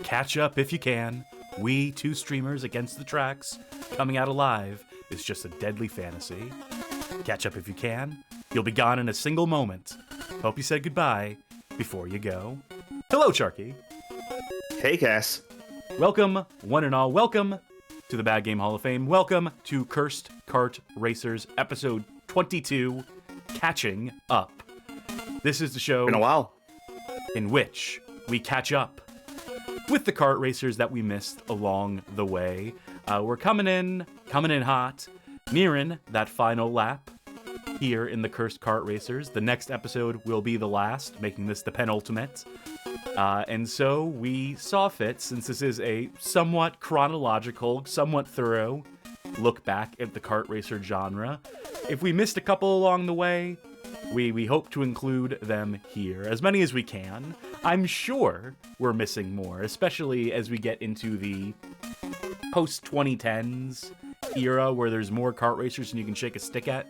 Catch up if you can. We, two streamers against the tracks, coming out alive is just a deadly fantasy. Catch up if you can. You'll be gone in a single moment. Hope you said goodbye before you go. Hello, Sharky. Hey, Cass. Welcome, one and all. Welcome to the Bad Game Hall of Fame. Welcome to Kursed Kart Racers, episode 22, Catching Up. This is the show Been a while. In which we catch up with the kart racers that we missed along the way. We're coming in hot, nearing that final lap here in the Kursed Kart Racers. The next episode will be the last, making this the penultimate. And so we saw fit, since this is a somewhat chronological, somewhat thorough look back at the kart racer genre. If we missed a couple along the way, we hope to include them here, as many as we can. I'm sure we're missing more, especially as we get into the post-2010s era, where there's more kart racers than you can shake a stick at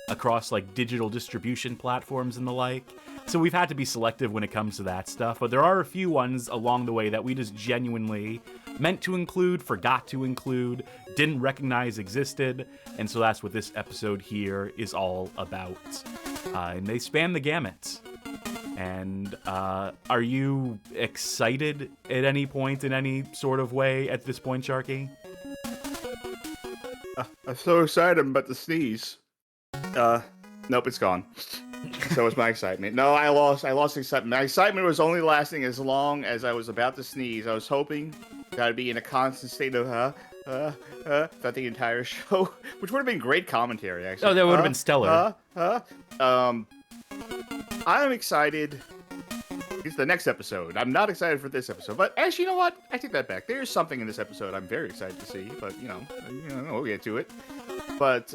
across like digital distribution platforms and the like. So we've had to be selective when it comes to that stuff, but there are a few ones along the way that we just genuinely meant to include, forgot to include, didn't recognize existed, and so that's what this episode here is all about. And they span the gamut. And are you excited at any point in any sort of way at this point, Sharky? I'm so excited I'm about to sneeze. Nope, it's gone. So was my excitement. No, I lost excitement. My excitement was only lasting as long as I was about to sneeze. I was hoping that I'd be in a constant state of throughout the entire show, which would have been great commentary, actually. Oh, that would have been stellar. I'm excited. It's the next episode. I'm not excited for this episode, but actually, you know what? I take that back. There's something in this episode I'm very excited to see, but you know, we'll get to it. But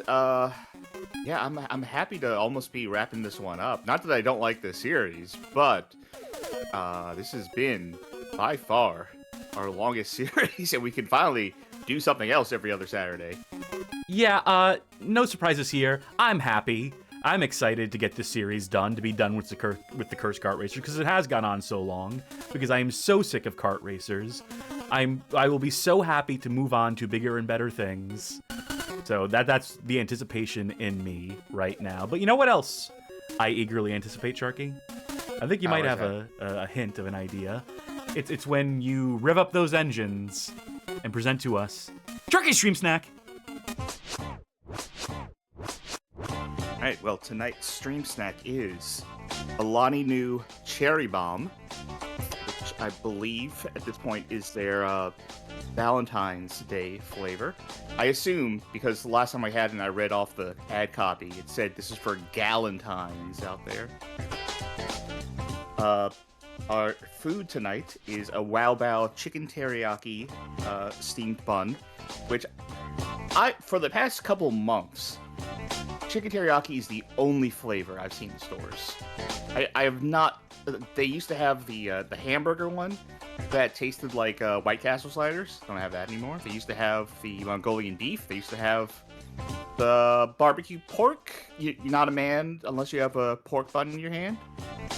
yeah, I'm happy to almost be wrapping this one up. Not that I don't like this series, but this has been by far our longest series, and we can finally do something else every other Saturday. Yeah, no surprises here. I'm happy. I'm excited to get this series done, to be done with the Kursed Kart Racers, because it has gone on so long, because I am so sick of kart racers. I will be so happy to move on to bigger and better things. So that's the anticipation in me right now. But you know what else I eagerly anticipate, Sharky? I think you might have a hint of an idea. It's when you rev up those engines and present to us Sharky's Stream Snack! Alright, well, tonight's stream snack is Alani Nu Cherry Bomb, which I believe at this point is their Valentine's Day flavor. I assume, because the last time I had it and I read off the ad copy, it said this is for Galentines out there. Our food tonight is a Wow Bao chicken teriyaki steamed bun, which for the past couple months, chicken teriyaki is the only flavor I've seen in stores. I have not. They used to have the hamburger one that tasted like White Castle sliders. Don't have that anymore. They used to have the Mongolian beef. They used to have the barbecue pork. You're not a man unless you have a pork bun in your hand.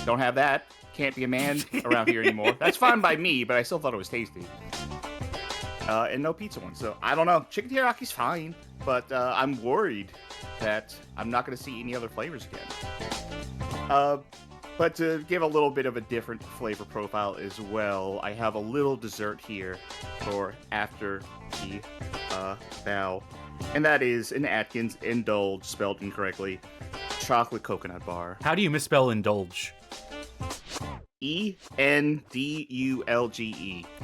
Don't have that. Can't be a man around here anymore. That's fine by me, but I still thought it was tasty. And no pizza one. So I don't know. Chicken teriyaki is fine, but I'm worried that I'm not going to see any other flavors again. But to give a little bit of a different flavor profile as well, I have a little dessert here for after the bow, and that is an Atkins Indulge, spelled incorrectly, chocolate coconut bar. How do you misspell indulge? Endulge.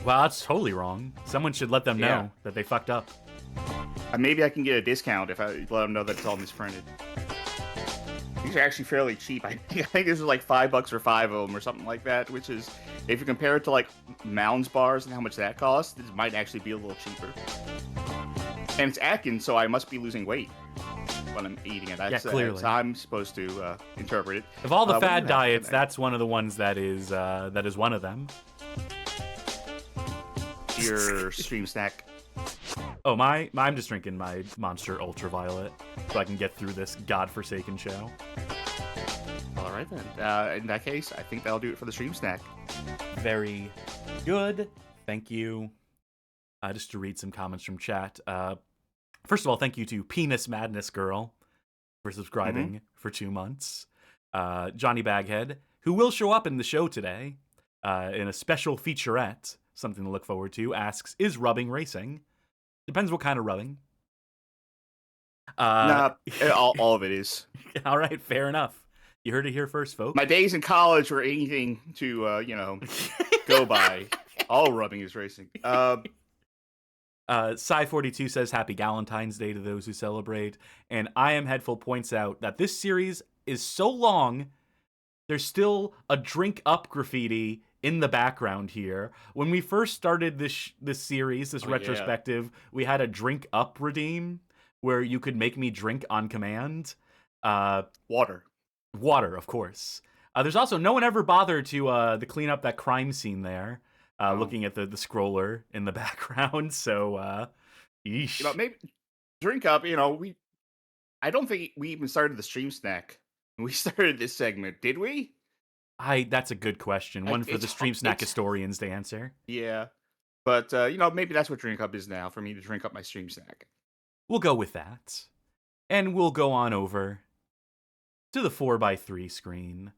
Well, that's totally wrong. Someone should let them know that they fucked up. Maybe I can get a discount if I let them know that it's all misprinted. These are actually fairly cheap. I think this is like $5 for 5 of them or something like that, which is, if you compare it to like Mounds bars and how much that costs, this might actually be a little cheaper. And it's Atkins, so I must be losing weight when I'm eating it. That's, clearly. So I'm supposed to interpret it. Of all the fad diets, that's one of the ones that is one of them. Your stream snack. Oh, I'm just drinking my Monster Ultraviolet so I can get through this godforsaken show. All right then. In that case, I think that'll do it for the stream snack. Very good. Thank you. Just to read some comments from chat. First of all, thank you to Penis Madness Girl for subscribing for 2 months. Johnny Baghead, who will show up in the show today in a special featurette, something to look forward to, asks, is rubbing racing? Depends what kind of rubbing. Nah, all of it is. All right, fair enough. You heard it here first, folks. My days in college were anything to, go by. All rubbing is racing. Psy42 says Happy Galentine's Day to those who celebrate. And I Am Headful points out that this series is so long, there's still a drink up graffiti in the background here. When we first started this series, this retrospective, we had a drink up redeem where you could make me drink on command. Water, of course. There's also no one ever bothered to clean up that crime scene there. Looking at the scroller in the background, so yeesh. Maybe drink up. I don't think we even started the stream snack when we started this segment, did we? That's a good question. One for the stream snack historians to answer. Yeah, but maybe that's what drink up is now, for me to drink up my stream snack. We'll go with that, and we'll go on over to the 4x3 screen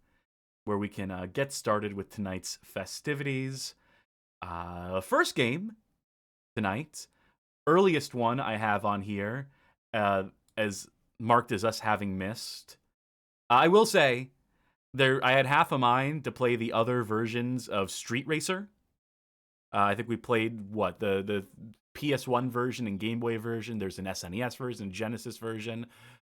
where we can get started with tonight's festivities. First game tonight, earliest one I have on here, as marked as us having missed. I will say, I had half a mind to play the other versions of Street Racer. I think we played, the PS1 version and Game Boy version. There's an SNES version, Genesis version.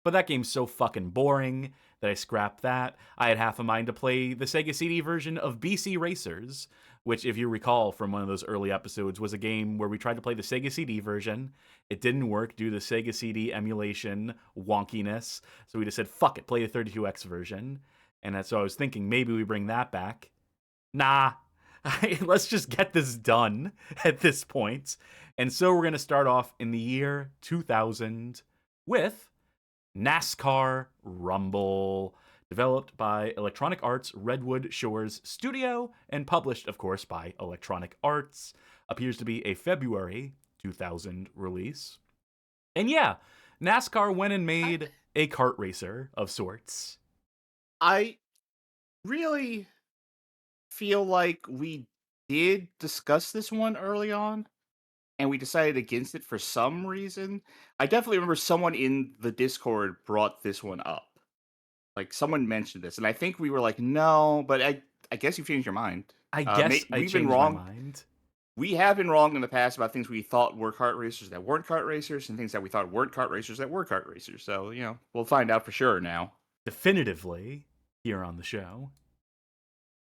But that game's so fucking boring that I scrapped that. I had half a mind to play the Sega CD version of BC Racers, which, if you recall from one of those early episodes, was a game where we tried to play the Sega CD version. It didn't work due to the Sega CD emulation wonkiness. So we just said, fuck it, play the 32X version. And so I was thinking maybe we bring that back. Nah, let's just get this done at this point. And so we're going to start off in the year 2000 with NASCAR Rumble, developed by Electronic Arts Redwood Shores Studio and published, of course, by Electronic Arts. Appears to be a February 2000 release. And yeah, NASCAR went and made a kart racer of sorts. I really feel like we did discuss this one early on, and we decided against it for some reason. I definitely remember someone in the Discord brought this one up. Like, someone mentioned this, and I think we were like, no, but I guess you've changed your mind. I guess we've been wrong. My mind. We have been wrong in the past about things we thought were kart racers that weren't kart racers, and things that we thought weren't kart racers that were kart racers. So, we'll find out for sure now. Definitively here on the show.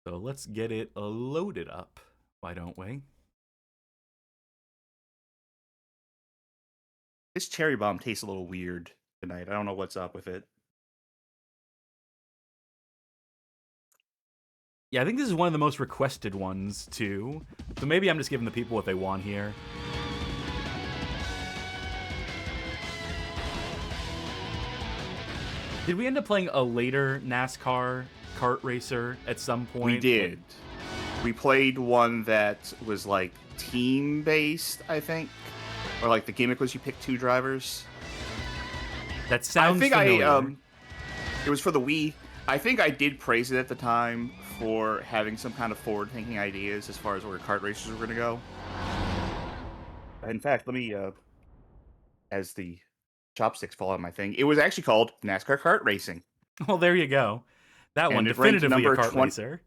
So let's get it loaded up. Why don't we? This cherry bomb tastes a little weird tonight. I don't know what's up with it. Yeah, I think this is one of the most requested ones, too. So maybe I'm just giving the people what they want here. Did we end up playing a later NASCAR kart racer at some point? We did. We played one that was, like, team-based, I think. Or, like, the gimmick was you pick 2 drivers. That sounds familiar. It was for the Wii. I think I did praise it at the time for having some kind of forward-thinking ideas as far as where kart racers were going to go. In fact, let me, as the chopsticks fall on my thing, it was actually called NASCAR Kart Racing. Well, there you go. That one, definitively a kart racer.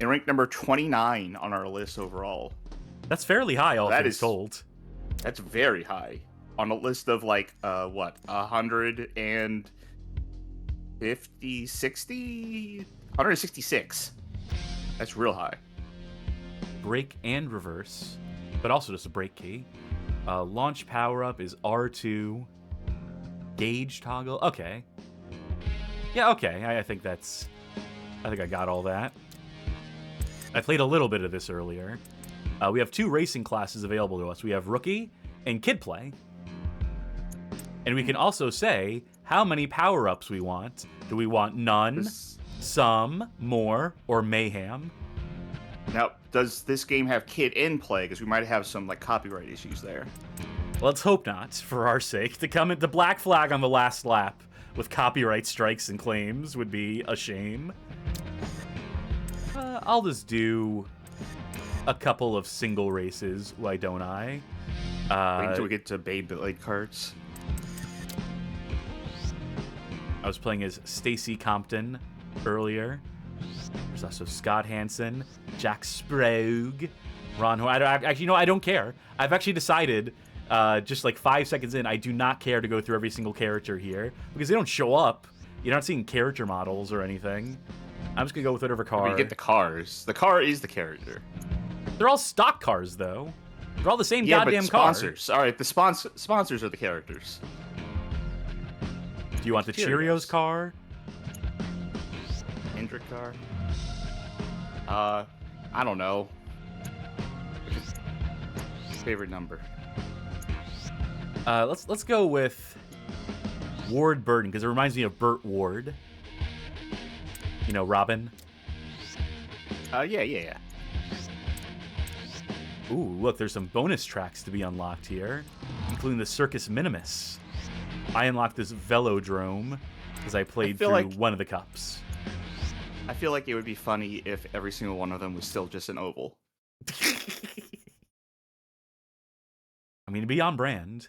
It ranked number 29 on our list overall. That's fairly high, all things told. That's very high. On a list of, like, 166? That's real high. Brake and reverse, but also just a brake key. Launch power-up is R2. Gauge toggle. Okay. Yeah, okay. I think I got all that. I played a little bit of this earlier. We have 2 racing classes available to us. We have Rookie and Kid Play. And we can also say how many power-ups we want. Do we want none, some, more, or mayhem? Now, does this game have kid in play? Because we might have some like copyright issues there. Let's hope not, for our sake. To come into black flag on the last lap with copyright strikes and claims would be a shame. I'll just do a couple of single races, why don't I? Wait until we get to Beyblade carts. I was playing as Stacy Compton earlier. There's also Scott Hansen, Jack Sprague, Ron. I don't care. I've actually decided, just like 5 seconds in, I do not care to go through every single character here because they don't show up. You're not seeing character models or anything. I'm just gonna go with whatever car. You get the cars. The car is the character. They're all stock cars, though. They're all the same goddamn but car. sponsors. All right, the sponsors are the characters. Do you want the Cheerios car? Hendrick car? I don't know. Favorite number? Let's go with Ward Burton because it reminds me of Burt Ward. You know, Robin. Yeah. Ooh, look, there's some bonus tracks to be unlocked here, including the Circus Minimus. I unlocked this velodrome because I played through one of the cups. I feel like it would be funny if every single one of them was still just an oval. I mean, to be on brand.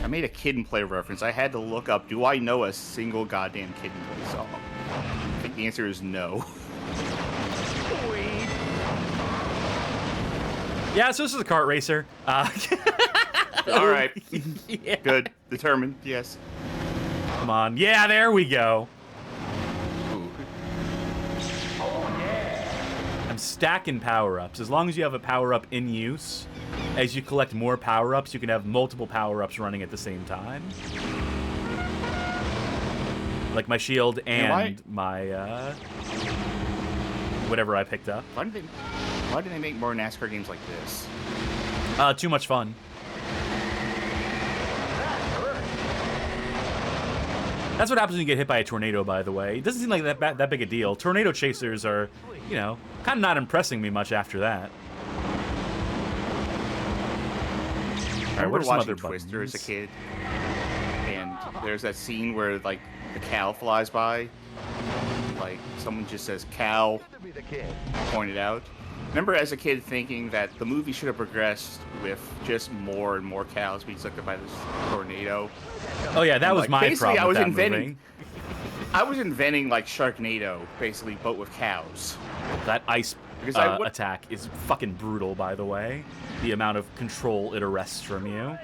I made a Kid and Play reference. I had to look up, do I know a single goddamn Kid and Play song? I think the answer is no. Yeah, so this is a kart racer. All right. Yeah. Good. Determined. Yes. Come on. Yeah, there we go. Ooh. I'm stacking power-ups. As long as you have a power-up in use, as you collect more power-ups, you can have multiple power-ups running at the same time. Like my shield and my, whatever I picked up. Why do they make more NASCAR games like this? Too much fun. That's what happens when you get hit by a tornado, by the way. It doesn't seem like that big a deal. Tornado chasers are, you know, kind of not impressing me much after that. I remember watching Twister as a kid, and there's that scene where, like, the cow flies by. Like, someone just says, cow, pointed out. Remember as a kid thinking that the movie should have progressed with just more and more cows being sucked up by this tornado. Oh yeah, that was my problem with that movie. I was inventing like Sharknado, basically, but with cows. That ice attack is fucking brutal, by the way. The amount of control it arrests from you.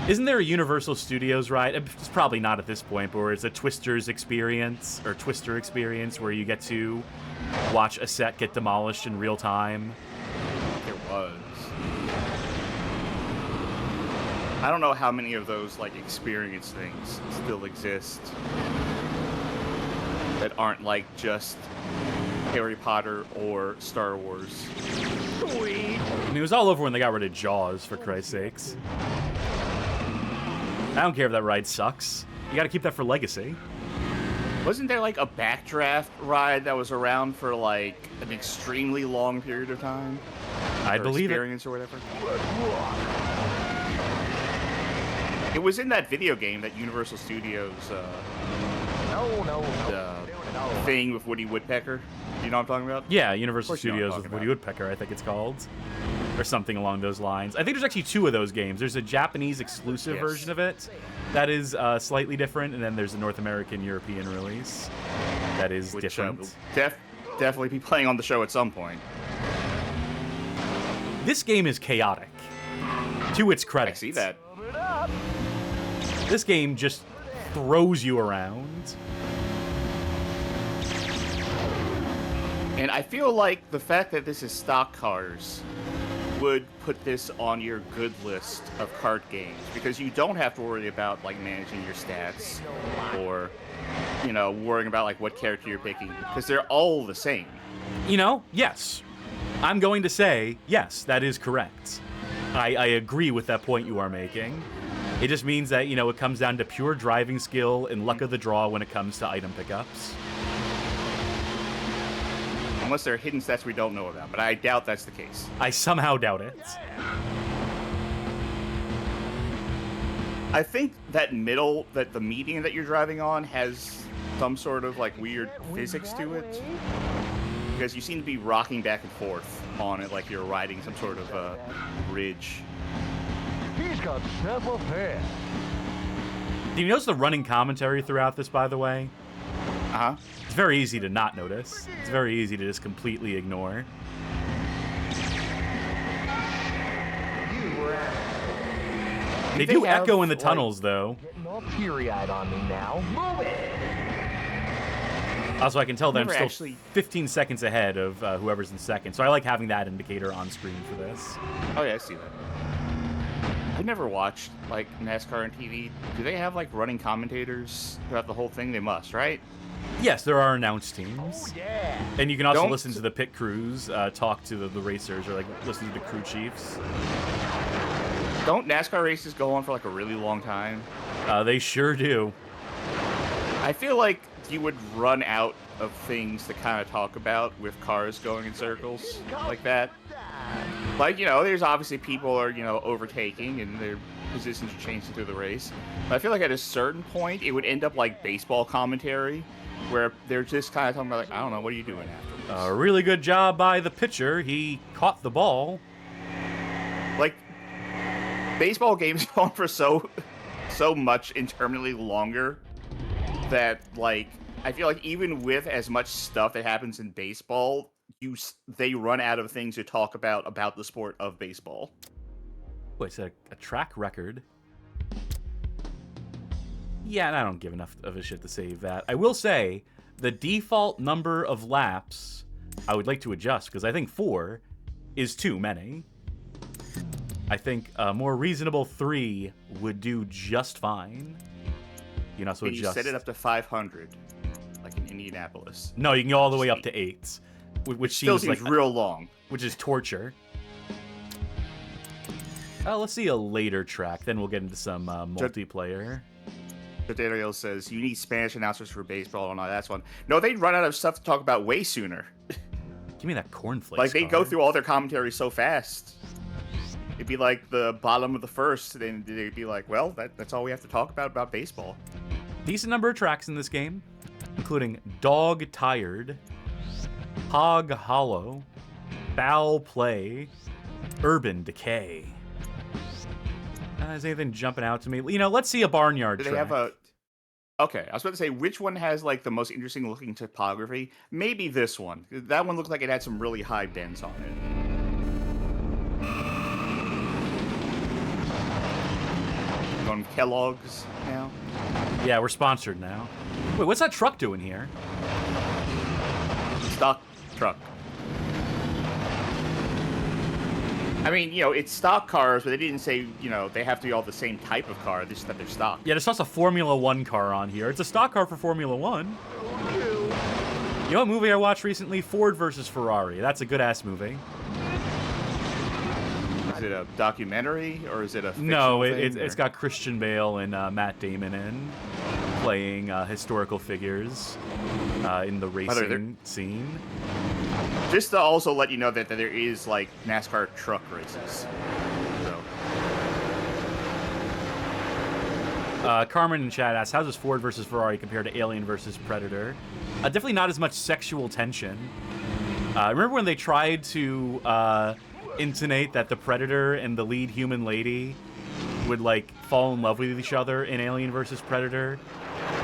Isn't there a Universal Studios ride? It's probably not at this point, but where it's a Twister experience where you get to watch a set get demolished in real time. There was. I don't know how many of those like experience things still exist that aren't like just Harry Potter or Star Wars. I mean, it was all over when they got rid of Jaws, for Christ's sakes. I don't care if that ride sucks. You gotta keep that for legacy. Wasn't there like a backdraft ride that was around for like an extremely long period of time? I believe experience or whatever. It was in that video game that Universal Studios thing with Woody Woodpecker. You know what I'm talking about? Yeah, Universal Studios with Woody Woodpecker, I think it's called. Or something along those lines. I think there's actually two of those games. There's a Japanese exclusive version of it that is slightly different, and then there's a North American European release that is different. Definitely be playing on the show at some point. This game is chaotic, to its credit. I see that. This game just throws you around. And I feel like the fact that this is stock cars would put this on your good list of kart games, because you don't have to worry about like managing your stats or, you know, worrying about like what character you're picking, because they're all the same. You know, yes. I'm going to say, yes, that is correct. I agree with that point you are making. It just means that, it comes down to pure driving skill and luck of the draw when it comes to item pickups. Unless there are hidden stats we don't know about, but I doubt that's the case. I somehow doubt it. I think that the median that you're driving on has some sort of like weird physics to it. Because you seem to be rocking back and forth on it like you're riding some sort of ridge. He's got several pairs. Do you notice the running commentary throughout this, by the way? Uh-huh. It's very easy to not notice. It's very easy to just completely ignore. They do echo in the tunnels, though. Getting all teary-eyed on me now. Move it! Also, I can tell that I'm still 15 seconds ahead of whoever's in second, so I like having that indicator on screen for this. Oh yeah, I see that. I've never watched like NASCAR on TV. Do they have like running commentators throughout the whole thing? They must, right? Yes, there are announced teams. Oh, yeah. And you can also listen to the pit crews talk to the racers, or like listen to the crew chiefs. Don't NASCAR races go on for like a really long time? They sure do. I feel like you would run out of things to kind of talk about with cars going in circles like that. Like, there's obviously people are, overtaking and their positions are changing through the race. But I feel like at a certain point, it would end up like baseball commentary, where they're just kind of talking about, like, I don't know, what are you doing after this? A really good job by the pitcher. He caught the ball. Like, baseball games go on for so much interminably longer that, like, I feel like even with as much stuff that happens in baseball, they run out of things to talk about the sport of baseball. Wait, it's a track record. Yeah, and I don't give enough of a shit to save that. I will say, the default number of laps I would like to adjust, because I think 4 is too many. I think a more reasonable 3 would do just fine. So you set it up to 500, like in Indianapolis. No, you can go all the way up to 8, which still seems like real long. Which is torture. Let's see a later track, then we'll get into some multiplayer. Dario says, you need Spanish announcers for baseball. No, that's one. No, they'd run out of stuff to talk about way sooner. Give me that cornflakes. Like, they'd go through all their commentary so fast. It'd be like the bottom of the first, and they'd be like, well, that's all we have to talk about baseball. Decent number of tracks in this game, including Dog Tired, Hog Hollow, Foul Play, Urban Decay. Is anything jumping out to me? Let's see a barnyard track. They have a... Okay, I was about to say, which one has, like, the most interesting looking topography? Maybe this one. That one looked like it had some really high bends on it. Going Kellogg's now? Yeah, we're sponsored now. Wait, what's that truck doing here? Stock truck. I mean, it's stock cars, but they didn't say, they have to be all the same type of car, just that they're stock. Yeah, there's also a Formula 1 car on here. It's a stock car for Formula 1. You know what movie I watched recently? Ford versus Ferrari. That's a good-ass movie. Is it a documentary, or is it a fictional No, thing, it's got Christian Bale and Matt Damon in, playing historical figures in the racing scene. Just to also let you know that there is, like, NASCAR truck races. So. Carmen in chat asks, how does Ford versus Ferrari compare to Alien versus Predator? Definitely not as much sexual tension. Remember when they tried to intonate that the Predator and the lead human lady would, like, fall in love with each other in Alien versus Predator?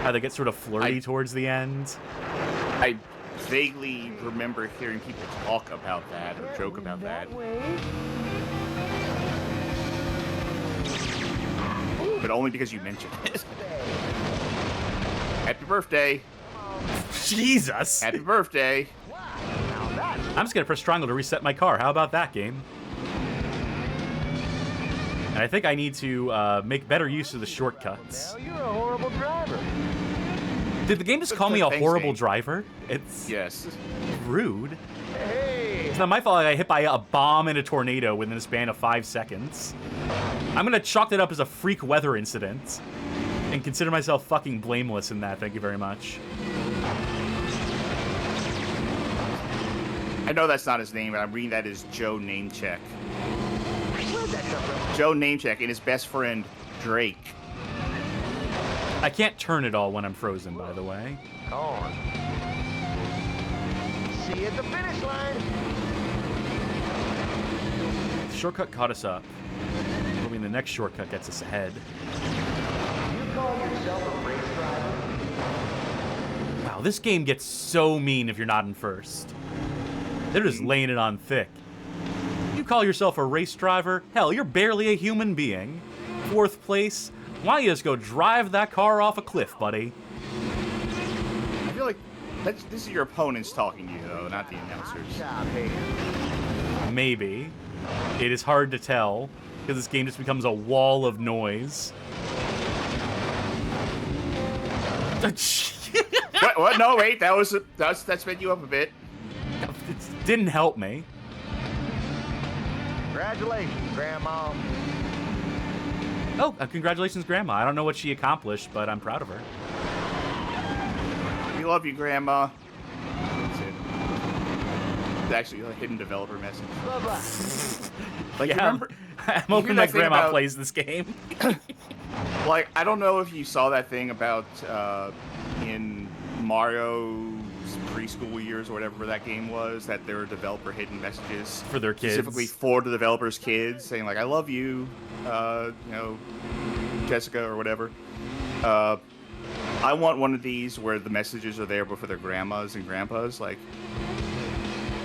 How they get sort of flirty towards the end? I vaguely remember hearing people talk about that or joke about that. But only because you mentioned it. Happy birthday. Jesus. Happy birthday. I'm just going to press triangle to reset my car. How about that, game? And I think I need to make better use of the shortcuts. Well, you're a horrible driver. Did the game just call me a horrible driver? It's yes. Rude. Hey, It's not my fault I got hit by a bomb and a tornado within the span of 5 seconds. I'm gonna chalk that up as a freak weather incident and consider myself fucking blameless in that. Thank you very much. I know that's not his name, but I'm reading that as Joe Namecheck. Where'd that come from? Joe Namecheck and his best friend, Drake. I can't turn it all when I'm frozen, by the way. On. See you at the finish line. The shortcut caught us up. Hoping the next shortcut gets us ahead. You call yourself a race driver? Wow, this game gets so mean if you're not in first. They're just laying it on thick. You call yourself a race driver? Hell, you're barely a human being. 4th place? Why don't you just go drive that car off a cliff, buddy? I feel like this is your opponents talking to you, though, not the announcers. Job here. Maybe. It is hard to tell, because this game just becomes a wall of noise. What? No, wait. That sped you up a bit. It didn't help me. Congratulations, Grandma. Oh, congratulations, Grandma. I don't know what she accomplished, but I'm proud of her. We love you, Grandma. That's it. It's actually a hidden developer message. Bye-bye. Like, Yeah, remember, I'm you hoping hear my that thing grandma about- plays this game. like, I don't know if you saw that thing about in Mario's preschool years or whatever that game was, that there were developer hidden messages For their kids. specifically for the developers' kids, saying like, "I love you, Jessica," or whatever. I want one of these where the messages are there, but for their grandmas and grandpas, like,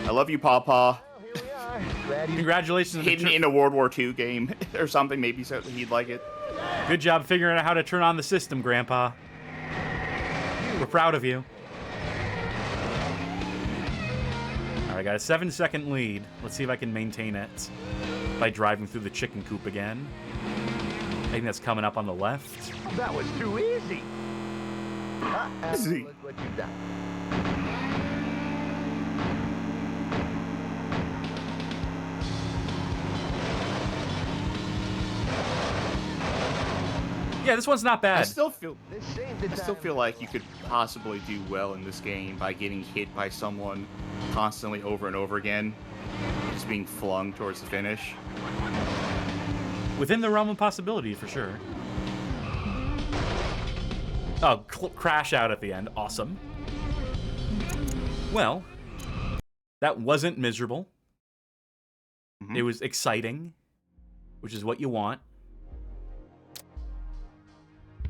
"I love you, Papa." Well, here we are. Glad you Congratulations. on the Hidden in a World War II game or something, maybe so he'd like it. Good job figuring out how to turn on the system, Grandpa. We're proud of you. All right, I got a 7-second lead. Let's see if I can maintain it by driving through the chicken coop again. I think that's coming up on the left. That was too easy. Easy. Look what you've done. Yeah, this one's not I bad. still feel This ain't the I still time. feel like you could possibly do well in this game by getting hit by someone constantly over and over again, just being flung towards the finish. Within the realm of possibility, for sure. Oh, crash out at the end. Awesome. Well, that wasn't miserable. Mhm. It was exciting, which is what you want.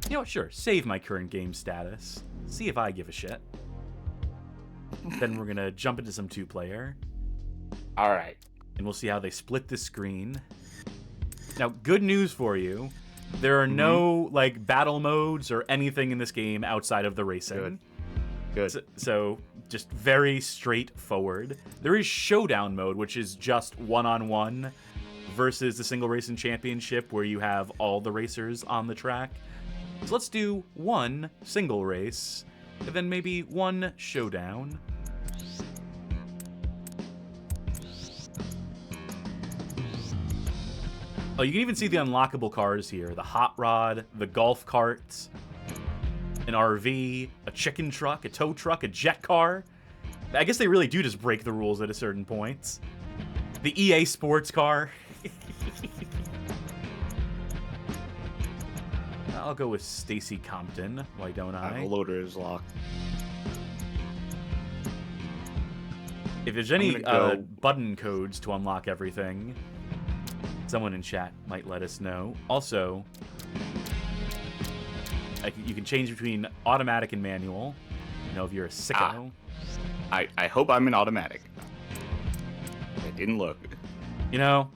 You know what? Sure. Save my current game status. See if I give a shit. Then we're going to jump into some 2-player. All right. And we'll see how they split the screen. Now, good news for you. There are no, like, battle modes or anything in this game outside of the racing. Good. So just very straightforward. There is showdown mode, which is just one-on-one versus the single racing championship where you have all the racers on the track. So let's do one single race and then maybe one showdown. Oh, you can even see the unlockable cars here. The hot rod, the golf cart, an RV, a chicken truck, a tow truck, a jet car. I guess they really do just break the rules at a certain point. The EA sports car. I'll go with Stacy Compton. Why don't I? The loader is locked. If there's any I'm gonna go- button codes to unlock everything, someone in chat might let us know. Also, you can change between automatic and manual. You know, if you're a sicko. I hope I'm in automatic. I didn't look. You know,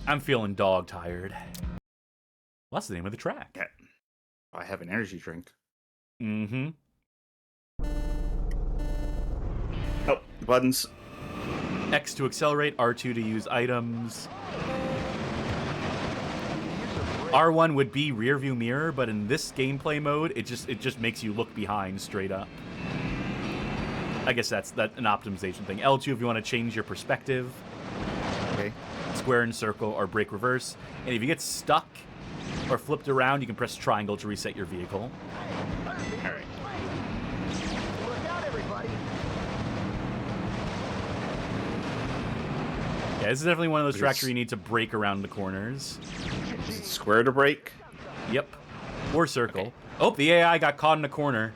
I'm feeling dog tired. Well, that's the name of the track. Yeah. I have an energy drink. Mm-hmm. Oh, buttons. X to accelerate, R2 to use items. R1 would be rear view mirror, but in this gameplay mode, it just makes you look behind straight up. I guess that's an optimization thing. L2 if you want to change your perspective. Okay. Square and circle or brake reverse. And if you get stuck or flipped around, you can press triangle to reset your vehicle. All right. Look out, everybody. Yeah, this is definitely one of those tracks where you need to brake around the corners. Is it square to brake? Yep. Or circle. Okay. Oh, the AI got caught in a corner.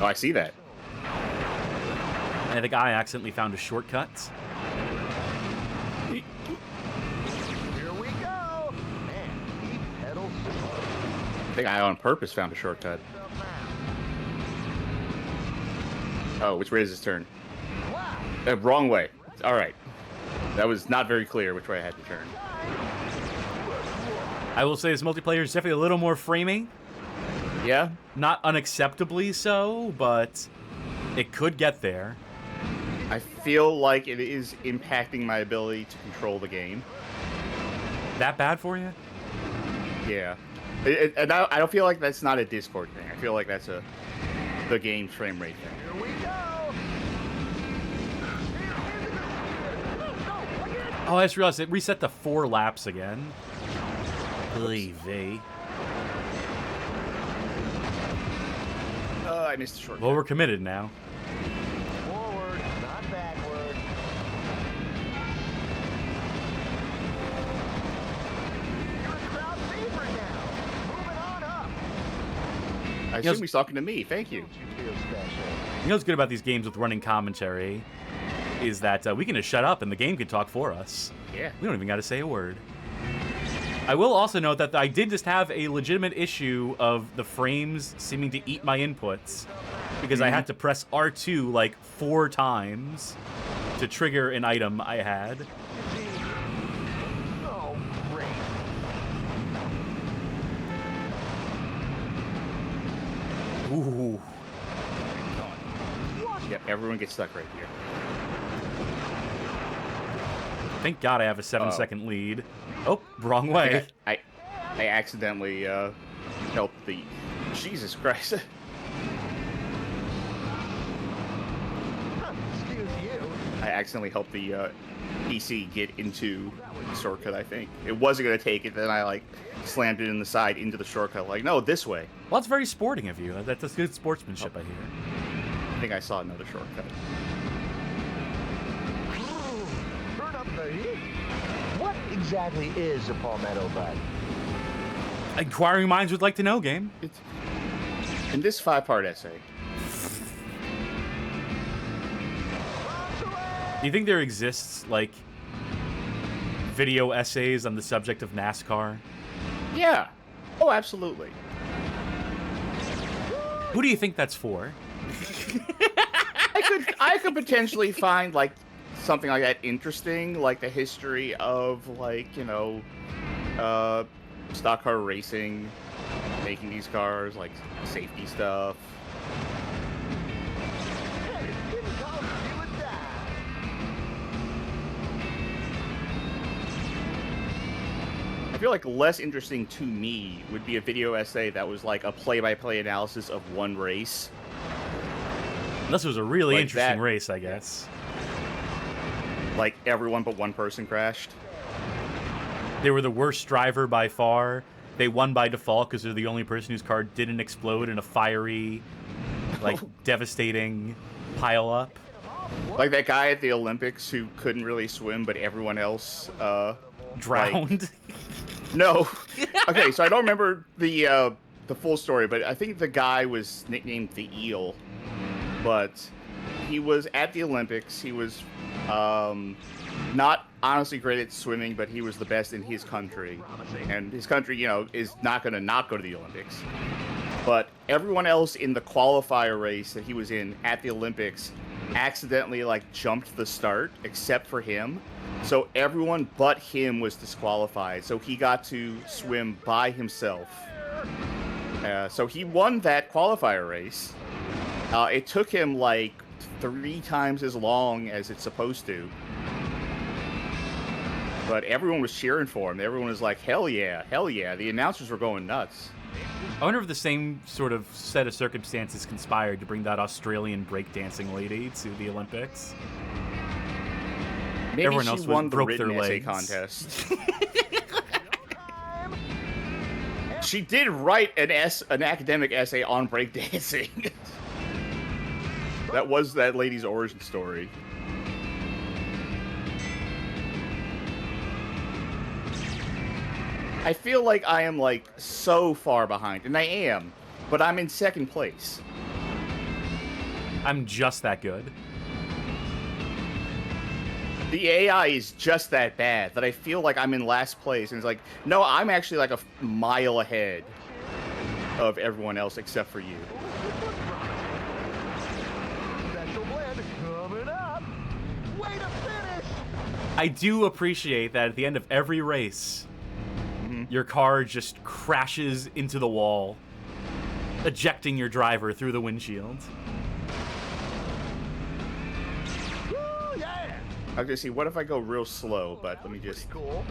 Oh, I see that. And the guy accidentally found a shortcut. Here we go. Man, he pedals slow. I think I on purpose found a shortcut. Oh, which way does this turn? Wow. Wrong way. All right. That was not very clear which way I had to turn. I will say this multiplayer is definitely a little more framing. Yeah? Not unacceptably so, but it could get there. I feel like it is impacting my ability to control the game. That bad for you? Yeah. And I don't feel like that's not a Discord thing. I feel like that's the game's frame rate thing. Here we go. Oh, I just realized it reset to 4 laps again. Leave. I missed a shortcut. Well, we're committed now. Forward, not backward. You're a crowd favorite now. Moving on up. I assume he's talking to me. Thank you. You feel special. You know what's good about these games with running commentary is that we can just shut up and the game can talk for us. Yeah. We don't even got to say a word. I will also note that I did just have a legitimate issue of the frames seeming to eat my inputs because I had to press R2 like 4 times to trigger an item I had. Oh, great. Ooh. Yep, everyone gets stuck right here. Thank God I have a 7-second lead. Oh, wrong way. I accidentally helped the... Jesus Christ. Excuse you. I accidentally helped the PC get into the shortcut, I think. It wasn't going to take it, then I, like, slammed it in the side into the shortcut. Like, no, this way. Well, that's very sporting of you. That's good sportsmanship, I hear. I think I saw another shortcut. Turn up the heat. What exactly is a palmetto bud? Inquiring minds would like to know, game. It's, in this 5-part essay, Do you think there exists, like, video essays on the subject of NASCAR? yeah. Oh, absolutely. Who do you think that's for? I could potentially find, like, something like that interesting, like the history of, like, you know, stock car racing, making these cars, like safety stuff. I feel like less interesting to me would be a video essay that was like a play-by-play analysis of one race. Unless it was a really Like interesting that. race, I guess. Like everyone but one person crashed. They were the worst driver by far. They won by default because they're the only person whose car didn't explode in a fiery, like, devastating pile-up. Like that guy at the Olympics who couldn't really swim, but everyone else Drowned. No. Okay, so I don't remember the full story, but I think the guy was nicknamed the Eel. But he was at the Olympics. He was not honestly great at swimming, but he was the best in his country. And his country, you know, is not going to not go to the Olympics. But everyone else in the qualifier race that he was in at the Olympics accidentally, like, jumped the start, except for him. So everyone but him was disqualified. So he got to swim by himself. So he won that qualifier race. It took him, like, 3 times as long as it's supposed to. But everyone was cheering for him. Everyone was like, hell yeah, hell yeah. The announcers were going nuts. I wonder if the same sort of set of circumstances conspired to bring that Australian breakdancing lady to the Olympics. Maybe Everyone she else won the broke written their essay legs. contest. She did write an academic essay on breakdancing. That was that lady's origin story. I feel like I am like so far behind, and I am, but I'm in second place. I'm just that good. The AI is just that bad that I feel like I'm in last place, and it's like, no, I'm actually like a mile ahead of everyone else except for you. Special blend coming up. Way to finish. I do appreciate that at the end of every race, your car just crashes into the wall, ejecting your driver through the windshield. Woo, yeah. I was gonna see, what if I go real slow, but let me just... Cool.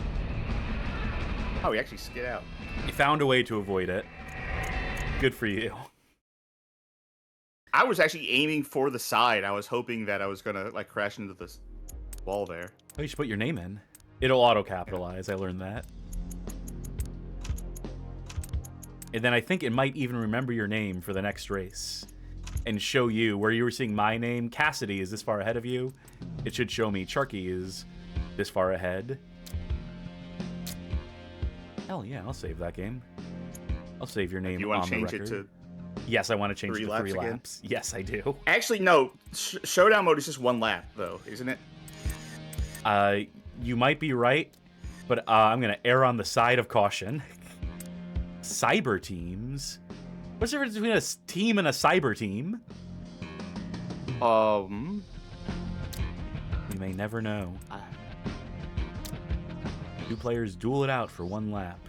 Oh, we actually skid out. You found a way to avoid it. Good for you. I was actually aiming for the side. I was hoping that I was gonna like crash into this wall there. Oh, you should put your name in. It'll auto-capitalize, I learned that. And then I think it might even remember your name for the next race and show you where you were seeing my name. Cassidy is this far ahead of you. It should show me Charky is this far ahead. Hell yeah, I'll save that game. I'll save your name You on want the to record. change it to Yes, I want to change it 3 to laps 3 again? laps. Yes, I do. Actually, no. Showdown mode is just 1 lap, though, isn't it? You might be right, but I'm going to err on the side of caution. Cyber teams? What's the difference between a team and a cyber team? We may never know. 2 players duel it out for 1 lap.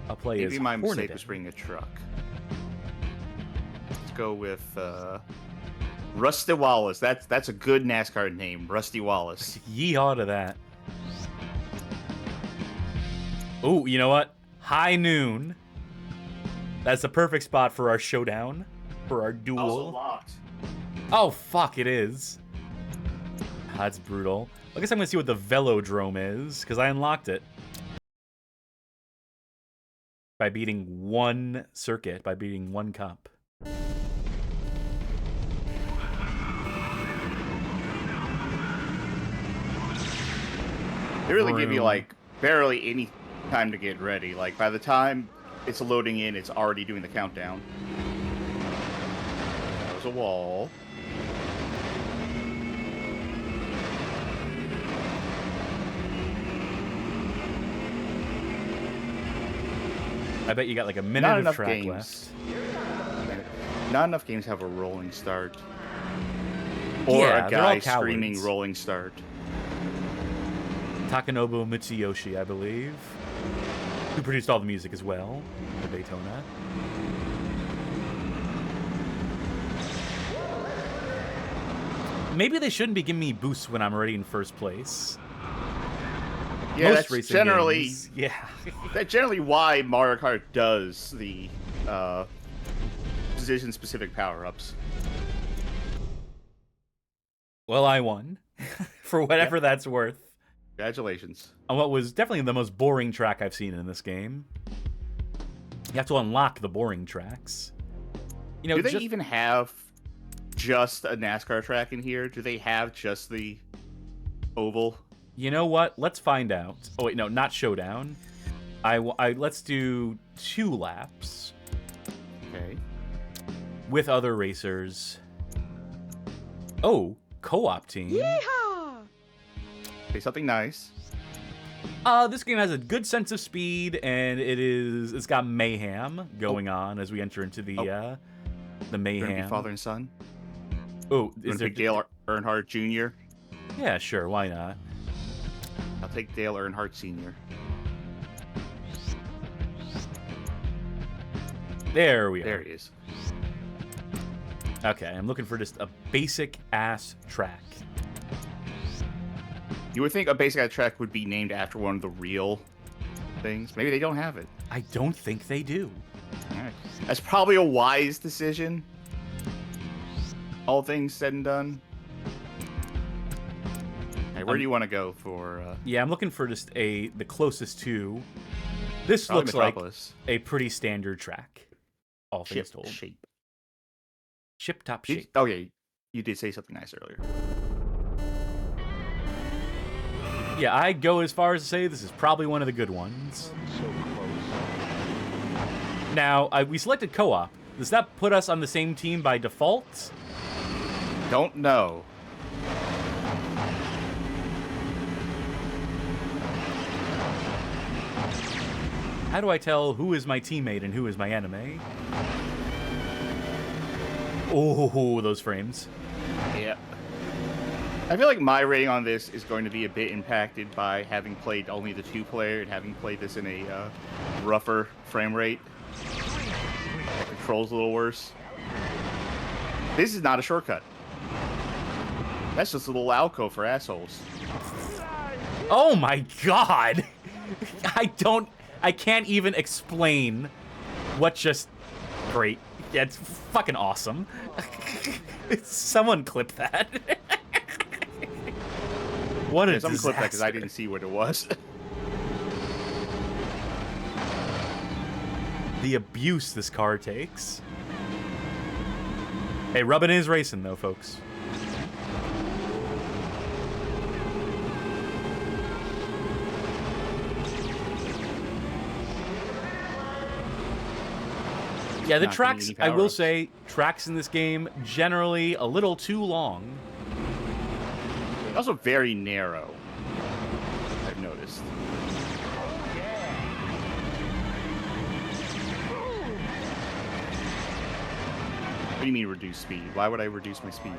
I'll play Maybe as my mistake Hornady. was bringing a truck. Let's go with Rusty Wallace. That's a good NASCAR name, Rusty Wallace. Yeehaw to that. Oh, you know what? High noon. That's the perfect spot for our showdown, for our duel. Also locked. Oh, fuck, it is. That's brutal. I guess I'm going to see what the velodrome is, because I unlocked it. By beating 1 circuit, by beating 1 cup. They really give you, like, barely any time to get ready. Like, by the time it's loading in, it's already doing the countdown. That was a wall. I bet you got like a minute Not of enough track games. left. Not enough games have a rolling start. Or Yeah, a they're all guy screaming cowards. rolling start. Takanobu Mitsuyoshi, I believe, who produced all the music as well for Daytona. Maybe they shouldn't be giving me boosts when I'm already in first place. Yeah, Most that's racing generally games, yeah. that's generally why Mario Kart does the position-specific power-ups. Well, I won for whatever that's worth. Congratulations. On what was definitely the most boring track I've seen in this game. You have to unlock the boring tracks. You know, Do they even have just a NASCAR track in here? Do they have just the oval? You know what? Let's find out. Oh wait, no, not showdown. Let's do 2 laps Okay. with other racers. Oh, co-op team. Say something nice. This game has a good sense of speed, and it's got mayhem going on as we enter into the Gonna be mayhem. father and son. Oh, You is want to there pick Dale Earnhardt Jr.? Yeah, sure, why not? I'll take Dale Earnhardt Sr. There we There are. he is. Okay, I'm looking for just a basic ass track. You would think a basic track would be named after one of the real things. Maybe they don't have it. I don't think they do. All right. That's probably a wise decision. All things said and done. Hey, where do you want to go for? Yeah, I'm looking for just the closest to. This Probably looks like Metropolis. a pretty standard track. All things Ship told. shape. Ship top Did- shape. Oh yeah, you did say something nice earlier. Yeah, I'd go as far as to say this is probably one of the good ones. So close. Now, we selected co-op. Does that put us on the same team by default? Don't know. How do I tell who is my teammate and who is my enemy? Oh, those frames. Yeah. I feel like my rating on this is going to be a bit impacted by having played only the 2-player and having played this in a rougher frame rate. The control's a little worse. This is not a shortcut. That's just a little alcove for assholes. Oh my god! I can't even explain what just... Great. Yeah, it's fucking awesome. Someone clip that. What a Someone disaster. clipped that because I didn't see what it was. The abuse this car takes. Hey, rubbing is racing, though, folks. Yeah, the Not tracks, getting any I will power-ups. say, tracks in this game generally a little too long. Also very narrow. I've noticed. What do you mean reduce speed? Why would I reduce my speed?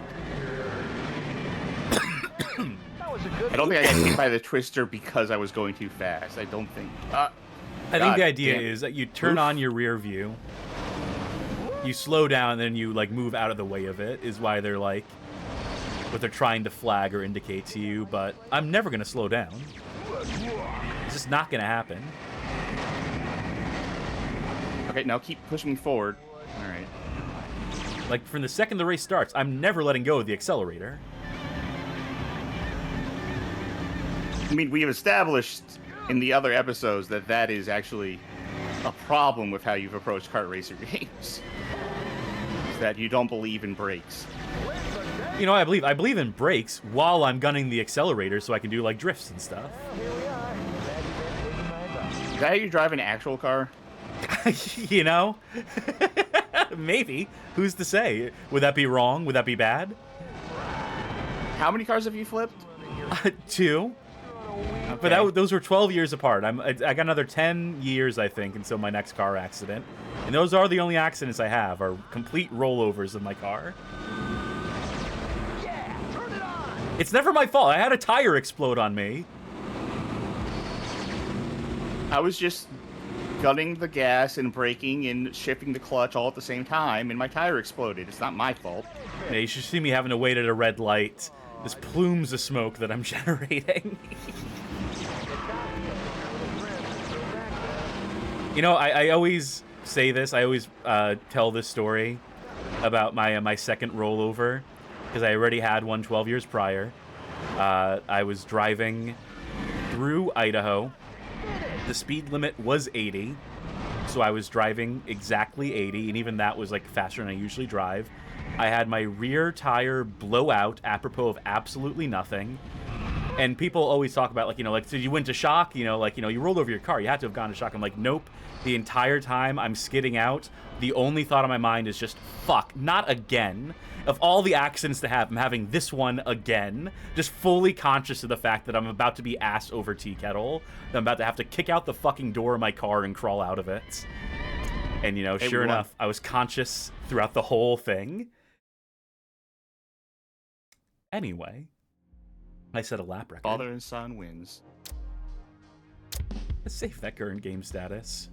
That was a good I don't think I got hit by the twister because I was going too fast. I don't think. I think God the idea damn it. is that you turn Oof. on your rear view, you slow down, and then you like move out of the way of it. Is why they're like what they're trying to flag or indicate to you. But I'm never gonna slow down. It's just not gonna happen. Okay, now keep pushing me forward. All right. Like from the second the race starts, I'm never letting go of the accelerator. I mean, we have established in the other episodes that that is actually a problem with how you've approached kart racer games. Is that you don't believe in brakes. You know, I believe in brakes while I'm gunning the accelerator so I can do like drifts and stuff. Here we are. Glad you've been taking my advice. Is that how you drive an actual car? You know? Maybe. Who's to say? Would that be wrong? Would that be bad? How many cars have you flipped? 2. But those were 12 years apart. I got another 10 years, I think, until my next car accident. And those are the only accidents I have, are complete rollovers of my car. Yeah, turn it on. It's never my fault. I had a tire explode on me. I was just gunning the gas and braking and shifting the clutch all at the same time, and my tire exploded. It's not my fault. Yeah, you should see me having to wait at a red light. This plumes of smoke that I'm generating. You know, I always say this. I always tell this story about my second rollover, because I already had one 12 years prior. I was driving through Idaho. The speed limit was 80, so I was driving exactly 80, and even that was like faster than I usually drive. I had my rear tire blow out apropos of absolutely nothing. And people always talk about, like, you know, like, so you went to shock, you know, like, you know, you rolled over your car, you had to have gone to shock. I'm like, nope. The entire time I'm skidding out, the only thought on my mind is just, fuck, not again. Of all the accidents to have, I'm having this one again. Just fully conscious of the fact that I'm about to be ass over tea kettle. That I'm about to have to kick out the fucking door of my car and crawl out of it. And, you know, Hey, sure we won. enough, I was conscious throughout the whole thing. Anyway, I set a lap record. Father and son wins. Let's save that current game status.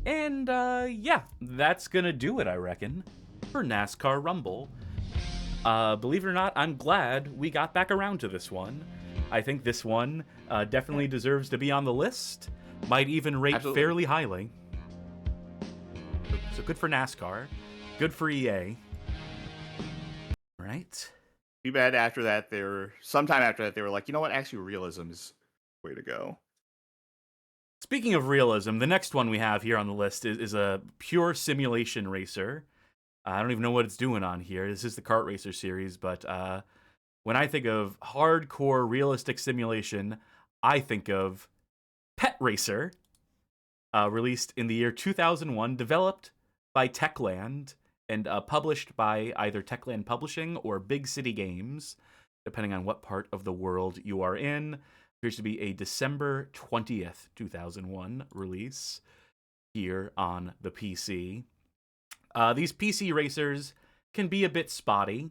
And, yeah, that's gonna do it, I reckon, for NASCAR Rumble. Believe it or not, I'm glad we got back around to this one. I think this one definitely deserves to be on the list. Might even rate fairly highly. So good for NASCAR. Good for EA. Right? Too bad after that, sometime after that, they were like, you know what? Actually, realism is the way to go. Speaking of realism, the next one we have here on the list is a pure simulation racer. I don't even know what it's doing on here. This is the Kart Racer series, but when I think of hardcore realistic simulation, I think of Pet Racer, released in the year 2001, developed by Techland, and published by either Techland Publishing or Big City Games, depending on what part of the world you are in. Appears to be a December 20th, 2001 release here on the PC. These PC racers can be a bit spotty.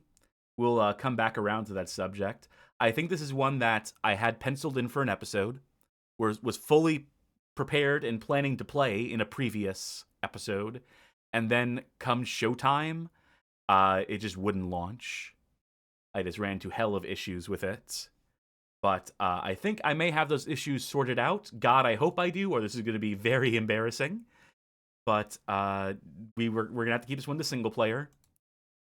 We'll come back around to that subject. I think this is one that I had penciled in for an episode, was fully prepared and planning to play in a previous episode, and then come showtime, it just wouldn't launch. I just ran into hell of issues with it. But I think I may have those issues sorted out. God, I hope I do, or this is going to be very embarrassing. But we're going to have to keep this one to single player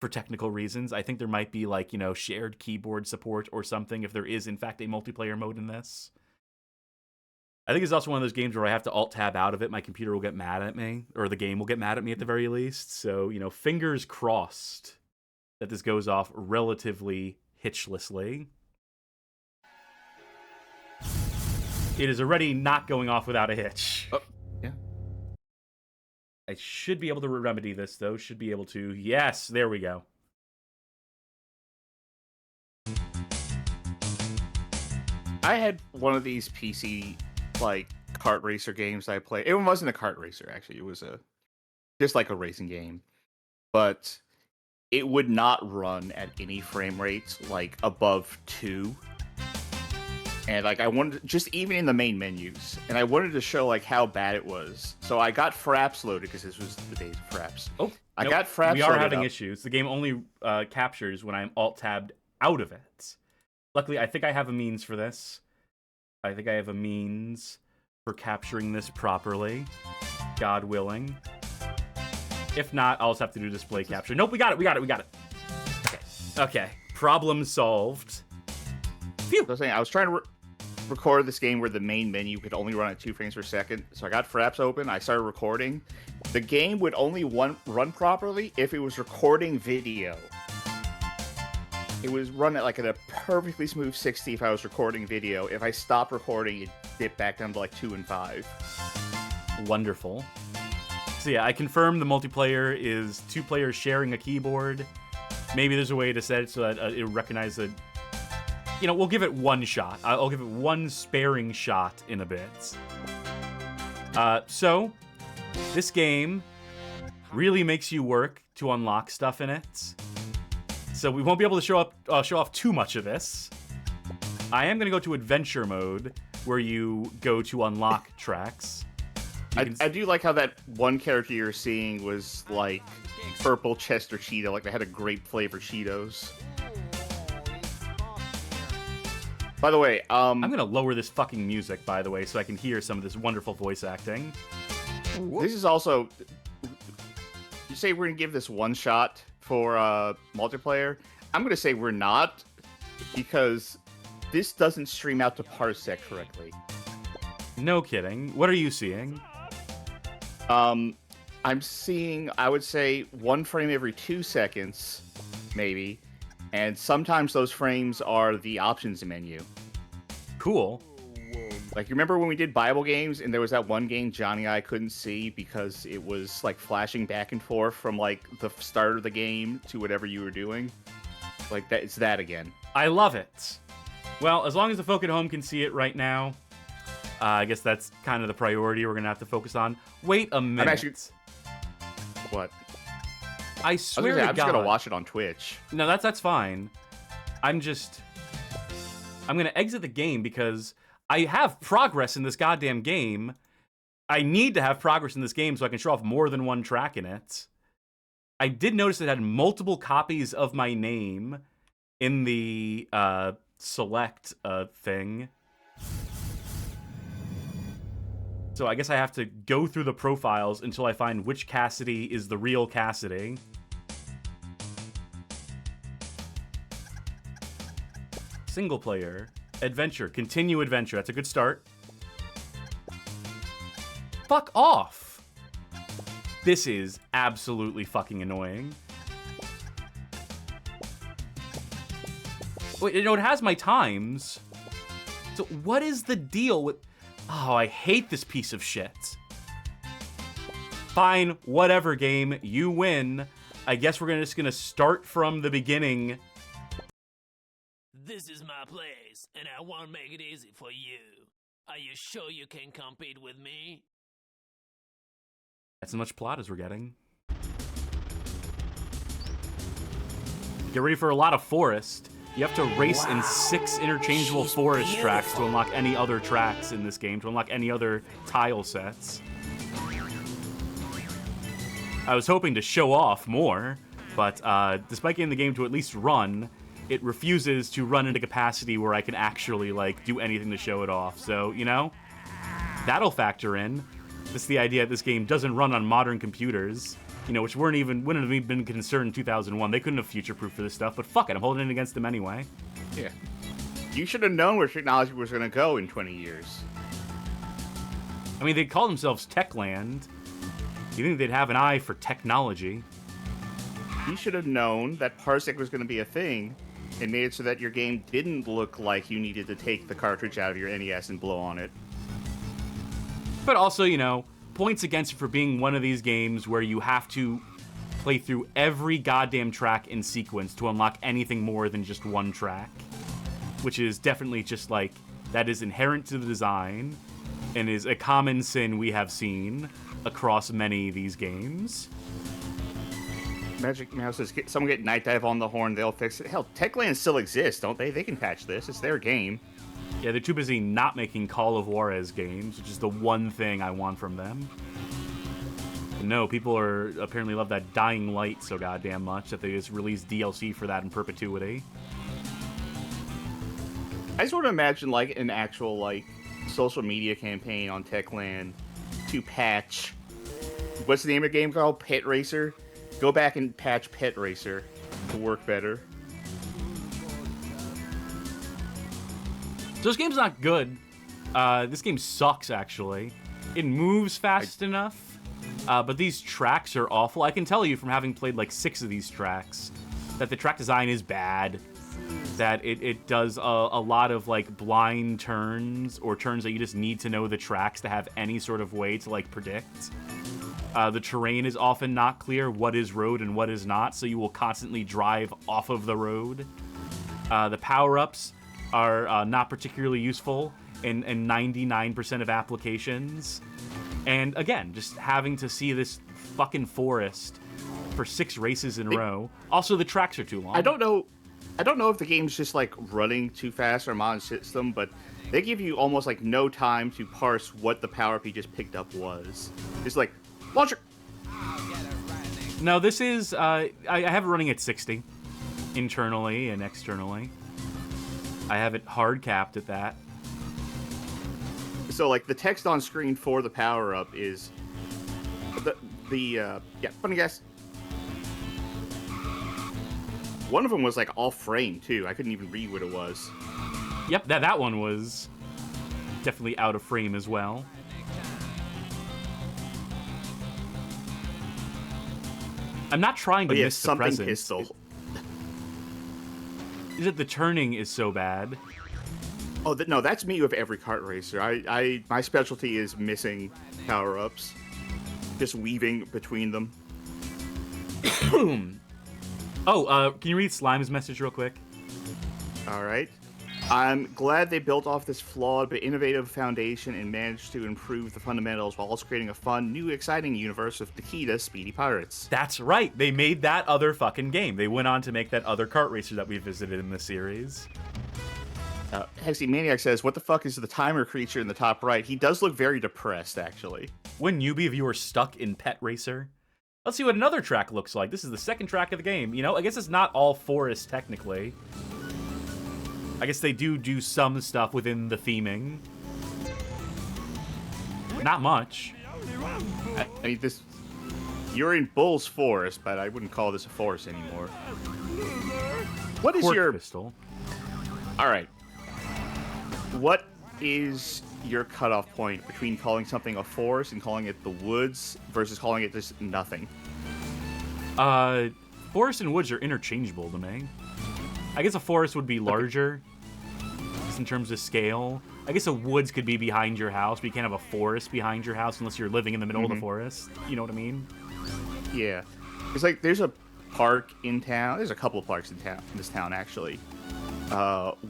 for technical reasons. I think there might be, like, shared keyboard support or something if there is, in fact, a multiplayer mode in this. I think it's also one of those games where I have to Alt-Tab out of it. My computer will get mad at me, or the game will get mad at me at the very least. So, fingers crossed that this goes off relatively hitchlessly. It is already not going off without a hitch. Oh, yeah. I should be able to remedy this, though. Should be able to. Yes, there we go. I had one of these PC, kart racer games I played. It wasn't a kart racer, actually. It was just like a racing game. But it would not run at any frame rates, above 2. And I wanted just even in the main menus, and I wanted to show how bad it was. So I got Fraps loaded because this was the days of Fraps. Oh, I got Fraps. We are having up. issues. The game only captures when I'm Alt-Tabbed out of it. Luckily, I think I have a means for this. I think I have a means for capturing this properly, God willing. If not, I'll just have to do display capture. Nope, we got it. Okay. Problem solved. Phew. So I was trying to record this game where the main menu could only run at 2 frames per second. So I got Fraps open. I started recording. The game would only run properly if it was recording video. It was run at at a perfectly smooth 60 if I was recording video. If I stopped recording, it dipped back down to 2 and 5. Wonderful. So yeah, I confirm the multiplayer is 2 players sharing a keyboard. Maybe there's a way to set it so that it recognizes the... we'll give it one shot. I'll give it one sparing shot in a bit. So, this game really makes you work to unlock stuff in it. So we won't be able to show off too much of this. I am going to go to adventure mode, where you go to unlock tracks. I do like how that one character you're seeing was purple Chester Cheeto, they had a grape flavor Cheetos. By the way, I'm gonna lower this fucking music, by the way, so I can hear some of this wonderful voice acting. This is also... You say we're gonna give this one shot for multiplayer? I'm gonna say we're not, because this doesn't stream out to Parsec correctly. No kidding. What are you seeing? I'm seeing, I would say, 1 frame every 2 seconds, maybe. And sometimes those frames are the options menu. Cool. You remember when we did Bible games, and there was that one game Johnny and I couldn't see because it was, flashing back and forth from, the start of the game to whatever you were doing? That, it's that again. I love it. Well, as long as the folk at home can see it right now, I guess that's kind of the priority we're going to have to focus on. Wait a minute. I'm actually... What? I swear to God. I'm just gonna watch it on Twitch. No, that's fine. I'm gonna exit the game because I have progress in this goddamn game. I need to have progress in this game so I can show off more than one track in it. I did notice it had multiple copies of my name in the select thing. So I guess I have to go through the profiles until I find which Cassidy is the real Cassidy. Single player. Adventure. Continue adventure. That's a good start. Fuck off! This is absolutely fucking annoying. Wait, it has my times. So what is the deal with... Oh, I hate this piece of shit. Fine, whatever, game. You win. I guess we're just gonna start from the beginning. This is my place, and I won't make it easy for you. Are you sure you can compete with me? That's as much plot as we're getting. Get ready for a lot of forest. You have to race in 6 interchangeable forest tracks to unlock any other tracks in this game, to unlock any other tile sets. I was hoping to show off more, but despite getting the game to at least run, it refuses to run into capacity where I can actually, like, do anything to show it off. So, you know, that'll factor in. Just the idea that this game doesn't run on modern computers, you know, which wouldn't have even been concerned in 2001. They couldn't have future-proofed for this stuff, but fuck it, I'm holding it against them anyway. Yeah. You should have known where technology was going to go in 20 years. I mean, they call themselves Techland. You think they'd have an eye for technology? You should have known that Parsec was going to be a thing and made it so that your game didn't look like you needed to take the cartridge out of your NES and blow on it. But also, you know, points against it for being one of these games where you have to play through every goddamn track in sequence to unlock anything more than just one track. Which is definitely just, like, that is inherent to the design and is a common sin we have seen across many of these games. Magic Mouse says, someone get Night Dive on the horn, they'll fix it. Hell, Techland still exists, don't they? They can patch this. It's their game. Yeah, they're too busy not making Call of Juarez games, which is the one thing I want from them. No, people apparently love that Dying Light so goddamn much that they just released DLC for that in perpetuity. I just want to imagine, like, an actual, like, social media campaign on Techland to patch... What's the name of the game called? Pet Racer? Go back and patch Pet Racer to work better. So this game's not good. This game sucks, actually. It moves fast enough, but these tracks are awful. I can tell you from having played like 6 of these tracks that the track design is bad, that it does a lot of like blind turns or turns that you just need to know the tracks to have any sort of way to like predict. The terrain is often not clear what is road and what is not, so you will constantly drive off of the road. The power-ups are not particularly useful in 99% of applications. And again, just having to see this fucking forest for 6 races in a row. Also, the tracks are too long. I don't know if the game's just like running too fast or modern system, but they give you almost like no time to parse what the power-up you just picked up was. It's like, launcher! No, this is, I have it running at 60, internally and externally. I have it hard capped at that. So, like, the text on screen for the power-up is yeah, funny guess. One of them was, like, off frame, too. I couldn't even read what it was. Yep, that one was definitely out of frame as well. I'm not trying to miss the present. Pistol. Is it the turning is so bad? Oh, no, that's me with every kart racer. My specialty is missing power-ups. Just weaving between them. Oh, can you read Slime's message real quick? All right. I'm glad they built off this flawed but innovative foundation and managed to improve the fundamentals while also creating a fun, new, exciting universe with Nikita Speedy Pirates. That's right. They made that other fucking game. They went on to make that other kart racer that we visited in the series. Hexy Maniac says, what the fuck is the timer creature in the top right? He does look very depressed, actually. When newbie viewers stuck in Pet Racer, Let's see what another track looks like. This is the second track of the game. You know, I guess it's not all forest, technically. I guess they do some stuff within the theming. Not much. I mean, you're in Bull's Forest, but I wouldn't call this a forest anymore. What is your... Pistol. All right. What is your cutoff point between calling something a forest and calling it the woods versus calling it just nothing? Forest and woods are interchangeable to me. I guess a forest would be larger, just in terms of scale. I guess a woods could be behind your house, but you can't have a forest behind your house unless you're living in the middle of the forest. You know what I mean? Yeah. It's like there's a park in town. There's a couple of parks in this town, actually,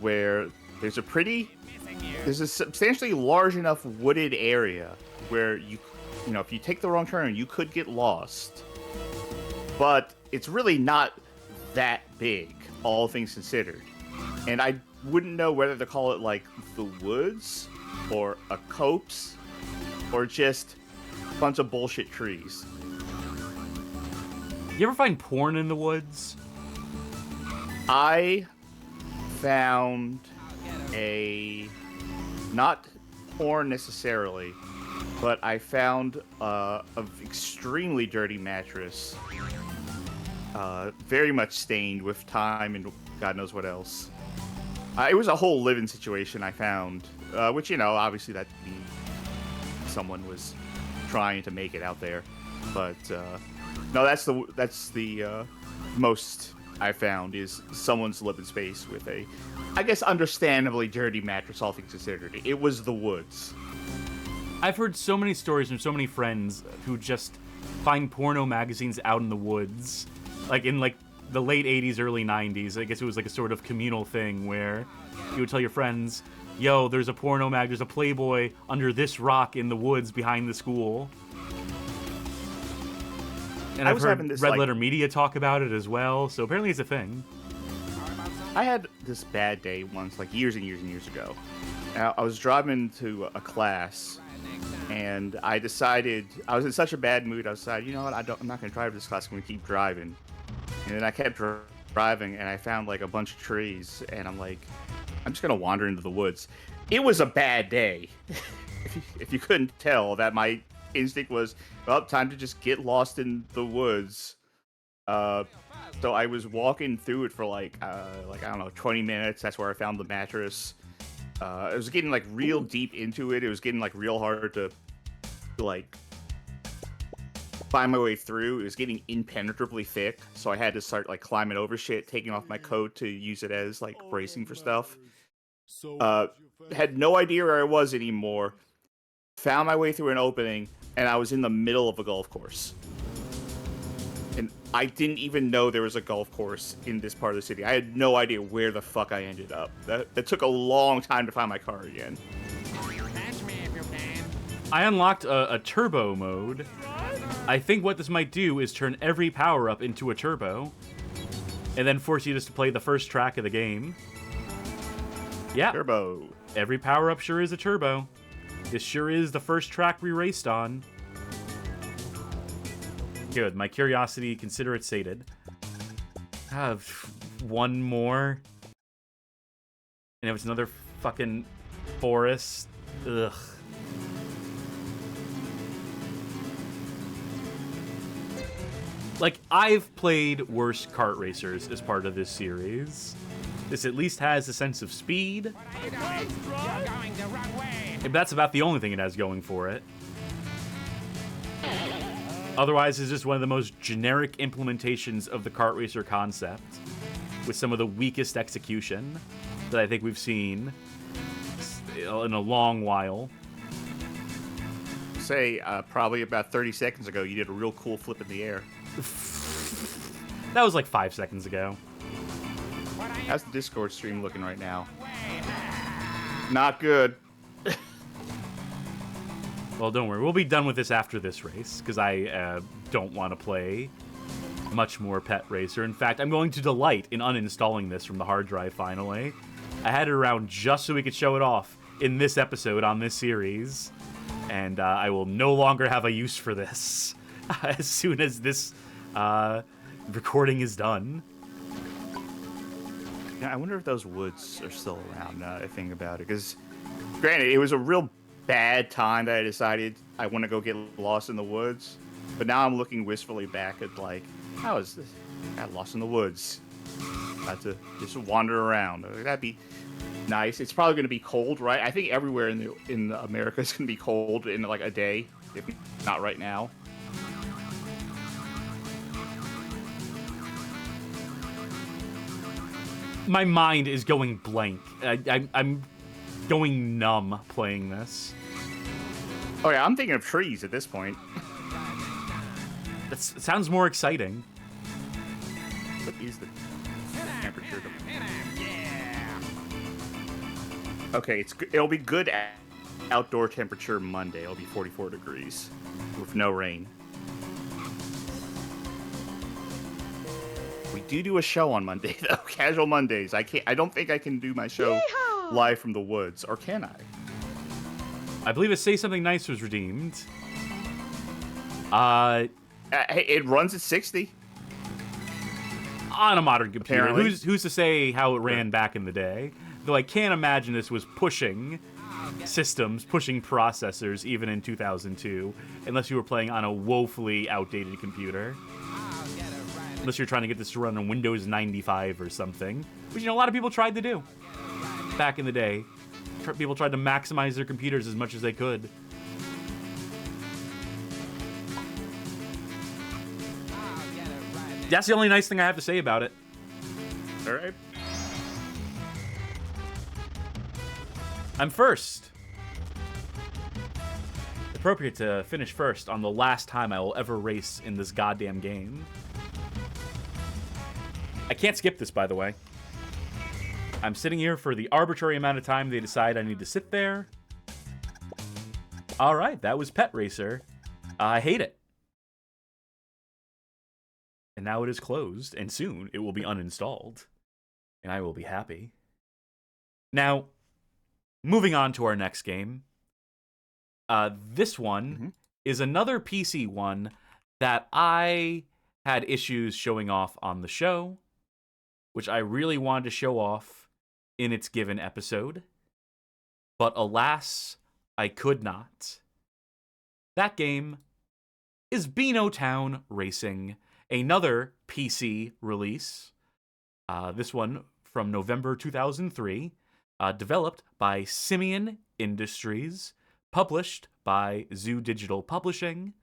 where there's a substantially large enough wooded area where you know, if you take the wrong turn, you could get lost. But it's really not that big, all things considered. And I wouldn't know whether to call it like the woods or a copse or just a bunch of bullshit trees. You ever find porn in the woods? I found not porn necessarily, but I found an extremely dirty mattress, very much stained with time and God knows what else. It was a whole living situation I found, which, you know, obviously that means someone was trying to make it out there, but no, that's the most I found is someone's living space with a, I guess, understandably dirty mattress, all things considered. It was the woods. I've heard so many stories from so many friends who just find porno magazines out in the woods, like in like the late 80s, early 90s. I guess it was like a sort of communal thing where you would tell your friends, yo, there's a porno mag, there's a Playboy under this rock in the woods behind the school. And I've heard Red Letter Media talk about it as well, so apparently it's a thing. I had this bad day once, like years and years and years ago. I was driving to a class, and I decided, I was in such a bad mood, I decided, you know what, I'm not going to drive this class, I'm going to keep driving. And then I kept driving, and I found like a bunch of trees, and I'm like, I'm just going to wander into the woods. It was a bad day. If you couldn't tell, that my instinct was, well, time to just get lost in the woods. So I was walking through it for like I don't know, 20 minutes. That's where I found the mattress. I was getting like real deep into it. It was getting like real hard to like find my way through. It was getting impenetrably thick, so I had to start like climbing over shit, taking off my coat to use it as like bracing for stuff. Had no idea where I was anymore. Found my way through an opening, and I was in the middle of a golf course. And I didn't even know there was a golf course in this part of the city. I had no idea where the fuck I ended up. That took a long time to find my car again. I unlocked a turbo mode. I think what this might do is turn every power-up into a turbo, and then force you just to play the first track of the game. Yeah. Turbo. Every power-up sure is a turbo. This sure is the first track we raced on. Good. My curiosity, consider it sated. I have one more. And if it's another fucking forest. Ugh. Like, I've played worse kart racers as part of this series. This at least has a sense of speed. If that's about the only thing it has going for it. Otherwise, it's just one of the most generic implementations of the kart racer concept, with some of the weakest execution that I think we've seen in a long while. Say, probably about 30 seconds ago, you did a real cool flip in the air. That was like 5 seconds ago. How's the Discord stream looking right now? Not good. Well, don't worry. We'll be done with this after this race, because I don't want to play much more Pet Racer. In fact, I'm going to delight in uninstalling this from the hard drive, finally. I had it around just so we could show it off in this episode on this series, and I will no longer have a use for this. as soon as this recording is done. Yeah, I wonder if those woods are still around now that I think about it. Because, granted, it was a real bad time that I decided I want to go get lost in the woods. But now I'm looking wistfully back at, like, how is this? I got lost in the woods. About to just wander around. That'd be nice. It's probably going to be cold, right? I think everywhere in America is going to be cold in, like, a day, if not right now. My mind is going blank. I'm going numb playing this. Oh yeah, I'm thinking of trees at this point. That sounds more exciting. What is the temperature? Okay, it'll be good outdoor temperature Monday. It'll be 44 degrees with no rain. We do a show on Monday though. Casual Mondays. I don't think I can do my show live from the woods, or can I? I believe it Say Something Nice was redeemed. It runs at 60 on a modern computer. Apparently. Who's to say how it ran back in the day? Though I can't imagine this was pushing systems, pushing processors even in 2002, unless you were playing on a woefully outdated computer. Unless you're trying to get this to run on Windows 95 or something, which, a lot of people tried to do back in the day. People tried to maximize their computers as much as they could. That's the only nice thing I have to say about it. All right. I'm first. Appropriate to finish first on the last time I will ever race in this goddamn game. I can't skip this, by the way. I'm sitting here for the arbitrary amount of time they decide I need to sit there. All right, that was Pet Racer. I hate it. And now it is closed, and soon it will be uninstalled. And I will be happy. Now, moving on to our next game. This one is another PC one that I had issues showing off on the show, which I really wanted to show off in its given episode. But alas, I could not. That game is Beanotown Racing, another PC release. This one from November 2003, developed by Simian Industries, published by Zoo Digital Publishing,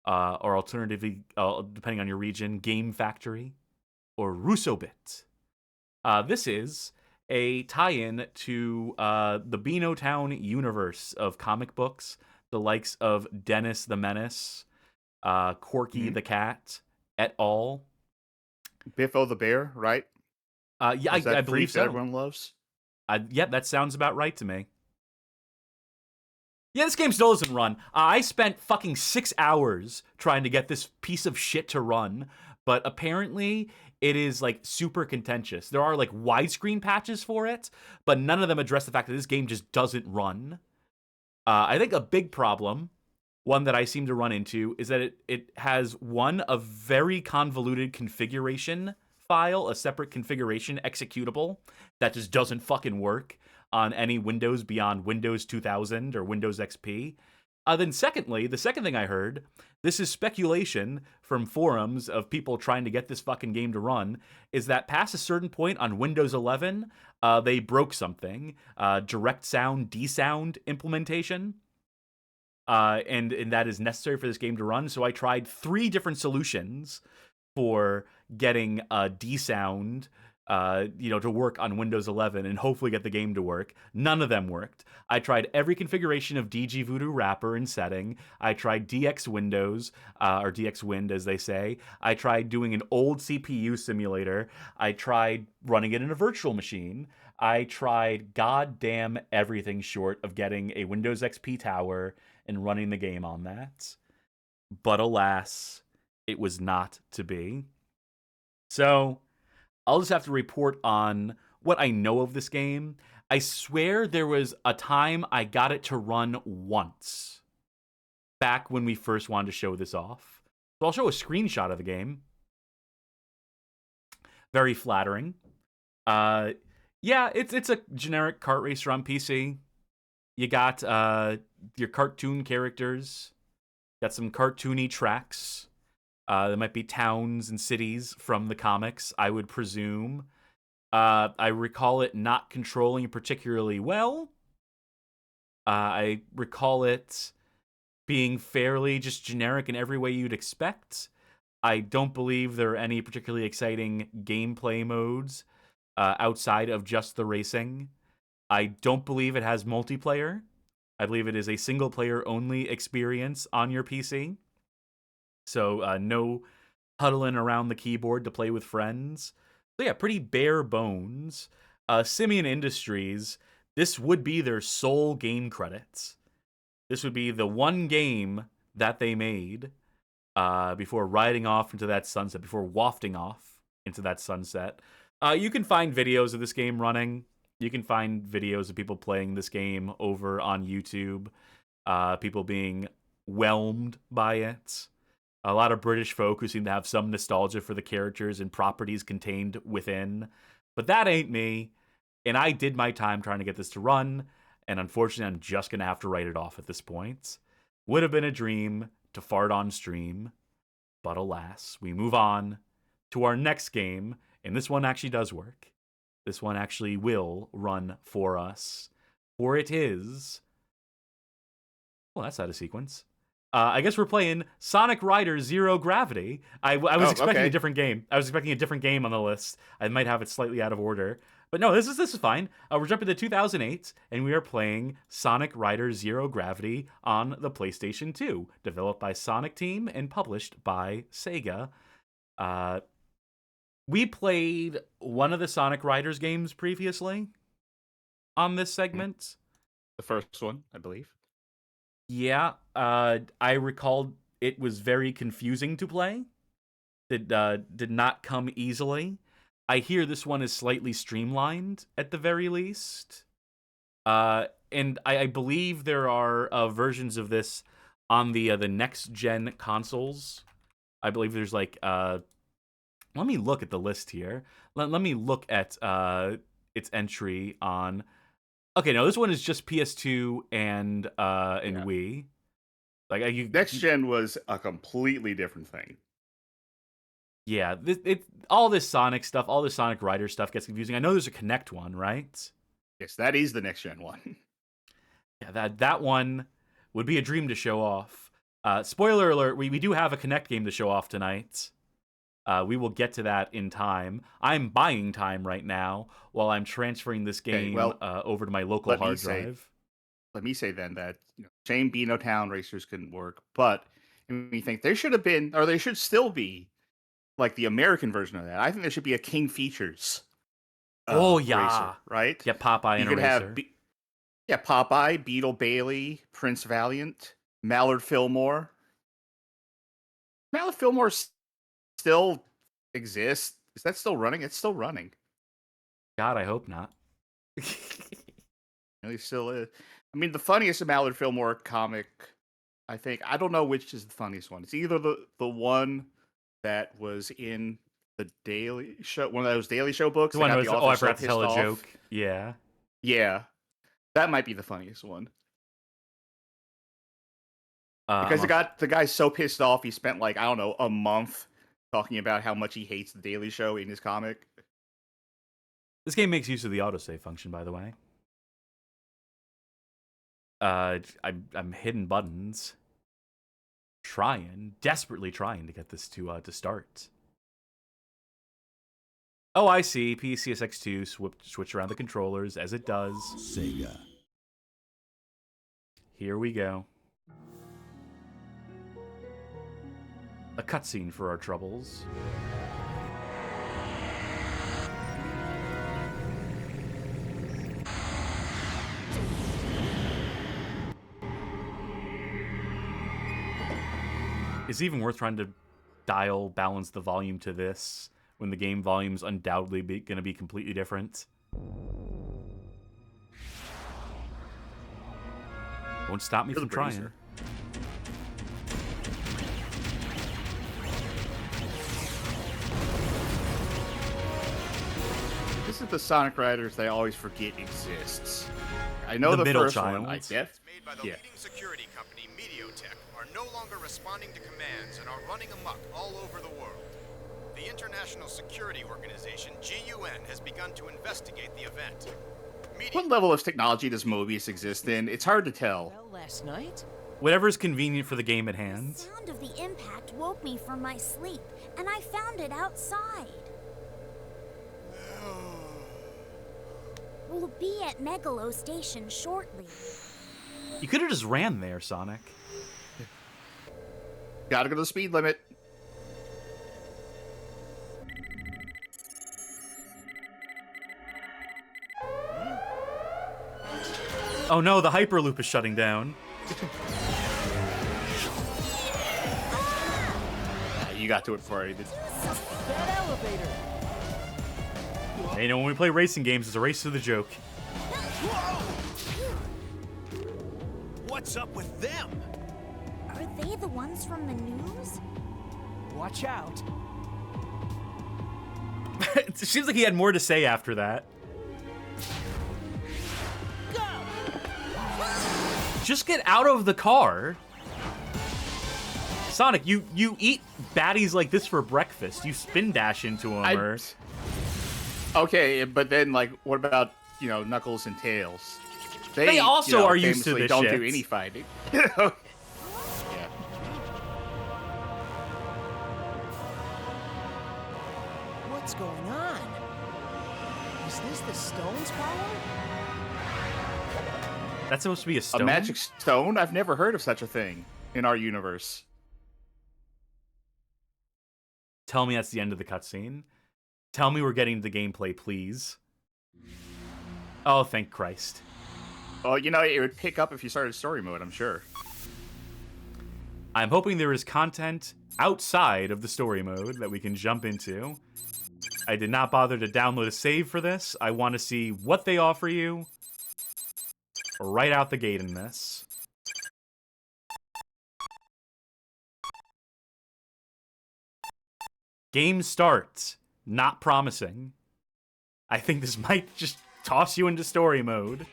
or alternatively, depending on your region, Game Factory, or Russobit. This is a tie-in to the Beanotown universe of comic books, the likes of Dennis the Menace, Corky the Cat, et al. Biffo the Bear, right? Yeah, I believe so. That everyone loves. Yeah, that sounds about right to me. Yeah, this game still doesn't run. I spent fucking 6 hours trying to get this piece of shit to run, but apparently it is, like, super contentious. There are, like, widescreen patches for it, but none of them address the fact that this game just doesn't run. I think a big problem, one that I seem to run into, is that it has a very convoluted configuration file, a separate configuration executable that just doesn't fucking work on any Windows beyond Windows 2000 or Windows XP. Then secondly, the second thing I heard, this is speculation from forums of people trying to get this fucking game to run, is that past a certain point on Windows 11, they broke something, direct sound desound implementation, and that is necessary for this game to run. So I tried 3 different solutions for getting desound to work on Windows 11 and hopefully get the game to work. None of them worked. I tried every configuration of DG Voodoo wrapper and setting. I tried DX Windows, or DX Wind as they say. I tried doing an old CPU simulator. I tried running it in a virtual machine. I tried goddamn everything short of getting a Windows XP tower and running the game on that. But alas, it was not to be. So I'll just have to report on what I know of this game. I swear there was a time I got it to run once, back when we first wanted to show this off. So I'll show a screenshot of the game. Very flattering. Yeah, it's a generic kart racer on PC. You got your cartoon characters. Got some cartoony tracks. There might be towns and cities from the comics, I would presume. I recall it not controlling particularly well. I recall it being fairly just generic in every way you'd expect. I don't believe there are any particularly exciting gameplay modes outside of just the racing. I don't believe it has multiplayer. I believe it is a single-player only experience on your PC. So no huddling around the keyboard to play with friends. So yeah, pretty bare bones. Simian Industries, this would be their sole game credits. This would be the one game that they made before riding off into that sunset, before wafting off into that sunset. You can find videos of this game running. You can find videos of people playing this game over on YouTube. People being whelmed by it. A lot of British folk who seem to have some nostalgia for the characters and properties contained within. But that ain't me. And I did my time trying to get this to run. And unfortunately, I'm just going to have to write it off at this point. Would have been a dream to fart on stream. But alas, we move on to our next game. And this one actually does work. This one actually will run for us. For it is... Well, that's out of sequence. I guess we're playing Sonic Rider Zero Gravity. I was expecting a different game. I was expecting a different game on the list. I might have it slightly out of order. But no, this is fine. We're jumping to 2008, and we are playing Sonic Rider Zero Gravity on the PlayStation 2, developed by Sonic Team and published by Sega. We played one of the Sonic Riders games previously on this segment. The first one, I believe. Yeah, I recalled it was very confusing to play. It did not come easily. I hear this one is slightly streamlined at the very least. And I believe there are versions of this on the next gen consoles. I believe there's like let me look at the list here. Let me look at its entry on. Okay, no, this one is just PS2 and Wii. Like Next gen was a completely different thing. Yeah, all this Sonic stuff, all this Sonic Rider stuff gets confusing. I know there's a Kinect one, right? Yes, that is the next gen one. Yeah, that one would be a dream to show off. Spoiler alert: we do have a Kinect game to show off tonight. We will get to that in time. I'm buying time right now while I'm transferring this game over to my local hard drive. Let me say then that shame Beanotown Racers couldn't work, but we think there should have been, or there should still be, like the American version of that. I think there should be a King Features. Racer, right? Yeah, Popeye and a racer. Popeye, Beetle Bailey, Prince Valiant, Mallard Fillmore. Mallard Fillmore still exists. Is that still running? It's still running. God, I hope not. It still is. I mean, the funniest Mallard Fillmore comic, I think, I don't know which is the funniest one. It's either the one that was in the Daily Show, one of those Daily Show books. The one that was, I forgot to tell a joke. Yeah. Yeah. That might be the funniest one. Because the guy's so pissed off, he spent like, I don't know, a month talking about how much he hates the Daily Show in his comic. This game makes use of the autosave function, by the way. I'm hitting buttons, desperately trying to get this to start. Oh, I see. PCSX2 switch around the controllers as it does. Sega. Here we go. A cutscene for our troubles. It's even worth trying to balance the volume to this when the game volume's undoubtedly going to be completely different. Won't stop me from trying. This is the Sonic Riders that I always forget exists. I know The the middle first child. one. I guess. Made by the leading security company Mediotech are no longer responding to commands and are running amok all over the world. The International Security Organization, GUN, has begun to investigate the event. What level of technology does Mobius exist in? It's hard to tell. Well, last night? Whatever's convenient for the game at hand. The sound of the impact woke me from my sleep, and I found it outside. We'll be at Megalo Station shortly. You could have just ran there, Sonic. Gotta go to the speed limit. Oh no, the Hyperloop is shutting down. You got to it before I did. That elevator! Hey, you know, when we play racing games, it's a race to the joke. What's up with them? Are they the ones from the news? Watch out. It seems like he had more to say after that. Just get out of the car. Sonic, you eat baddies like this for breakfast. You spin dash into them or... Okay, but then, like, what about, you know, Knuckles and Tails? They also are used to famously this don't shit. do any fighting. Yeah. What's going on? Is this the stone's power? That's supposed to be a stone? A magic stone? I've never heard of such a thing in our universe. Tell me that's the end of the cutscene. Tell me we're getting to the gameplay, please. Oh, thank Christ. Oh, you know, it would pick up if you started story mode, I'm sure. I'm hoping there is content outside of the story mode that we can jump into. I did not bother to download a save for this. I want to see what they offer you right out the gate in this. Game starts. Not promising. I think this might just toss you into story mode.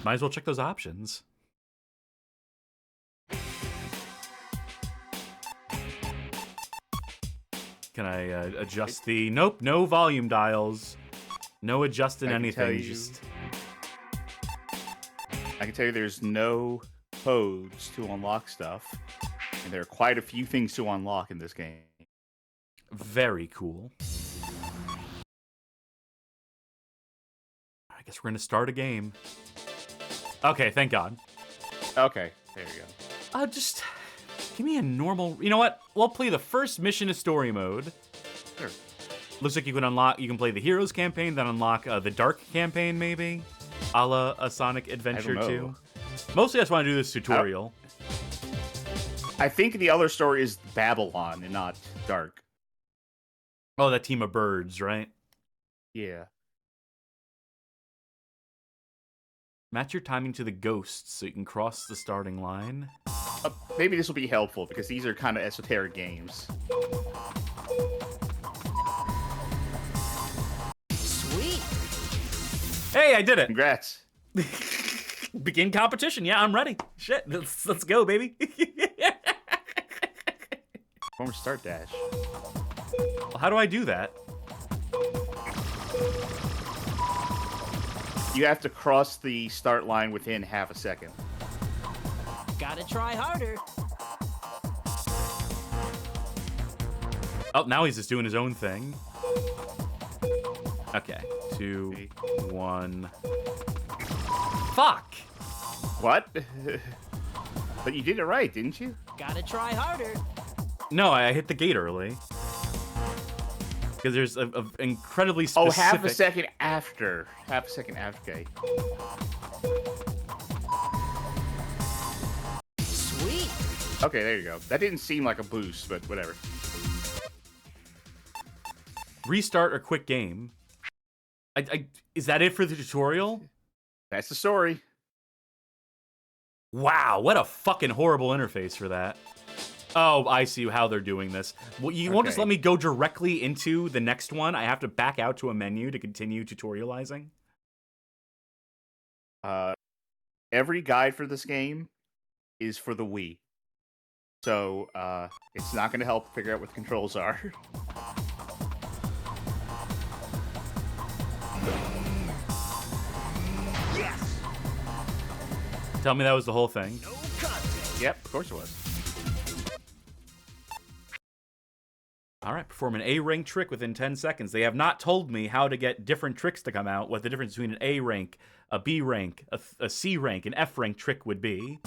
Might as well check those options. Can I adjust the... Nope, no volume dials. No adjusting anything. Just... I can tell you there's no codes to unlock stuff. And there are quite a few things to unlock in this game. Very cool. I guess we're going to start a game. Okay, thank God. Okay, there you go. Just give me a normal... You know what? We'll play the first mission of story mode. Sure. Looks like you can unlock... You can play the Heroes campaign, then unlock the Dark campaign, maybe? A la a Sonic Adventure 2. Mostly I just want to do this tutorial. I think the other story is Babylon and not Dark. Oh, that team of birds, right? Yeah. Match your timing to the ghosts so you can cross the starting line. Maybe this will be helpful because these are kind of esoteric games. Sweet. Hey, I did it! Congrats. Begin competition. Yeah, I'm ready. Shit, let's go, baby. Former start dash. Well, how do I do that? You have to cross the start line within half a second. Gotta try harder. Oh, now he's just doing his own thing. Okay, 2, 1. Fuck! What? But you did it right, didn't you? Gotta try harder. No, I hit the gate early. Because there's a incredibly specific... Oh, half a second after. Half a second after. Okay. Sweet. Okay, there you go. That didn't seem like a boost, but whatever. Restart or quit game. Is that it for the tutorial? That's the story. Wow, what a fucking horrible interface for that. Oh, I see how they're doing this. Well, you won't just Okay. let me go directly into the next one. I have to back out to a menu to continue tutorializing. Every guide for this game is for the Wii. So, it's not going to help figure out what the controls are. Yes! Tell me that was the whole thing. No contest. Yep, of course it was. All right, perform an A rank trick within 10 seconds. They have not told me how to get different tricks to come out, what the difference between an A rank, a B rank, a C rank, an F rank trick would be.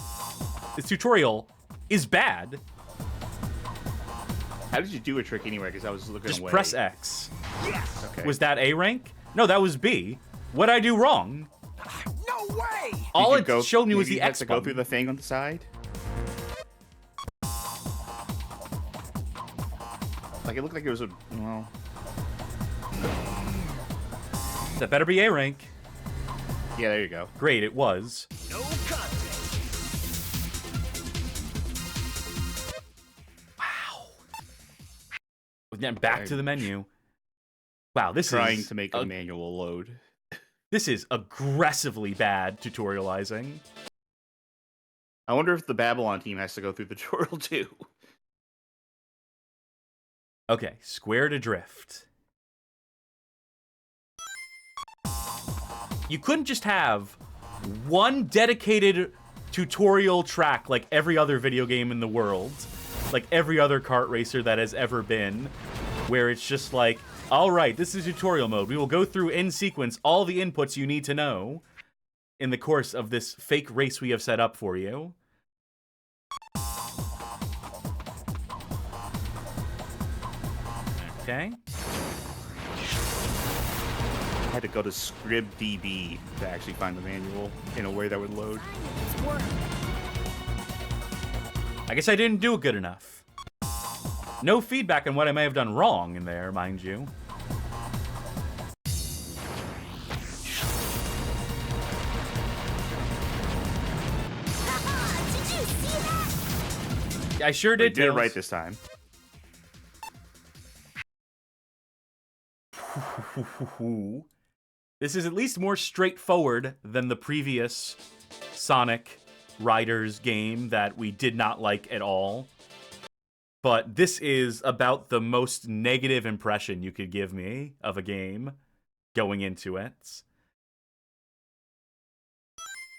This tutorial is bad. How did you do a trick anyway? Because I was looking Just away. press X. Yes! Okay. Was that A rank? No, that was B. What'd I do wrong? No way! All Did you it showed me was maybe the you had X to go button. through the thing on the side? Like, it looked like it was a... Well... That better be A rank. Yeah, there you go. Great, it was. No contest. Wow. Then back to the menu. Wow, this Trying is to make a manual load. This is aggressively bad tutorializing. I wonder if the Babylon team has to go through the tutorial too. Okay, square to drift. You couldn't just have one dedicated tutorial track like every other video game in the world, like every other kart racer that has ever been, where it's just like, all right, this is tutorial mode. We will go through in sequence all the inputs you need to know in the course of this fake race we have set up for you. Okay. I had to go to ScribDB to actually find the manual in a way that would load. It's work. I guess I didn't do it good enough. No feedback on what I may have done wrong in there, mind you. Did you see that? I sure But you did. did it Tails. right this time. This is at least more straightforward than the previous Sonic Riders game that we did not like at all. But this is about the most negative impression you could give me of a game going into it.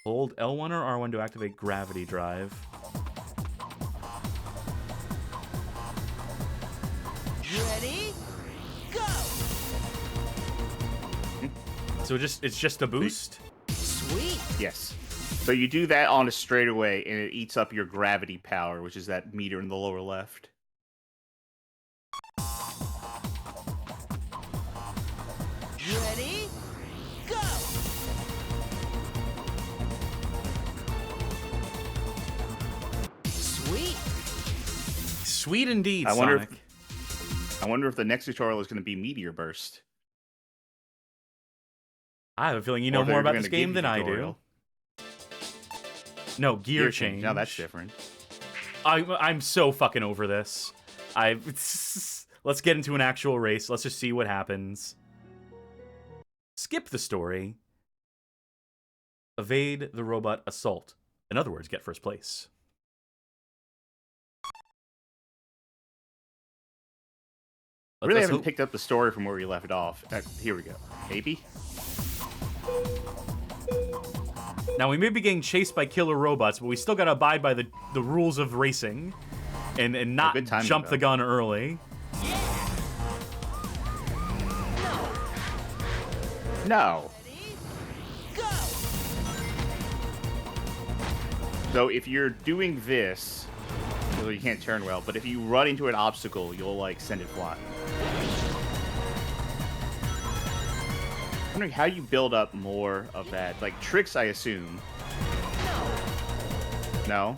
Hold L1 or R1 to activate gravity drive. Ready? Go! So it's just a boost? Sweet. Yes. So you do that on a straightaway, and it eats up your gravity power, which is that meter in the lower left. Ready? Go! Sweet. Sweet indeed, I wonder Sonic. I wonder if the next tutorial is going to be Meteor Burst. I have a feeling you Or know if they're more about gonna this give game you than I do. tutorial. No, gear change. Now that's different. I'm so fucking over this. Let's get into an actual race. Let's just see what happens. Skip the story. Evade the robot assault. In other words, get first place. Really Let's haven't hope- picked up the story from where we left off. Here we go. Maybe? Now, we may be getting chased by killer robots, but we still gotta abide by the rules of racing and not good timing, jump the though. gun early. No. Ready? Go! So if you're doing this, well, you can't turn well, but if you run into an obstacle, you'll, like, send it flying. I'm wondering how you build up more of that. Like, tricks, I assume. No?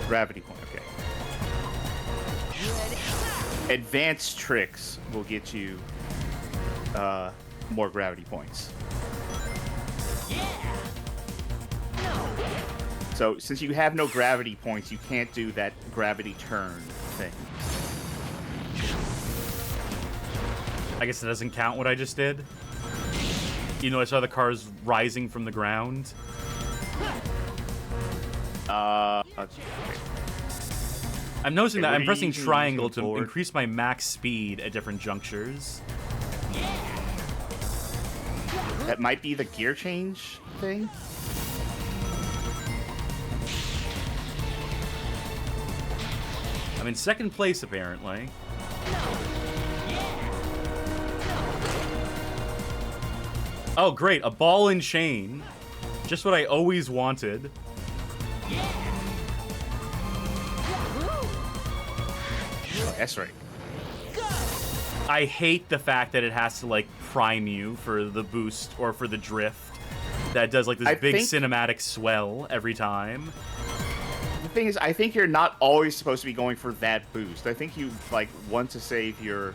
Gravity point, okay. Ready? Advanced tricks will get you more gravity points. Yeah! No! So since you have no gravity points, you can't do that gravity turn thing. I guess it doesn't count what I just did. You know, I saw the cars rising from the ground. Okay. I'm noticing that what I'm are you pressing using triangle to to board? increase my max speed at different junctures. That might be the gear change thing. I'm in second place, apparently. Oh, great. A ball and chain. Just what I always wanted. That's right. I hate the fact that it has to, like, prime you for the boost or for the drift. That does, like, this big cinematic swell every time. The thing is, I think you're not always supposed to be going for that boost. I think you, like, want to save your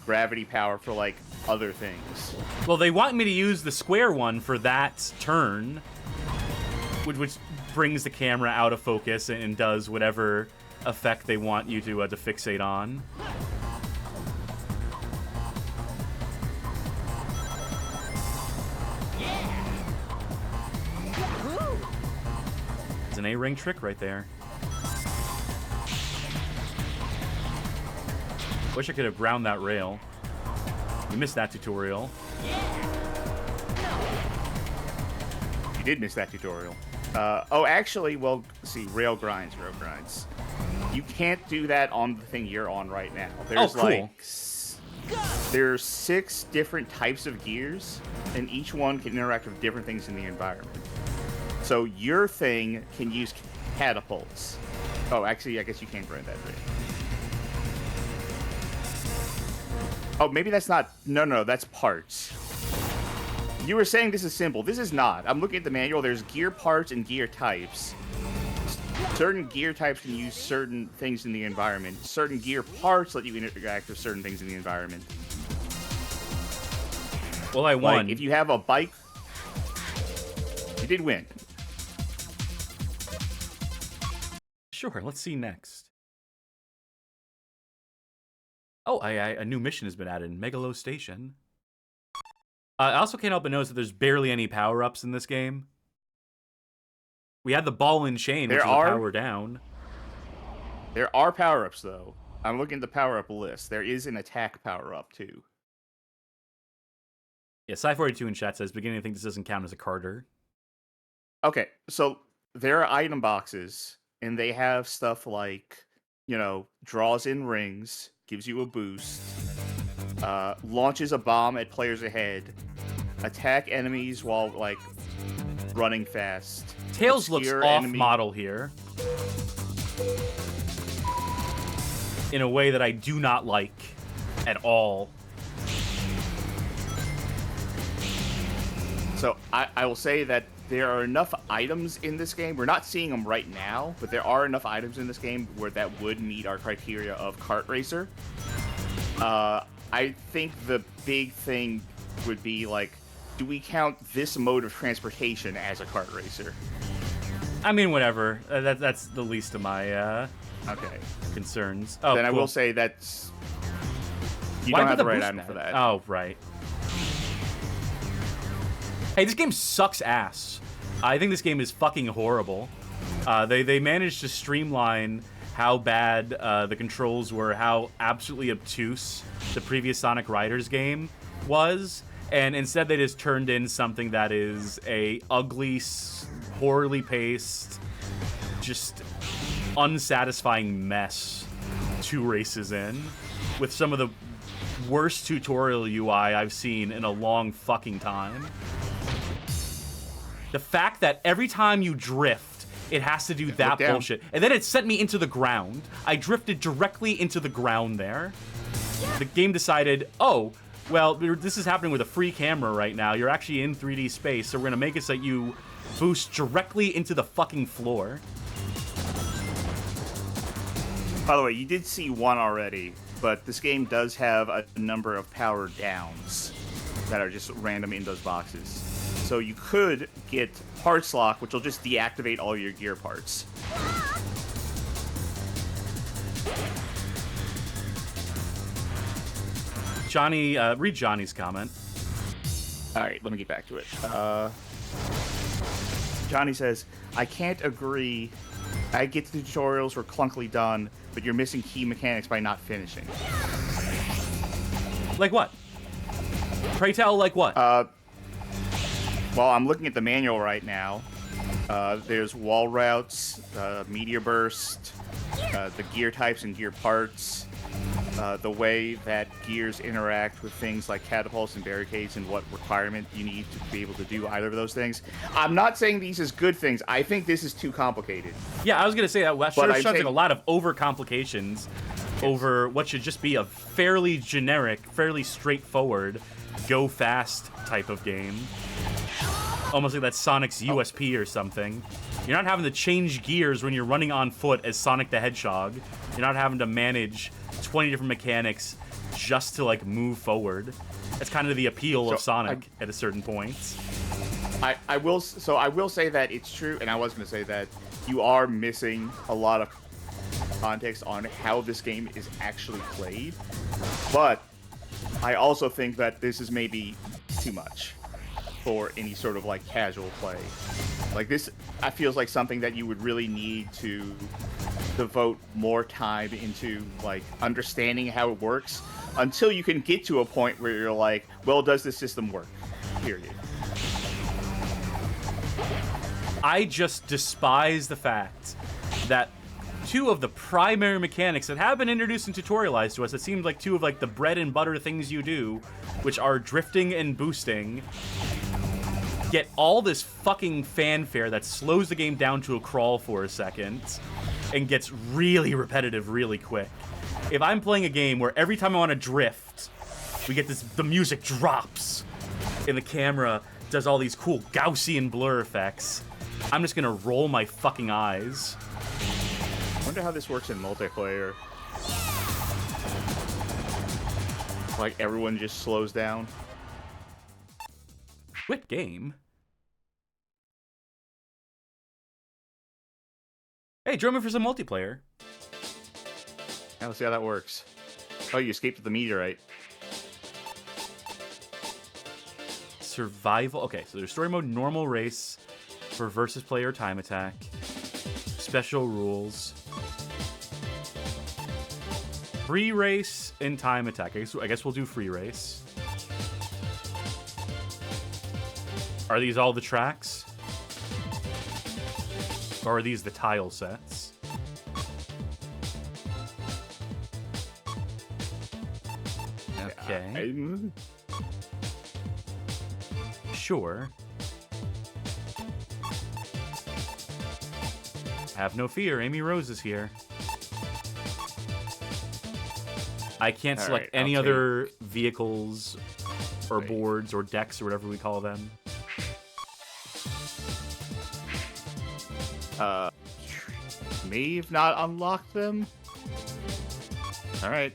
gravity power for, like, other things. Well, they want me to use the square one for that turn, which brings the camera out of focus and does whatever effect they want you to fixate on. It's an A-ring trick right there. Wish I could have ground that rail. You missed that tutorial. You did miss that tutorial. Oh, actually, well, see, rail grinds. You can't do that on the thing you're on right now. There's cool. There's 6 different types of gears, and each one can interact with different things in the environment. So your thing can use catapults. Oh, actually, I guess you can grind that rail. Oh, maybe that's not... No, that's parts. You were saying this is simple. This is not. I'm looking at the manual. There's gear parts and gear types. Certain gear types can use certain things in the environment. Certain gear parts let you interact with certain things in the environment. Well, I won. Like, if you have a bike... You did win. Sure, let's see next. Oh, a new mission has been added. Megalo Station. I also can't help but notice that there's barely any power-ups in this game. We had the ball and chain, which is a power down. There are power-ups, though. I'm looking at the power-up list. There is an attack power-up, too. Yeah, Sci42 in chat says, beginning to think this doesn't count as a Carter. Okay, so there are item boxes, and they have stuff like, you know, draws in rings, gives you a boost, launches a bomb at players ahead, attack enemies while, like, running fast. Tails looks off-model here. In a way that I do not like at all. So I will say that there are enough items in this game. We're not seeing them right now, but there are enough items in this game where that would meet our criteria of kart racer. I think the big thing would be, like, do we count this mode of transportation as a kart racer? I mean, whatever. That's the least of my okay concerns. Oh, then cool. I will say that's... You Why don't have put the right boost item pad? for that. Oh, right. Hey, this game sucks ass. I think this game is fucking horrible. They managed to streamline how bad the controls were, how absolutely obtuse the previous Sonic Riders game was, and instead they just turned in something that is a ugly, poorly paced, just unsatisfying mess 2 races in, with some of the worst tutorial UI I've seen in a long fucking time. The fact that every time you drift, it has to do that bullshit. And then it sent me into the ground. I drifted directly into the ground there. The game decided, oh, well, this is happening with a free camera right now. You're actually in 3D space, so we're going to make it so that you boost directly into the fucking floor. By the way, you did see one already, but this game does have a number of power downs that are just random in those boxes. So you could get parts lock, which will just deactivate all your gear parts. Johnny, read Johnny's comment. All right, let me get back to it. Johnny says, I can't agree. I get the tutorials were clunkily done, but you're missing key mechanics by not finishing. Like what? Pray tell, like what? Well, I'm looking at the manual right now. There's wall routes, meteor burst, the gear types and gear parts, the way that gears interact with things like catapults and barricades, and what requirement you need to be able to do either of those things. I'm not saying these is good things. I think this is too complicated. Yeah, I was going to say that sure sounds like saying, a lot of overcomplications over what should just be a fairly generic, fairly straightforward, go fast type of game. Almost like that's Sonic's USP or something. You're not having to change gears when you're running on foot as Sonic the Hedgehog. You're not having to manage 20 different mechanics just to, like, move forward. That's kind of the appeal of Sonic at a certain point. I will say that it's true, and I was going to say that you are missing a lot of context on how this game is actually played. But I also think that this is maybe too much for any sort of, like, casual play. Like, this, I feels like something that you would really need to devote more time into, like, understanding how it works until you can get to a point where you're like, well, does this system work? Period. I just despise the fact that two of the primary mechanics that have been introduced and tutorialized to us, it seems like two of, like, the bread and butter things you do, which are drifting and boosting, get all this fucking fanfare that slows the game down to a crawl for a second and gets really repetitive really quick. If I'm playing a game where every time I want to drift, we get this, the music drops and the camera does all these cool Gaussian blur effects, I'm just gonna roll my fucking eyes. I wonder how this works in multiplayer. Like, everyone just slows down. Quit game? Hey, join me for some multiplayer. Now let's see how that works. Oh, you escaped the meteorite. Survival. Okay, so there's story mode, normal race, for versus player time attack, special rules, free race, and time attack. I guess we'll do free race. Are these all the tracks? Or are these the tile sets? Okay. Sure. Have no fear, Amy Rose is here. I can't select any other vehicles or boards or decks or whatever we call them. May have not unlocked them. All right.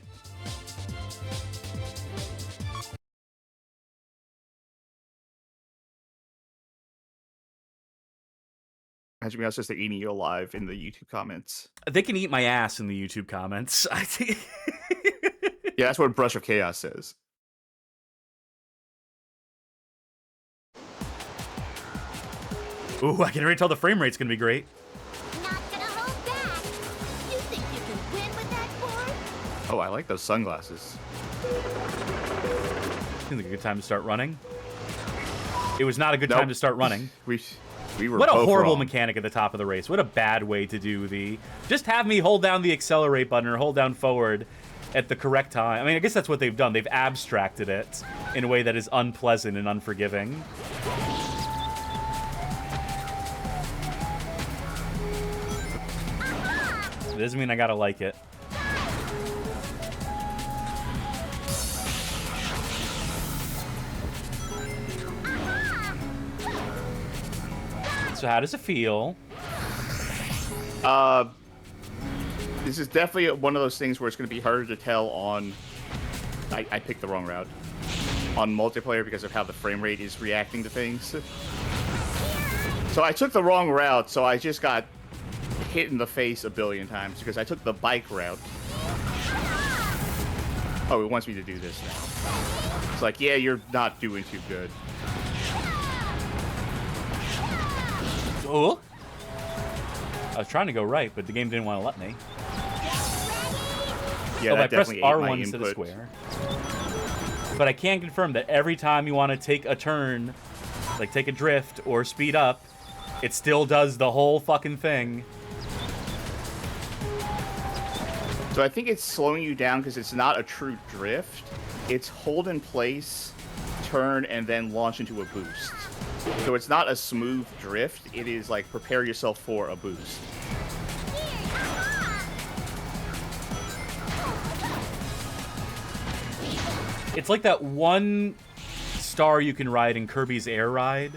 Imagine me, I was just eating you alive in the YouTube comments. They can eat my ass in the YouTube comments. I think. Yeah, that's what Brush of Chaos says. Ooh, I can already tell the frame rate's gonna be great. Not gonna hold back. You think you can win with that board? Oh, I like those sunglasses. Seems like a good time to start running. It was not a good time to start running. We were What a both horrible wrong. mechanic at the top of the race. What a bad way to do the... Just have me hold down the accelerate button or hold down forward at the correct time. I mean, I guess that's what they've done. They've abstracted it in a way that is unpleasant and unforgiving. It doesn't mean I gotta like it. So how does it feel? This is definitely one of those things where it's going to be harder to tell on... I picked the wrong route. on multiplayer because of how the frame rate is reacting to things. So I took the wrong route, so I just got hit in the face a billion times because I took the bike route. Oh, it wants me to do this now. It's like, yeah, you're not doing too good. Oh. I was trying to go right, but the game didn't want to let me. Yeah, I pressed definitely ate R1 my instead of input. square. But I can confirm that every time you want to take a turn, like take a drift or speed up, it still does the whole fucking thing. So I think it's slowing you down because it's not a true drift. It's hold in place, turn, and then launch into a boost. So it's not a smooth drift. It is like prepare yourself for a boost. It's like that one star you can ride in Kirby's Air Ride,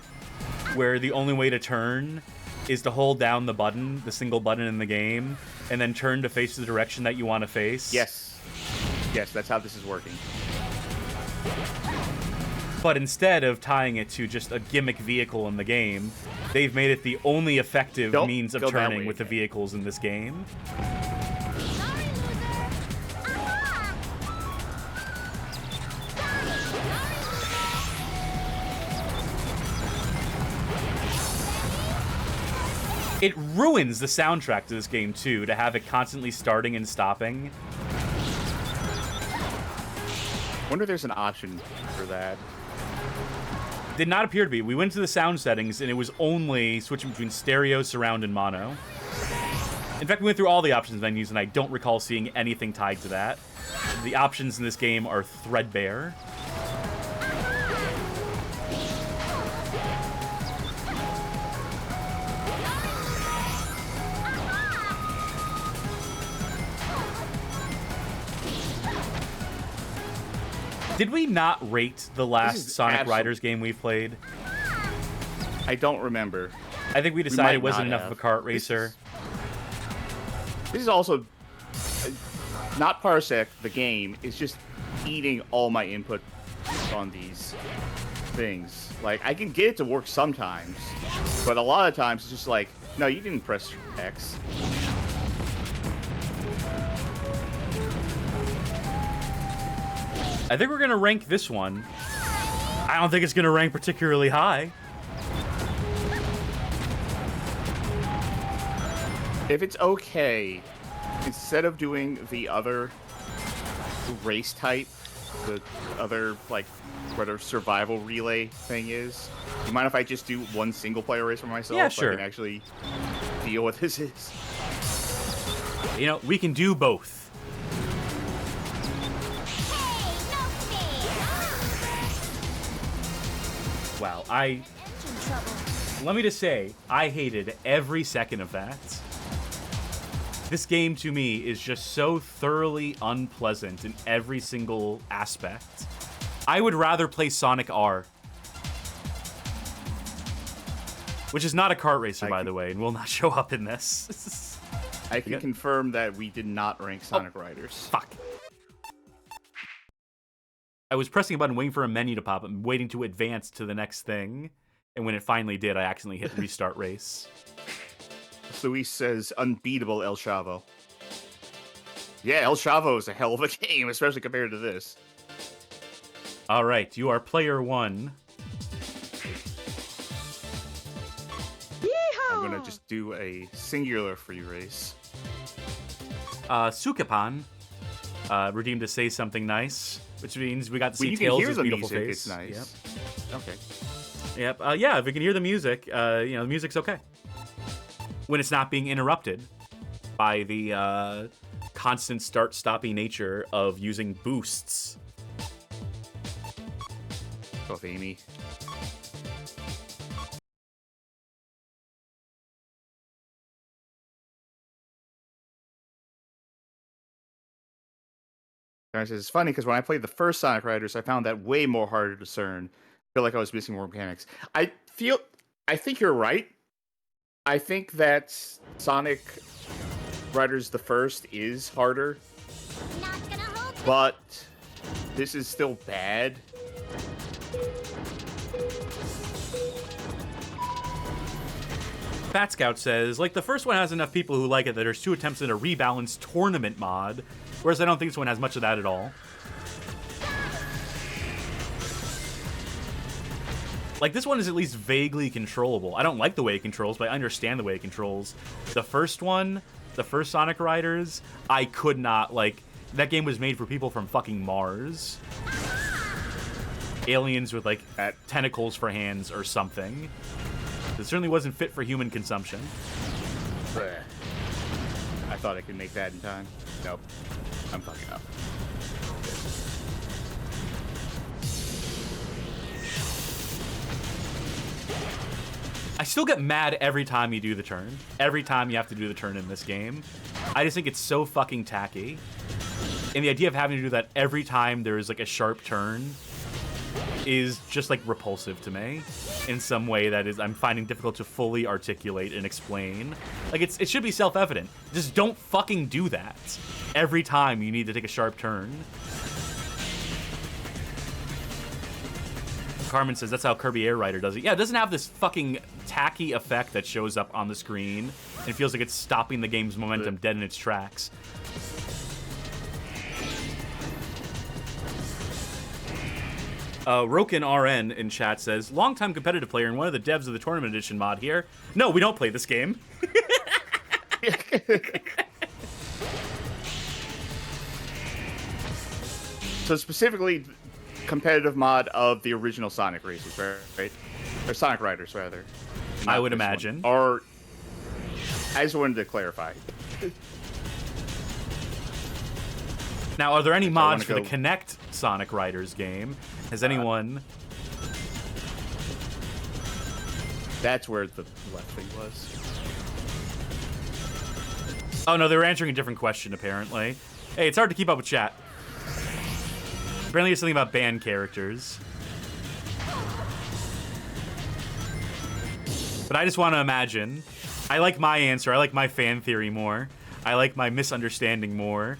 where the only way to turn is to hold down the button, the single button in the game, and then turn to face the direction that you want to face. Yes. Yes, that's how this is working. But instead of tying it to just a gimmick vehicle in the game, they've made it the only effective means of turning with the vehicles in this game. It ruins the soundtrack to this game, too, to have it constantly starting and stopping. I wonder if there's an option for that. Did not appear to be. We went to the sound settings, and it was only switching between stereo, surround, and mono. In fact, we went through all the options menus, and I don't recall seeing anything tied to that. The options in this game are threadbare. Did we not rate the last Sonic Riders game we've played? I don't remember. I think we decided it wasn't enough of a kart racer. This is also not Parsec, the game. It's just eating all my input on these things. Like, I can get it to work sometimes, but a lot of times it's just like, no, you didn't press X. I think we're going to rank this one. I don't think it's going to rank particularly high. If it's okay, instead of doing the other race type, the other, like, whatever survival relay thing is, do you mind if I just do one single-player race for myself? Yeah, sure. So I can actually deal with this is. You know, we can do both. Wow, let me just say, I hated every second of that. This game, to me, is just so thoroughly unpleasant in every single aspect. I would rather play Sonic R. Which is not a kart racer, by the way, and will not show up in this. I can confirm that we did not rank Sonic Riders. Fuck. I was pressing a button, waiting for a menu to pop up, and waiting to advance to the next thing. And when it finally did, I accidentally hit restart race. Luis says, unbeatable El Chavo. Yeah, El Chavo is a hell of a game, especially compared to this. All right, you are player one. I'm going to just do a singular free race. Sukapan redeemed to say something nice, which means we got to see Tails' beautiful music, face. It's nice. Yep. Okay. Yep. Yeah, if we can hear the music, the music's okay. When it's not being interrupted by the constant start-stopping nature of using boosts. Both Amy. It's funny because when I played the first Sonic Riders, I found that way more harder to discern. I feel like I was missing more mechanics. I think you're right. I think that Sonic Riders the first is harder, but this is still bad. Bat Scout says, like, the first one has enough people who like it that there's 2 attempts at a rebalanced tournament mod, whereas I don't think this one has much of that at all. Like, this one is at least vaguely controllable. I don't like the way it controls, but I understand the way it controls. The first one, the first Sonic Riders, I could not, like, that game was made for people from fucking Mars. Aliens with, like, tentacles for hands or something. It certainly wasn't fit for human consumption. I thought I could make that in time. Nope. I'm fucking up. I still get mad every time you do the turn. Every time you have to do the turn in this game. I just think it's so fucking tacky. And the idea of having to do that every time there is, like, a sharp turn is just, like, repulsive to me in some way that is I'm finding difficult to fully articulate and explain. Like, it should be self-evident. Just don't fucking do that every time you need to take a sharp turn. Carmen says that's how Kirby Air Rider does it. Yeah, it doesn't have this fucking tacky effect that shows up on the screen. And it feels like it's stopping the game's momentum dead in its tracks. Roken RN in chat says, longtime competitive player and one of the devs of the Tournament Edition mod here. No, we don't play this game. So specifically, competitive mod of the original Sonic Racers, right? Or Sonic Riders, rather. I would imagine. One. Or, I just wanted to clarify. Now, are there any mods for the Kinect Sonic Riders game? Has anyone... That's where the left thing was. Oh, no, they were answering a different question, apparently. Hey, it's hard to keep up with chat. Apparently it's something about band characters. But I just want to imagine. I like my answer. I like my fan theory more. I like my misunderstanding more.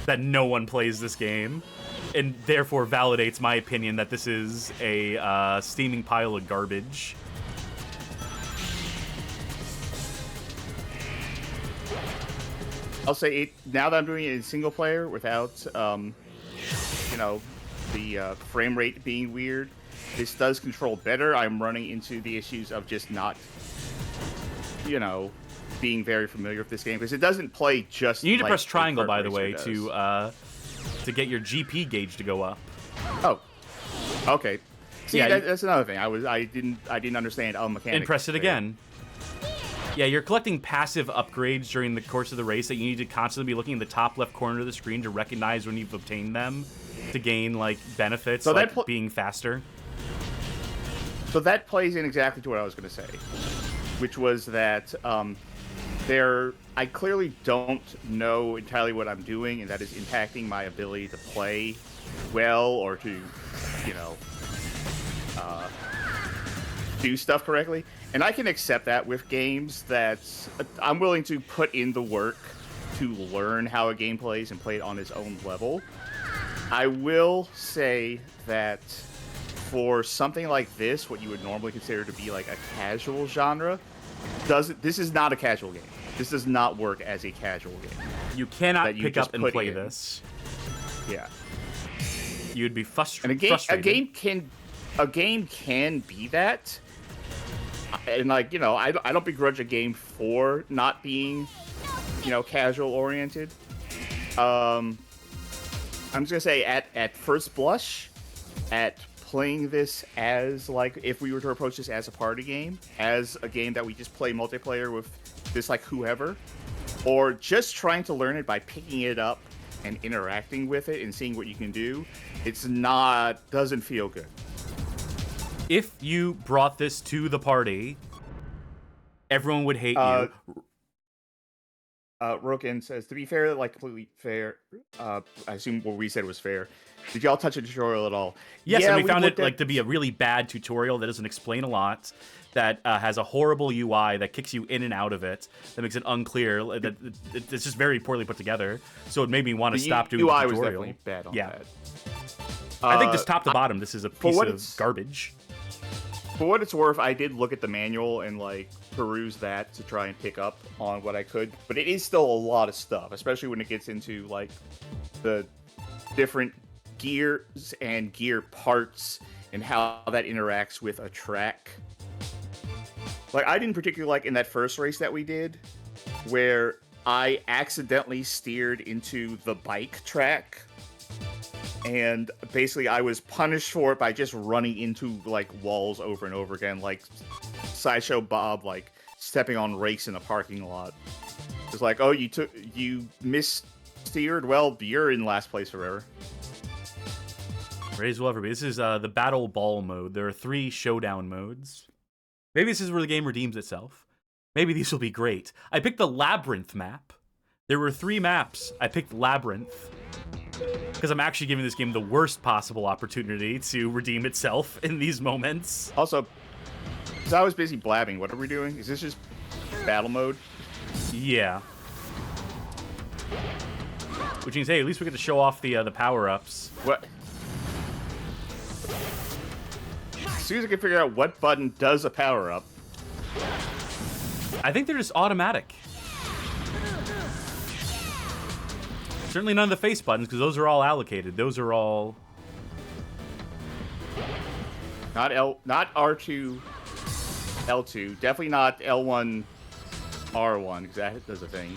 That no one plays this game. And therefore validates my opinion that this is a steaming pile of garbage. I'll say it now that I'm doing it in single player without, you know, the frame rate being weird. This does control better. I'm running into the issues of just not, you know, being very familiar with this game because it doesn't play just. You need to like press triangle, by the Racer way, does. to get your GP gauge to go up. Oh, okay. See, yeah, that's another thing. I didn't understand mechanics. And press it there. again. Yeah, you're collecting passive upgrades during the course of the race that you need to constantly be looking in the top left corner of the screen to recognize when you've obtained them to gain, like, benefits, so like being faster. So that plays in exactly to what I was going to say, which was that I clearly don't know entirely what I'm doing, and that is impacting my ability to play well or to, you know, do stuff correctly. And I can accept that with games that I'm willing to put in the work to learn how a game plays and play it on its own level. I will say that for something like this, what you would normally consider to be like a casual genre, this is not a casual game. This does not work as a casual game. You cannot pick up and play this. Yeah. You'd be frustrated. And a game can be that. And, like, you know, I don't begrudge a game for not being, you know, casual oriented. I'm just gonna say at first blush, at playing this as, like, if we were to approach this as a party game, as a game that we just play multiplayer with this, like, whoever, or just trying to learn it by picking it up and interacting with it and seeing what you can do, doesn't feel good. If you brought this to the party, everyone would hate you. Roken says, to be fair, like completely fair, I assume what we said was fair. Did y'all touch a tutorial at all? Yes, yeah, and we found it like to be a really bad tutorial that doesn't explain a lot, that has a horrible UI that kicks you in and out of it, that makes it unclear, that it's just very poorly put together. So it made me want to stop doing the tutorial. Was definitely bad on that. I think just top to bottom, this is a piece of garbage. For what it's worth, I did look at the manual and like peruse that to try and pick up on what I could, but it is still a lot of stuff, especially when it gets into like the different gears and gear parts and how that interacts with a track. Like, I didn't particularly like in that first race that we did, where I accidentally steered into the bike track, and basically I was punished for it by just running into like walls over and over again, like Sideshow Bob, like stepping on rakes in a parking lot. It's like, oh, you missteered. Well, you're in last place forever. Raise will ever be. This is the Battle Ball mode. There are 3 showdown modes. Maybe this is where the game redeems itself. Maybe these will be great. I picked the Labyrinth map. There were 3 maps. I picked Labyrinth because I'm actually giving this game the worst possible opportunity to redeem itself in these moments. Also, because I was busy blabbing, what are we doing? Is this just battle mode? Yeah. Which means, hey, at least we get to show off the power-ups. What? As soon as I can figure out what button does a power-up. I think they're just automatic. Certainly none of the face buttons, because those are all allocated. Those are all... Not R2, L2. Definitely not L1, R1, because that does a thing.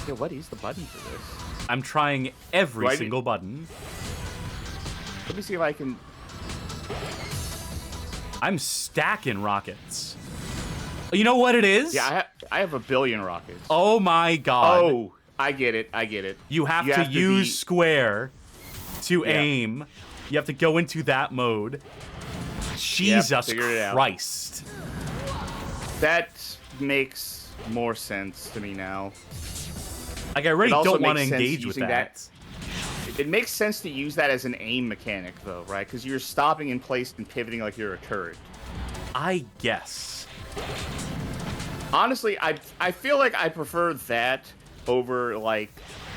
Yeah, what is the button for this? I'm trying every single button. Let me see if I can... I'm stacking rockets. You know what it is? Yeah, I have a billion rockets. Oh my god. Oh, I get it. You have to use square to aim. You have to go into that mode. Jesus Christ. That makes more sense to me now. Like, I already don't want to engage with that. It makes sense to use that as an aim mechanic, though, right? Because you're stopping in place and pivoting like you're a turret. I guess. Honestly, I feel like I prefer that over, like,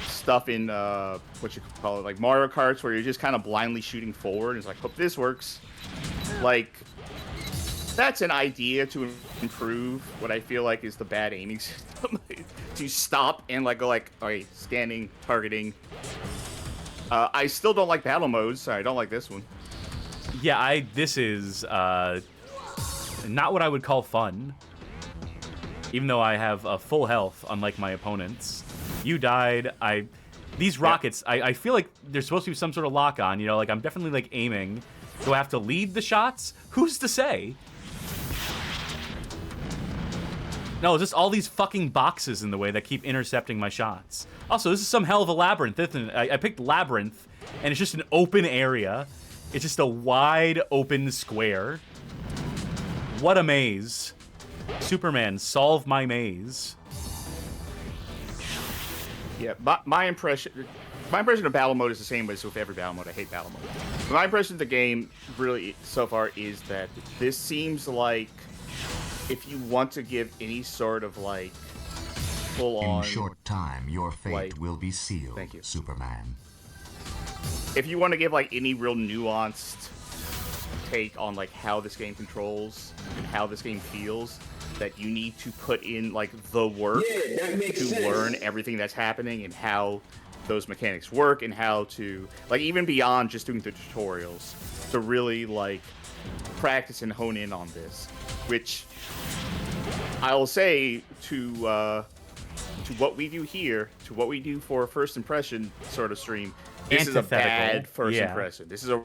stuff in, what you call it, like Mario Karts, where you're just kind of blindly shooting forward. It's like, hope this works. Like, that's an idea to improve what I feel like is the bad aiming system. To stop and, like, go like, alright, scanning, targeting. I still don't like battle modes, so I don't like this one. Yeah, this is not what I would call fun. Even though I have full health, unlike my opponents. You died. These rockets, I feel like there's supposed to be some sort of lock-on, you know? Like, I'm definitely, like, aiming. Do I have to lead the shots? Who's to say? No, just all these fucking boxes in the way that keep intercepting my shots. Also, this is some hell of a labyrinth, isn't it? I picked Labyrinth, and it's just an open area. It's just a wide open square. What a maze. Superman, solve my maze. Yeah, my impression of battle mode is the same as with every battle mode. I hate battle mode. My impression of the game, really, so far, is that this seems like if you want to give any sort of, like, full-on... In short time, your fate like, will be sealed, thank you. Superman. If you want to give, like, any real nuanced take on, like, how this game controls and how this game feels, that you need to put in, like, the work to learn everything that's happening and how those mechanics work and how to, like, even beyond just doing the tutorials, to really, like, practice and hone in on this, which I will say to what we do here, to what we do for a first impression sort of stream, this is a bad first impression. This is a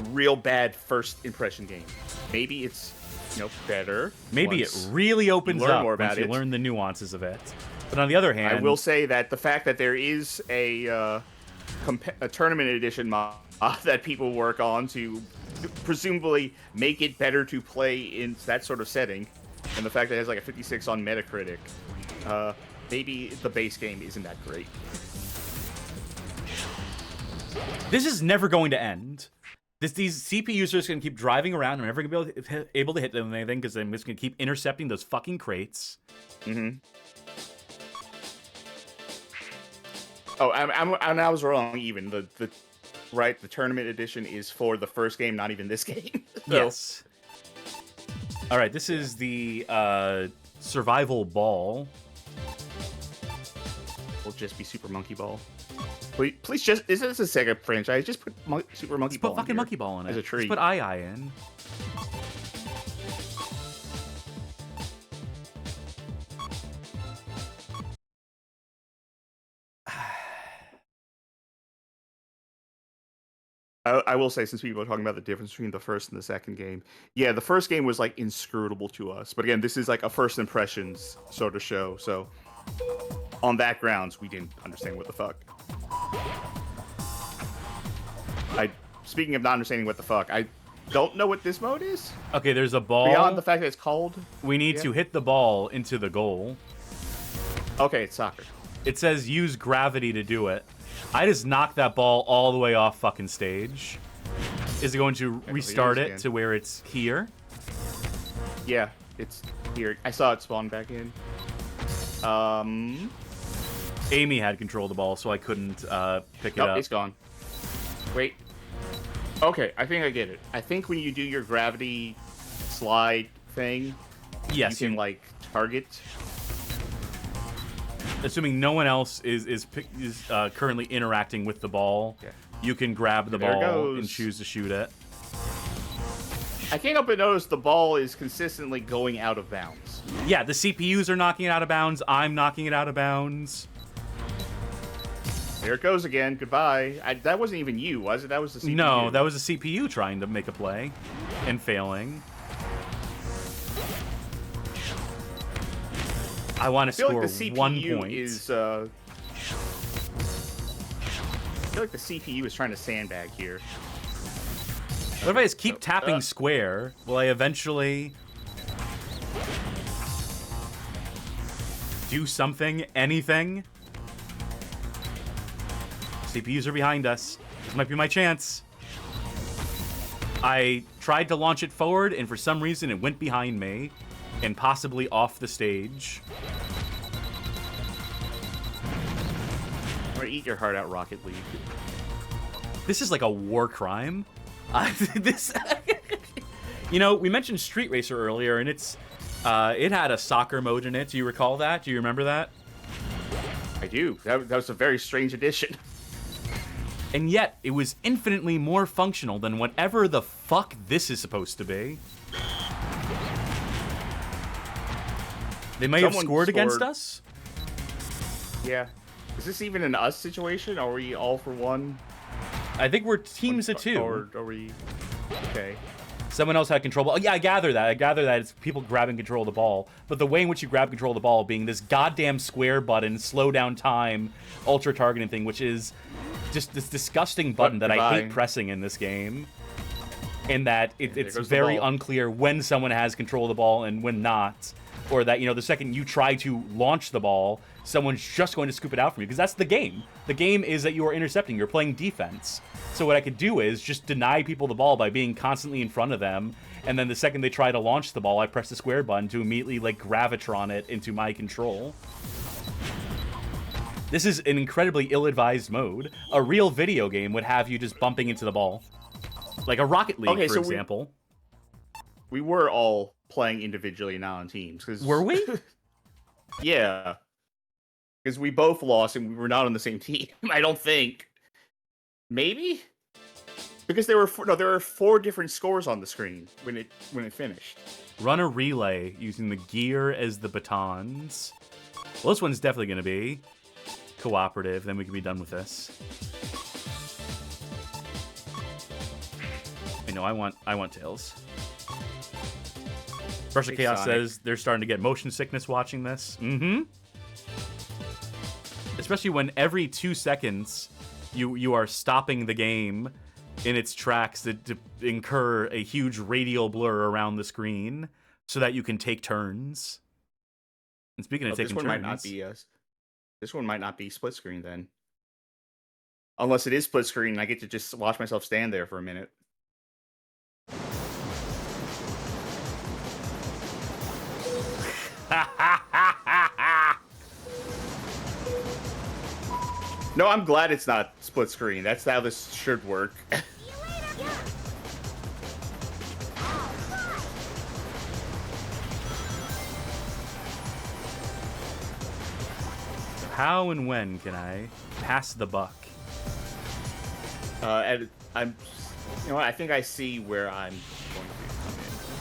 real bad first impression game. Maybe it's, you know, better. Maybe it really opens up once you learn the nuances of it. But on the other hand, I will say that the fact that there is a tournament edition mod that people work on to presumably make it better to play in that sort of setting, and the fact that it has like a 56 on Metacritic, maybe the base game isn't that great. This is never going to end. These CPU are just going to keep driving around. I'm never going to be able to hit them with anything because I'm just going to keep intercepting those fucking crates. Mm-hmm. Oh, I was wrong even. The right, the tournament edition is for the first game, not even this game. So, Yes. All right, this is the survival ball. will just be Super Monkey Ball. Please just, is this a Sega franchise? Just put Super Monkey Let's Ball put fucking Monkey Ball in it. as a treat. Let's put I in. I will say, since people are talking about the difference between the first and the second game, yeah, the first game was like inscrutable to us, but again, this is like a first impressions sort of show. So, on that grounds, we didn't understand what the fuck. Speaking of not understanding what the fuck, I don't know what this mode is. Okay, there's a ball. Beyond the fact that it's called. We need to hit the ball into the goal. Okay, it's soccer. It says use gravity to do it. I just knocked that ball all the way off fucking stage. Is it going to restart it to where it's here? Yeah, it's here. I saw it spawn back in. Amy had control of the ball, so I couldn't pick it up. It's gone. Wait. Okay, I think I get it. I think when you do your gravity slide thing, yes, you can like target. Assuming no one else is currently interacting with the ball, you can grab the ball and choose to shoot it. I can't help but notice the ball is consistently going out of bounds. Yeah, the CPUs are knocking it out of bounds. I'm knocking it out of bounds. There it goes again. Goodbye. That wasn't even you, was it? That was the CPU. No, that was the CPU trying to make a play and failing. I want to score like the CPU 1 point. I feel like the CPU is trying to sandbag here. What if I just keep tapping square? Will I eventually do something? Anything? CPUs are behind us. This might be my chance. I tried to launch it forward, and for some reason it went behind me and possibly off the stage. I'm gonna eat your heart out, Rocket League. This is like a war crime. You know, we mentioned Street Racer earlier, and it had a soccer mode in it. Do you recall that? Do you remember that? I do. That was a very strange addition. And yet, it was infinitely more functional than whatever the fuck this is supposed to be. They may have scored against us? Yeah. Is this even an us situation? Are we all for one? I think we're teams of two. Or are we... Okay. Someone else had control. Oh, yeah, I gather that. It's people grabbing control of the ball. But the way in which you grab control of the ball being this goddamn square button, slow down time, ultra targeting thing, which is just this disgusting button that I hate pressing in this game. In that it's very unclear when someone has control of the ball and when not. Or that, you know, the second you try to launch the ball, someone's just going to scoop it out from you. Because that's the game. The game is that you are intercepting. You're playing defense. So what I could do is just deny people the ball by being constantly in front of them. And then the second they try to launch the ball, I press the square button to immediately, like, gravitron it into my control. This is an incredibly ill-advised mode. A real video game would have you just bumping into the ball. Like a Rocket League, for example. We were all playing individually, not on teams. Were we? Yeah. Because we both lost and we were not on the same team, I don't think. Maybe? Because there were 4 different scores on the screen when it finished. Run a relay using the gear as the batons. Well, this one's definitely going to be cooperative. Then we can be done with this. I know, I want Tails. Brush of Chaos says they're starting to get motion sickness watching this. Mm-hmm. Especially when every 2 seconds you are stopping the game in its tracks to incur a huge radial blur around the screen so that you can take turns. And speaking of taking turns... This one might not be split screen then. Unless it is split screen, I get to just watch myself stand there for a minute. No, I'm glad it's not split screen. That's how this should work. How and when can I pass the buck? And I'm, you know what? I think I see where I'm going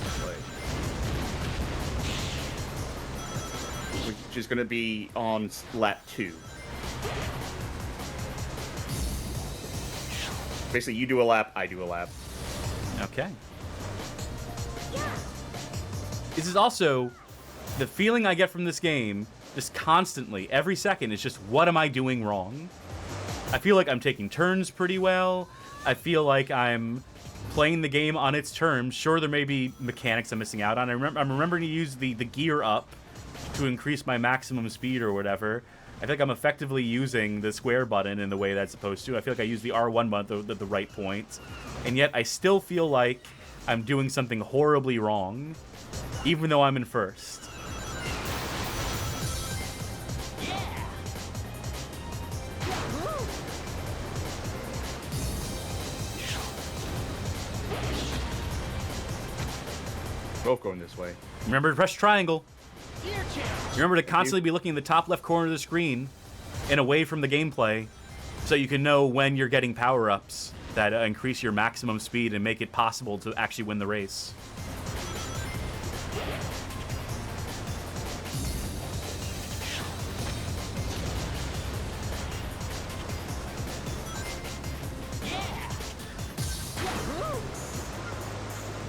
to come in. Which is going to be on lap 2. Basically, you do a lap, I do a lap. Okay. This is also the feeling I get from this game, just constantly, every second, is just, what am I doing wrong? I feel like I'm taking turns pretty well. I feel like I'm playing the game on its terms. Sure, there may be mechanics I'm missing out on. I'm remembering to use the gear up to increase my maximum speed or whatever. I feel like I'm effectively using the square button in the way that's supposed to. I feel like I use the R1 button at the right point. And yet I still feel like I'm doing something horribly wrong, even though I'm in first. Both going this way. Remember to press triangle. Remember to constantly be looking in the top left corner of the screen and away from the gameplay so you can know when you're getting power-ups that increase your maximum speed and make it possible to actually win the race.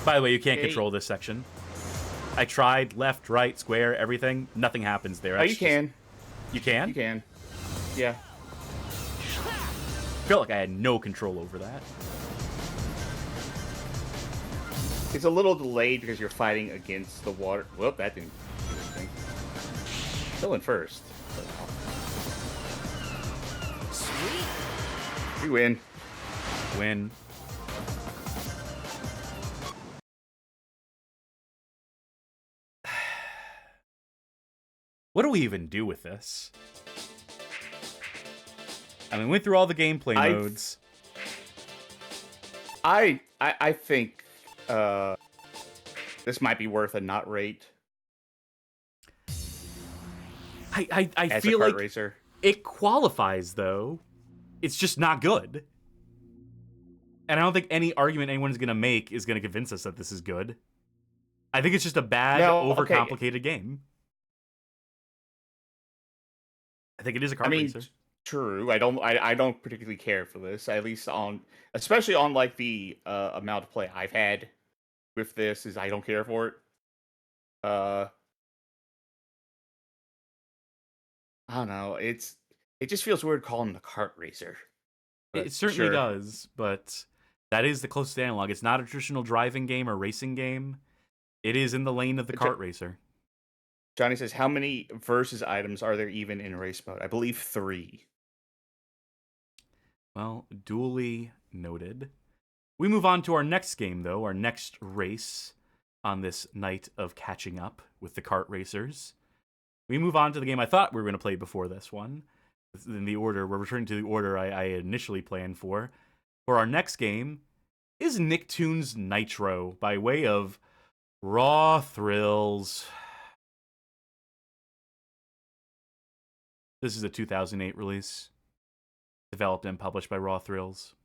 By the way, you can't control this section. I tried left, right, square, everything. Nothing happens there. Oh, you can. You can? You can. Yeah. I felt like I had no control over that. It's a little delayed because you're fighting against the water. Whoop, that didn't do anything. Still in first. Sweet. We win. Win. What do we even do with this? I mean, we went through all the gameplay modes. I think this might be worth a not rate. I as feel a kart like racer. It qualifies, though. It's just not good. And I don't think any argument anyone's going to make is going to convince us that this is good. I think it's just a bad, overcomplicated game. I think it is a kart racer. True. I don't particularly care for this. At least especially on like the amount of play I've had with this, is I don't care for it. I don't know. It just feels weird calling it a kart racer. It certainly does, but that is the closest analog. It's not a traditional driving game or racing game. It is in the lane of the kart racer. Johnny says, how many versus items are there even in race mode? I believe 3. Well, duly noted. We move on to our next game, though, our next race on this night of catching up with the kart racers. We move on to the game I thought we were going to play before this one. In the order, we're returning to the order I initially planned for. For our next game is Nicktoons Nitro by way of Raw Thrills. This is a 2008 release, developed and published by Raw Thrills.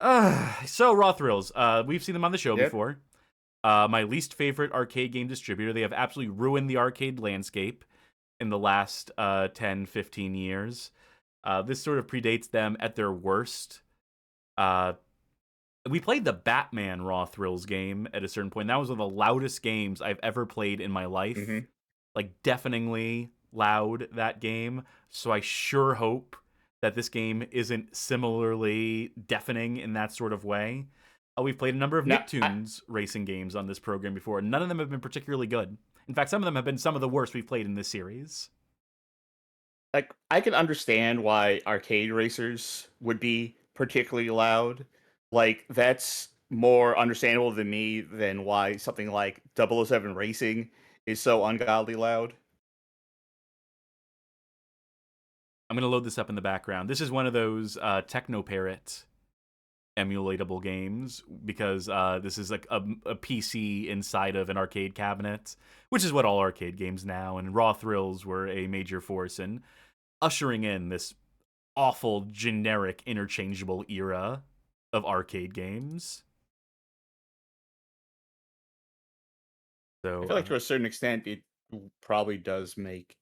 So Raw Thrills, we've seen them on the show before. My least favorite arcade game distributor. They have absolutely ruined the arcade landscape in the last 10, 15 years. This sort of predates them at their worst. We played the Batman Raw Thrills game at a certain point. That was one of the loudest games I've ever played in my life. Mm-hmm. Like, deafeningly loud, that game. So I sure hope that this game isn't similarly deafening in that sort of way. We've played a number of Nicktoons racing games on this program before, and none of them have been particularly good. In fact, some of them have been some of the worst we've played in this series. Like, I can understand why arcade racers would be particularly loud. Like, that's more understandable to me than why something like 007 Racing is so ungodly loud. I'm going to load this up in the background. This is one of those Technoparrot emulatable games because this is like a PC inside of an arcade cabinet, which is what all arcade games now, and Raw Thrills were a major force in ushering in this awful, generic, interchangeable era of arcade games. So I feel like to a certain extent, it probably does make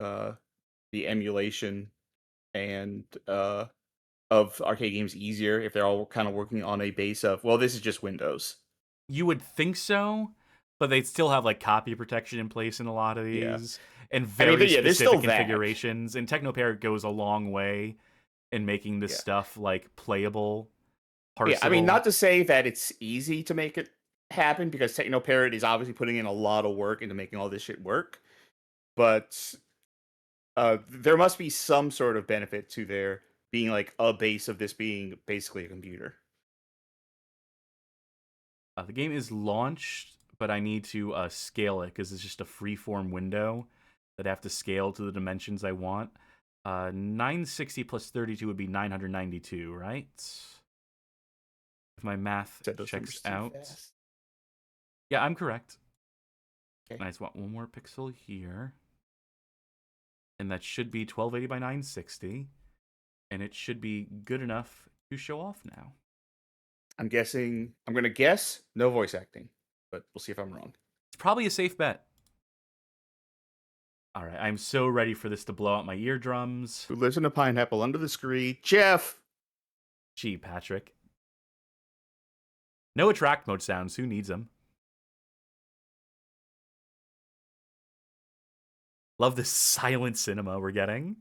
the emulation and of arcade games easier if they're all kind of working on a base of, well, this is just Windows. You would think so, but they'd still have like copy protection in place in a lot of these, and very specific configurations. And Technoparrot goes a long way in making this stuff like playable. Yeah, I mean, not to say that it's easy to make it happen, because Technoparrot is obviously putting in a lot of work into making all this shit work, but there must be some sort of benefit to there being like a base of this being basically a computer. The game is launched, but I need to scale it because it's just a freeform window that I have to scale to the dimensions I want. 960 plus 32 would be 992, right? If my math checks out. Yeah, I'm correct. Okay. And I just want one more pixel here. And that should be 1280 by 960. And it should be good enough to show off now. I'm going to guess no voice acting, but we'll see if I'm wrong. It's probably a safe bet. All right, I'm so ready for this to blow out my eardrums. Who lives in a pineapple under the screen? Jeff! Gee, Patrick. No attract mode sounds. Who needs them? Love this silent cinema we're getting.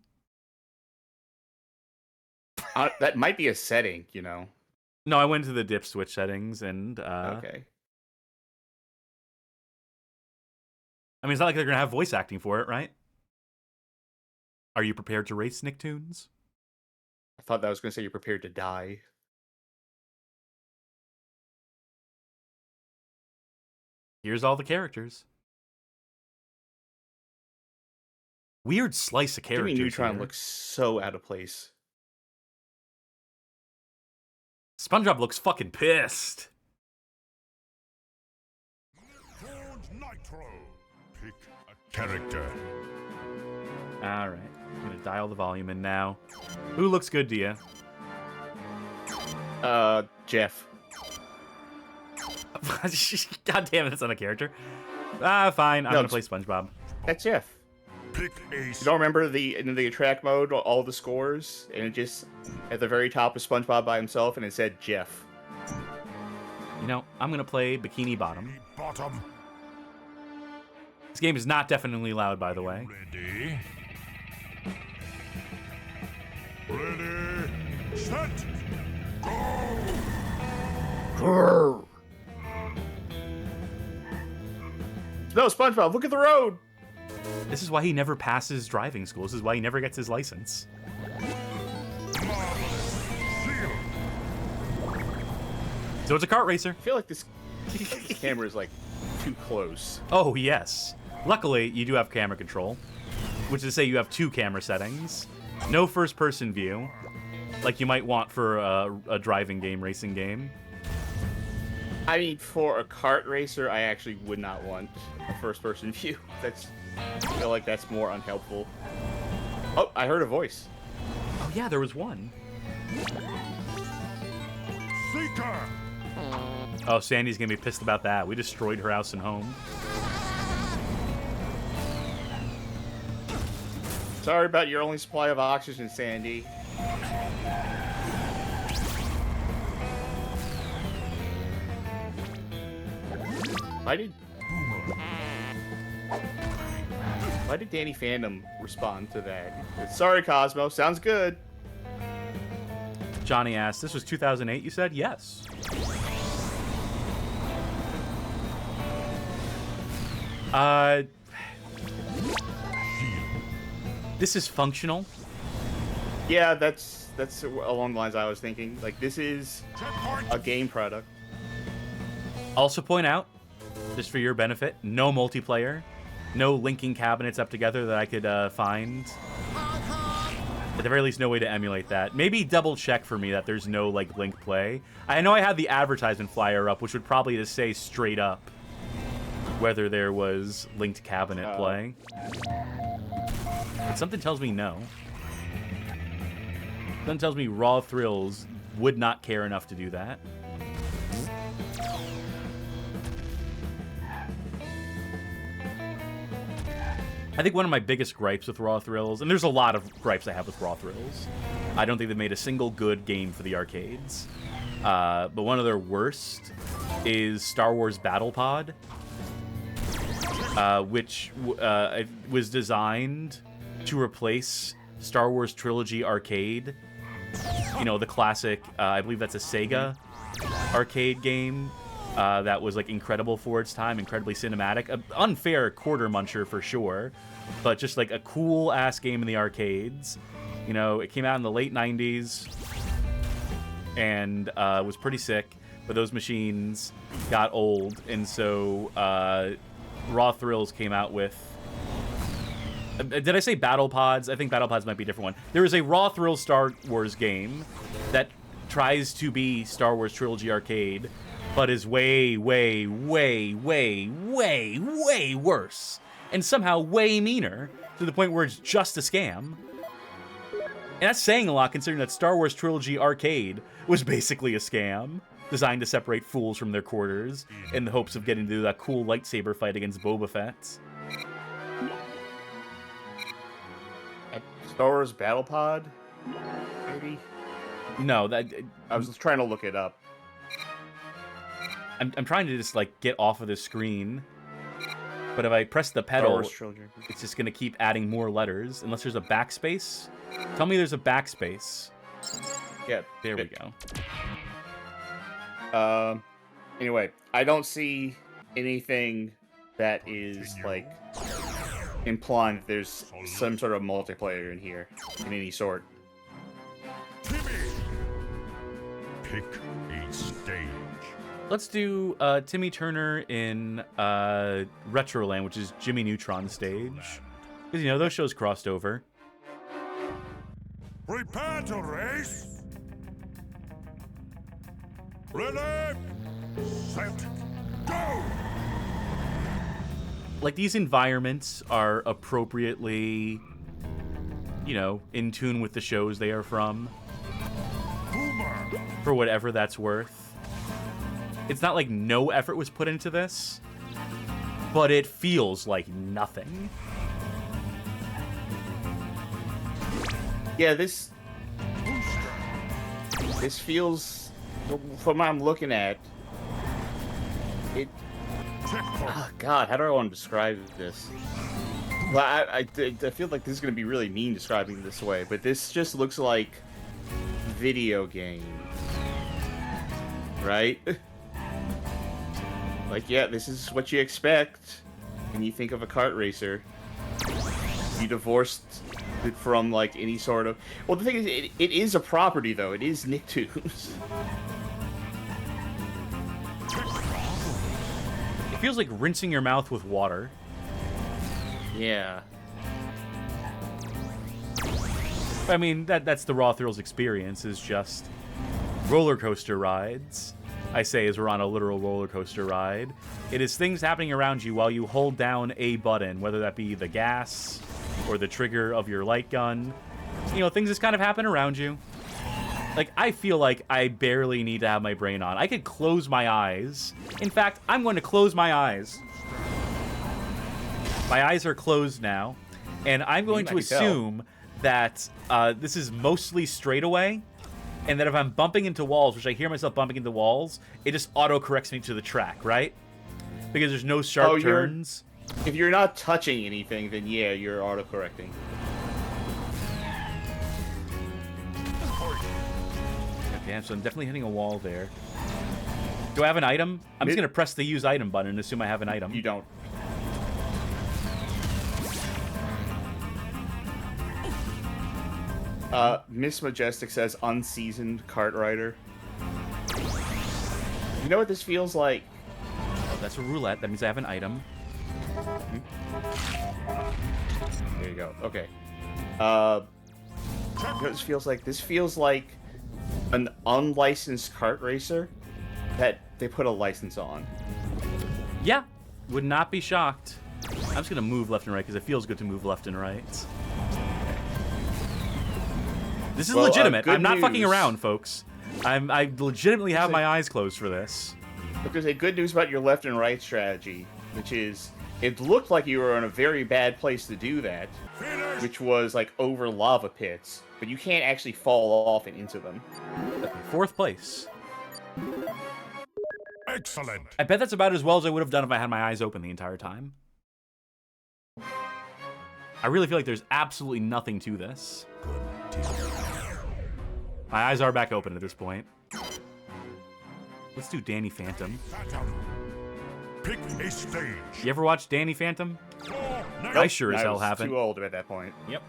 That might be a setting, you know. No, I went to the dip switch settings and... Okay. I mean, it's not like they're going to have voice acting for it, right? Are you prepared to race, Nicktoons? I thought that was going to say you're prepared to die. Here's all the characters. Weird slice of characters. Jimmy Neutron here. looks so out of place. SpongeBob looks fucking pissed. Nicktoons Nitro. Pick a character. All right, I'm gonna dial the volume in now. Who looks good to you? Jeff. God damn it, that's not a character. Fine. I'm gonna play SpongeBob. That's Jeff. Pick Ace. You don't remember in the attract mode all the scores, and it just at the very top of SpongeBob by himself, and it said Jeff. You know, I'm gonna play Bikini Bottom. Bottom. This game is not definitely loud, by the way. Ready. Ready. Set. Go. No, SpongeBob, look at the road. This is why he never passes driving school. This is why he never gets his license. So it's a kart racer. I feel like this camera is like too close. Oh, yes. Luckily, you do have camera control, which is to say you have two camera settings. No first-person view, like you might want for a driving game, racing game. I mean, for a kart racer, I actually would not want a first-person view. I feel like that's more unhelpful. Oh, I heard a voice. Oh, yeah, there was one. Seeker. Oh, Sandy's gonna be pissed about that. We destroyed her house and home. Sorry about your only supply of oxygen, Sandy. Why did Danny Fandom respond to that? Sorry, Cosmo. Sounds good. Johnny asked, this was 2008, you said? Yes. This is functional. Yeah, that's along the lines I was thinking. Like, this is a game product. Also point out, just for your benefit, no multiplayer, no linking cabinets up together that I could find. At the very least, no way to emulate that. Maybe double check for me that there's no, like, link play. I know I had the advertisement flyer up, which would probably just say straight up whether there was linked cabinet playing. But something tells me no. Something tells me Raw Thrills would not care enough to do that. I think one of my biggest gripes with Raw Thrills, and there's a lot of gripes I have with Raw Thrills, I don't think they've made a single good game for the arcades. But one of their worst is Star Wars Battle Pod, which was designed to replace Star Wars Trilogy Arcade. You know, the classic, I believe that's a Sega arcade game. That was like incredible for its time, incredibly cinematic. An unfair quarter muncher for sure, but just like a cool ass game in the arcades. You know, it came out in the late 90s and was pretty sick, but those machines got old, and so Raw Thrills came out with. Did I say Battle Pods? I think Battle Pods might be a different one. There is a Raw Thrills Star Wars game that tries to be Star Wars Trilogy Arcade, but is way, way, way, way, way, way worse. And somehow way meaner, to the point where it's just a scam. And that's saying a lot, considering that Star Wars Trilogy Arcade was basically a scam, designed to separate fools from their quarters, in the hopes of getting to do that cool lightsaber fight against Boba Fett. Star Wars Battle Pod? Maybe? No, that... I was just trying to look it up. I'm trying to just, like, get off of the screen. But if I press the pedal, it's just going to keep adding more letters. Unless there's a backspace. Tell me there's a backspace. Yeah. There we go. Anyway, I don't see anything that is, like, implying that there's some sort of multiplayer in here. In any sort. Timmy! Pick a stage. Let's do Timmy Turner in Retroland, which is Jimmy Neutron stage. Because, you know, those shows crossed over. Prepare to race! Ready? Set! Go! Like, these environments are appropriately, you know, in tune with the shows they are from. Boomer! For whatever that's worth. It's not like no effort was put into this, but it feels like nothing. Yeah, this feels, from what I'm looking at, it... Oh, God, how do I want to describe this? Well, I feel like this is going to be really mean describing it this way, but this just looks like video game. Right? Like, yeah, this is what you expect when you think of a kart racer. You divorced it from, like, any sort of... Well, the thing is, it is a property, though. It is Nicktoons. It feels like rinsing your mouth with water. Yeah. I mean, that's the Raw Thrills experience, is just roller coaster rides. I say as we're on a literal roller coaster ride. It is things happening around you while you hold down a button, whether that be the gas or the trigger of your light gun. You know, things just kind of happen around you. Like, I feel like I barely need to have my brain on. I could close my eyes. In fact, I'm going to close my eyes. My eyes are closed now, and I'm going to assume that this is mostly straightaway, and that if I'm bumping into walls, which I hear myself bumping into walls, it just auto-corrects me to the track, right? Because there's no sharp turns. If you're not touching anything, then yeah, you're auto-correcting. Okay, so I'm definitely hitting a wall there. Do I have an item? I'm just going to press the use item button and assume I have an item. You don't. Miss Majestic says unseasoned kart rider. You know what this feels like? Oh, that's a roulette. That means I have an item. There you go. Okay. You know what this feels like? This feels like an unlicensed kart racer that they put a license on. Yeah, would not be shocked. I'm just gonna move left and right because it feels good to move left and right. This is legitimate. I'm not fucking around, folks. I legitimately have my eyes closed for this. But there's a good news about your left and right strategy, which is it looked like you were in a very bad place to do that, which was like over lava pits, but you can't actually fall off and into them. 4th place. Excellent. I bet that's about as well as I would have done if I had my eyes open the entire time. I really feel like there's absolutely nothing to this. My eyes are back open at this point. Let's do Danny Phantom. Pick a stage. You ever watch Danny Phantom? Nope. I sure as I hell was haven't. too old at that point. Yep.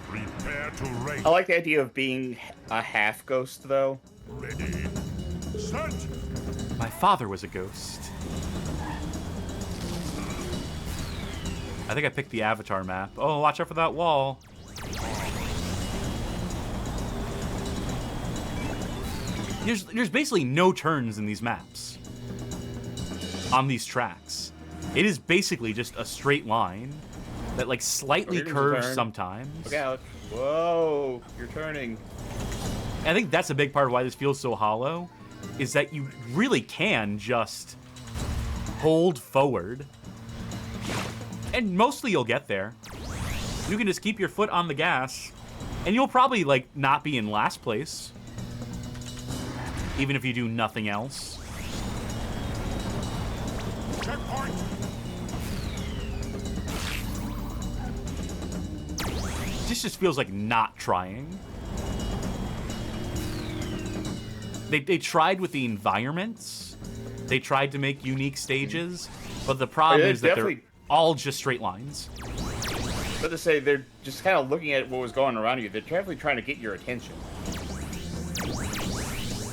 Prepare to race. I like the idea of being a half ghost, though. Ready, set. My father was a ghost. I think I picked the Avatar map. Oh, watch out for that wall. There's basically no turns in these maps. On these tracks. It is basically just a straight line that like slightly curves sometimes. Look out. Whoa, you're turning. I think that's a big part of why this feels so hollow, is that you really can just hold forward. And mostly you'll get there. You can just keep your foot on the gas, and you'll probably, like, not be in last place. Even if you do nothing else. Checkpoint. This just feels like not trying. They tried with the environments. They tried to make unique stages, but the problem is that they're all just straight lines. But to say, they're just kind of looking at what was going around you. They're definitely trying to get your attention.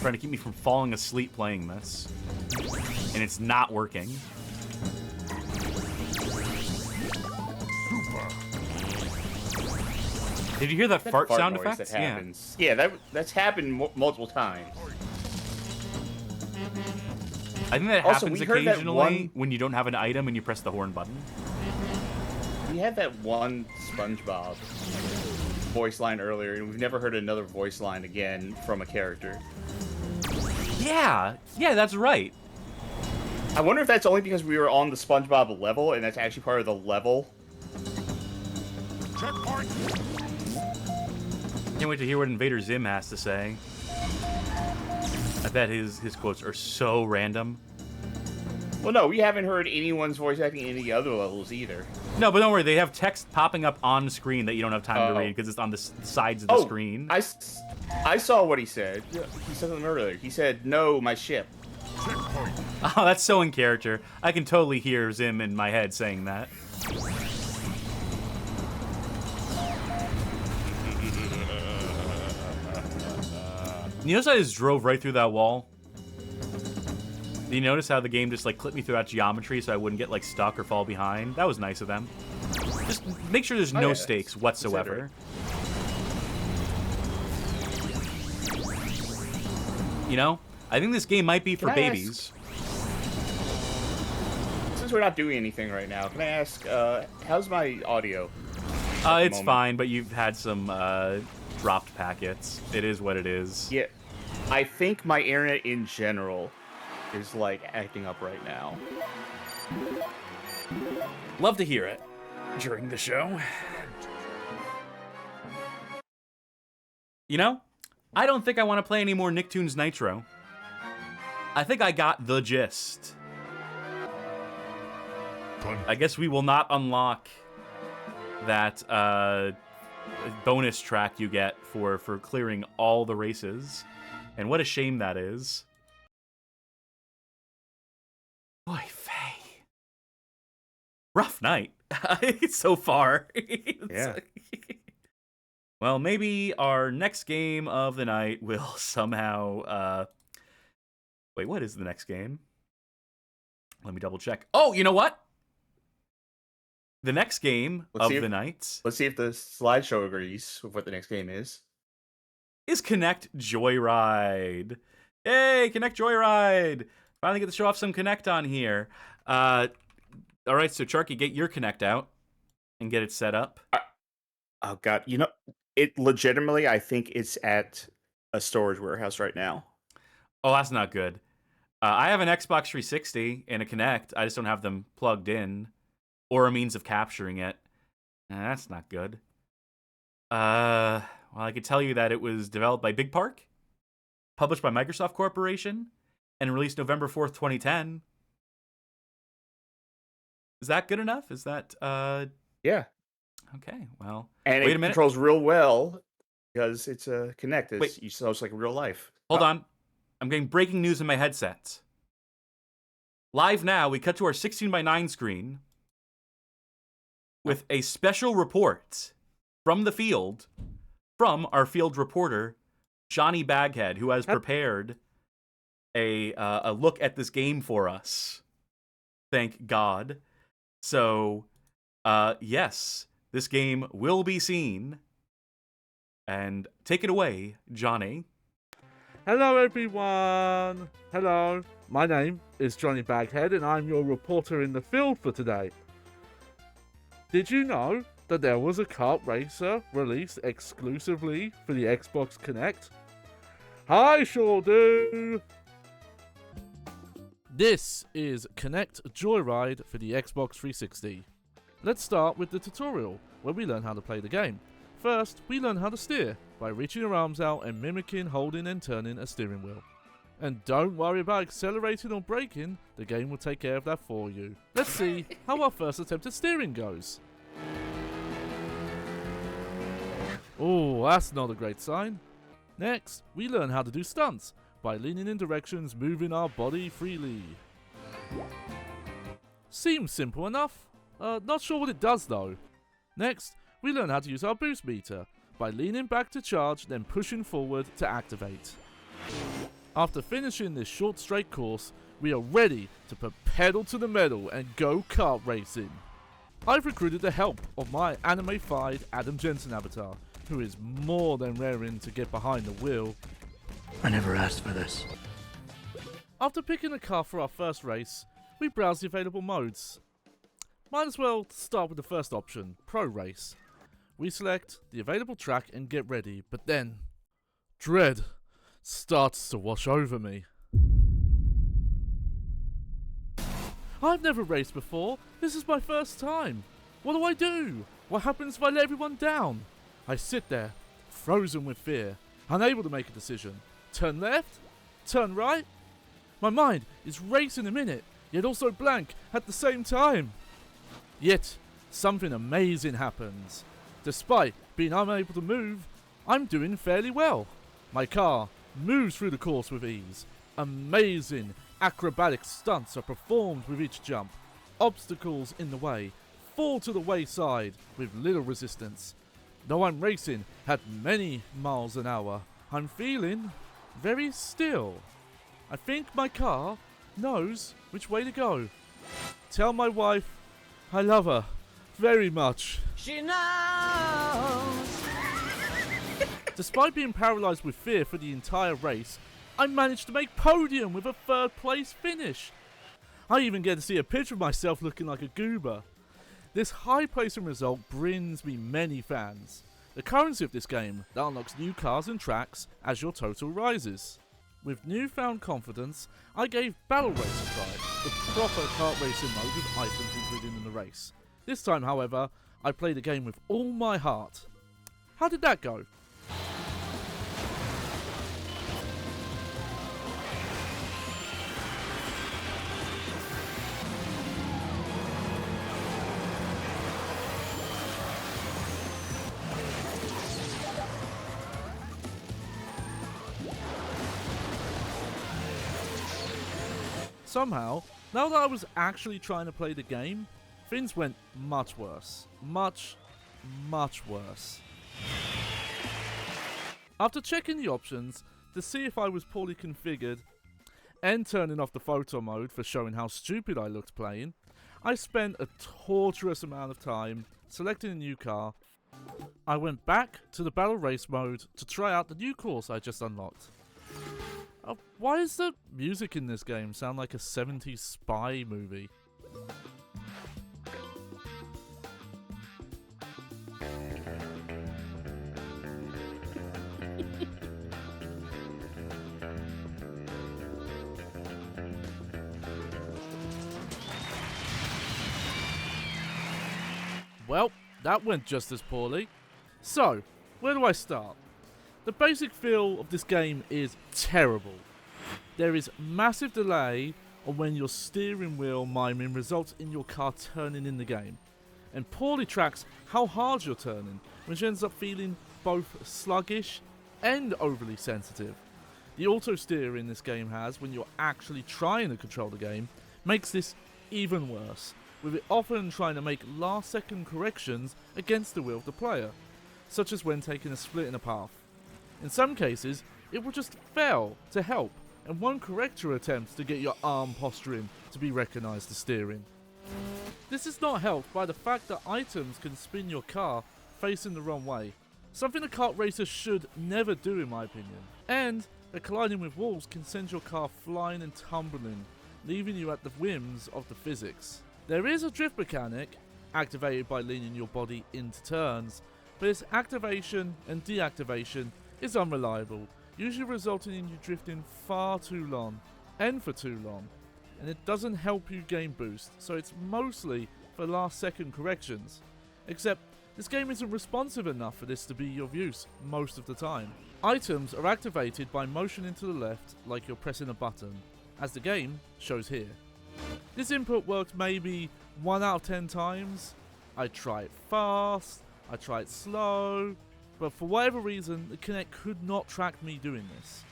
Trying to keep me from falling asleep playing this. And it's not working. Super. Did you hear that fart sound noise effect? that happens. Yeah, that's happened multiple times. I think that Also, happens we heard that occasionally when you don't have an item and you press the horn button. We had that one SpongeBob voice line earlier, and we've never heard another voice line again from a character. Yeah, that's right. I wonder if that's only because we were on the SpongeBob level, and that's actually part of the level. Checkpoint. Can't wait to hear what Invader Zim has to say. I bet his quotes are so random. Well, no, we haven't heard anyone's voice acting in any other levels either. No, but don't worry. They have text popping up on screen that you don't have time to read because it's on the sides of the screen. I saw what he said. He said something earlier. He said, "No, my ship." Checkpoint. Oh, that's so in character. I can totally hear Zim in my head saying that. You notice I just drove right through that wall? Do you notice how the game just like clipped me through that geometry so I wouldn't get like stuck or fall behind? That was nice of them. Just make sure there's no stakes whatsoever. You know, I think this game might be for babies. Since we're not doing anything right now, can I ask, how's my audio? It's fine, but you've had some dropped packets. It is what it is. Yeah, I think my internet in general is like acting up right now. Love to hear it during the show. You know, I don't think I want to play any more Nicktoons Nitro. I think I got the gist. I guess we will not unlock that bonus track you get for clearing all the races. And what a shame that is. Boy, Faye. Rough night. So far. Yeah. Well, maybe our next game of the night will somehow... Wait, what is the next game? Let me double check. Oh, you know what? The next game of the night Let's see if the slideshow agrees with what the next game is Kinect Joyride. Hey, Kinect Joyride! Finally get to show off some Kinect on here. All right, so Charky, get your Kinect out and get it set up. Oh god, it legitimately, I think it's at a storage warehouse right now. Oh, that's not good. I have an Xbox 360 and a Kinect. I just don't have them plugged in or a means of capturing it. That's not good. Well, I could tell you that it was developed by Big Park, published by Microsoft Corporation, and released November 4th, 2010. Is that good enough? Is that, Yeah. Okay, well... And wait it a minute. controls real well because it's a Kinect. Wait. You saw it's like real life. Hold on. I'm getting breaking news in my headset. Live now, we cut to our 16:9 screen with a special report from the field from our field reporter, Johnny Baghead, who has prepared a look at this game for us. Thank God. So, yes, this game will be seen. And take it away, Johnny. Hello everyone! Hello, my name is Johnny Baghead and I'm your reporter in the field for today. Did you know that there was a kart racer released exclusively for the Xbox Kinect? I sure do! This is Kinect Joyride for the Xbox 360. Let's start with the tutorial, where we learn how to play the game. First, we learn how to steer, by reaching your arms out and mimicking holding and turning a steering wheel. And don't worry about accelerating or braking, the game will take care of that for you. Let's see how our first attempt at steering goes. Oh, that's not a great sign. Next, we learn how to do stunts, by leaning in directions, moving our body freely. Seems simple enough. Not sure what it does though. Next, we learn how to use our boost meter, by leaning back to charge, then pushing forward to activate. After finishing this short straight course, we are ready to put pedal to the metal and go kart racing. I've recruited the help of my anime-fied Adam Jensen avatar, who is more than raring to get behind the wheel. I never asked for this. After picking a car for our first race, we browse the available modes. Might as well start with the first option, Pro Race. We select the available track and get ready, but then dread starts to wash over me. I've never raced before. This is my first time. What do I do? What happens if I let everyone down? I sit there, frozen with fear, unable to make a decision. Turn left? Turn right? My mind is racing a minute, yet also blank at the same time. Yet, something amazing happens. Despite being unable to move, I'm doing fairly well. My car moves through the course with ease. Amazing acrobatic stunts are performed with each jump. Obstacles in the way fall to the wayside with little resistance. Though I'm racing at many miles an hour, I'm feeling very still. I think my car knows which way to go. Tell my wife I love her very much. She knows. Despite being paralysed with fear for the entire race, I managed to make podium with a third place finish. I even get to see a picture of myself looking like a goober. This high placing result brings me many fans. The currency of this game that unlocks new cars and tracks as your total rises. With newfound confidence, I gave Battle Race a try, the proper kart racing mode with items included in the race. This time, however, I played the game with all my heart. How did that go? Somehow, now that I was actually trying to play the game, things went much worse. Much worse. After checking the options to see if I was poorly configured and turning off the photo mode for showing how stupid I looked playing, I spent a torturous amount of time selecting a new car. I went back to the battle race mode to try out the new course I just unlocked. Why does the music in this game sound like a 70s spy movie? Well, that went just as poorly. So, where do I start? The basic feel of this game is terrible. There is massive delay on when your steering wheel miming results in your car turning in the game, and poorly tracks how hard you're turning, which ends up feeling both sluggish and overly sensitive. The auto steering this game has when you're actually trying to control the game makes this even worse, with it often trying to make last second corrections against the will of the player, such as when taking a split in a path. In some cases, it will just fail to help, and one corrector attempts to get your arm posturing to be recognised as steering. This is not helped by the fact that items can spin your car facing the wrong way, something a kart racer should never do in my opinion, and that colliding with walls can send your car flying and tumbling, leaving you at the whims of the physics. There is a drift mechanic, activated by leaning your body into turns, but its activation and deactivation is unreliable, usually resulting in you drifting far too long, and for too long, and it doesn't help you gain boost, so it's mostly for last second corrections. Except, this game isn't responsive enough for this to be of use most of the time. Items are activated by motioning to the left like you're pressing a button, as the game shows here. This input worked maybe 1 out of 10 times. I tried it fast, I tried slow, but for whatever reason the Kinect could not track me doing this.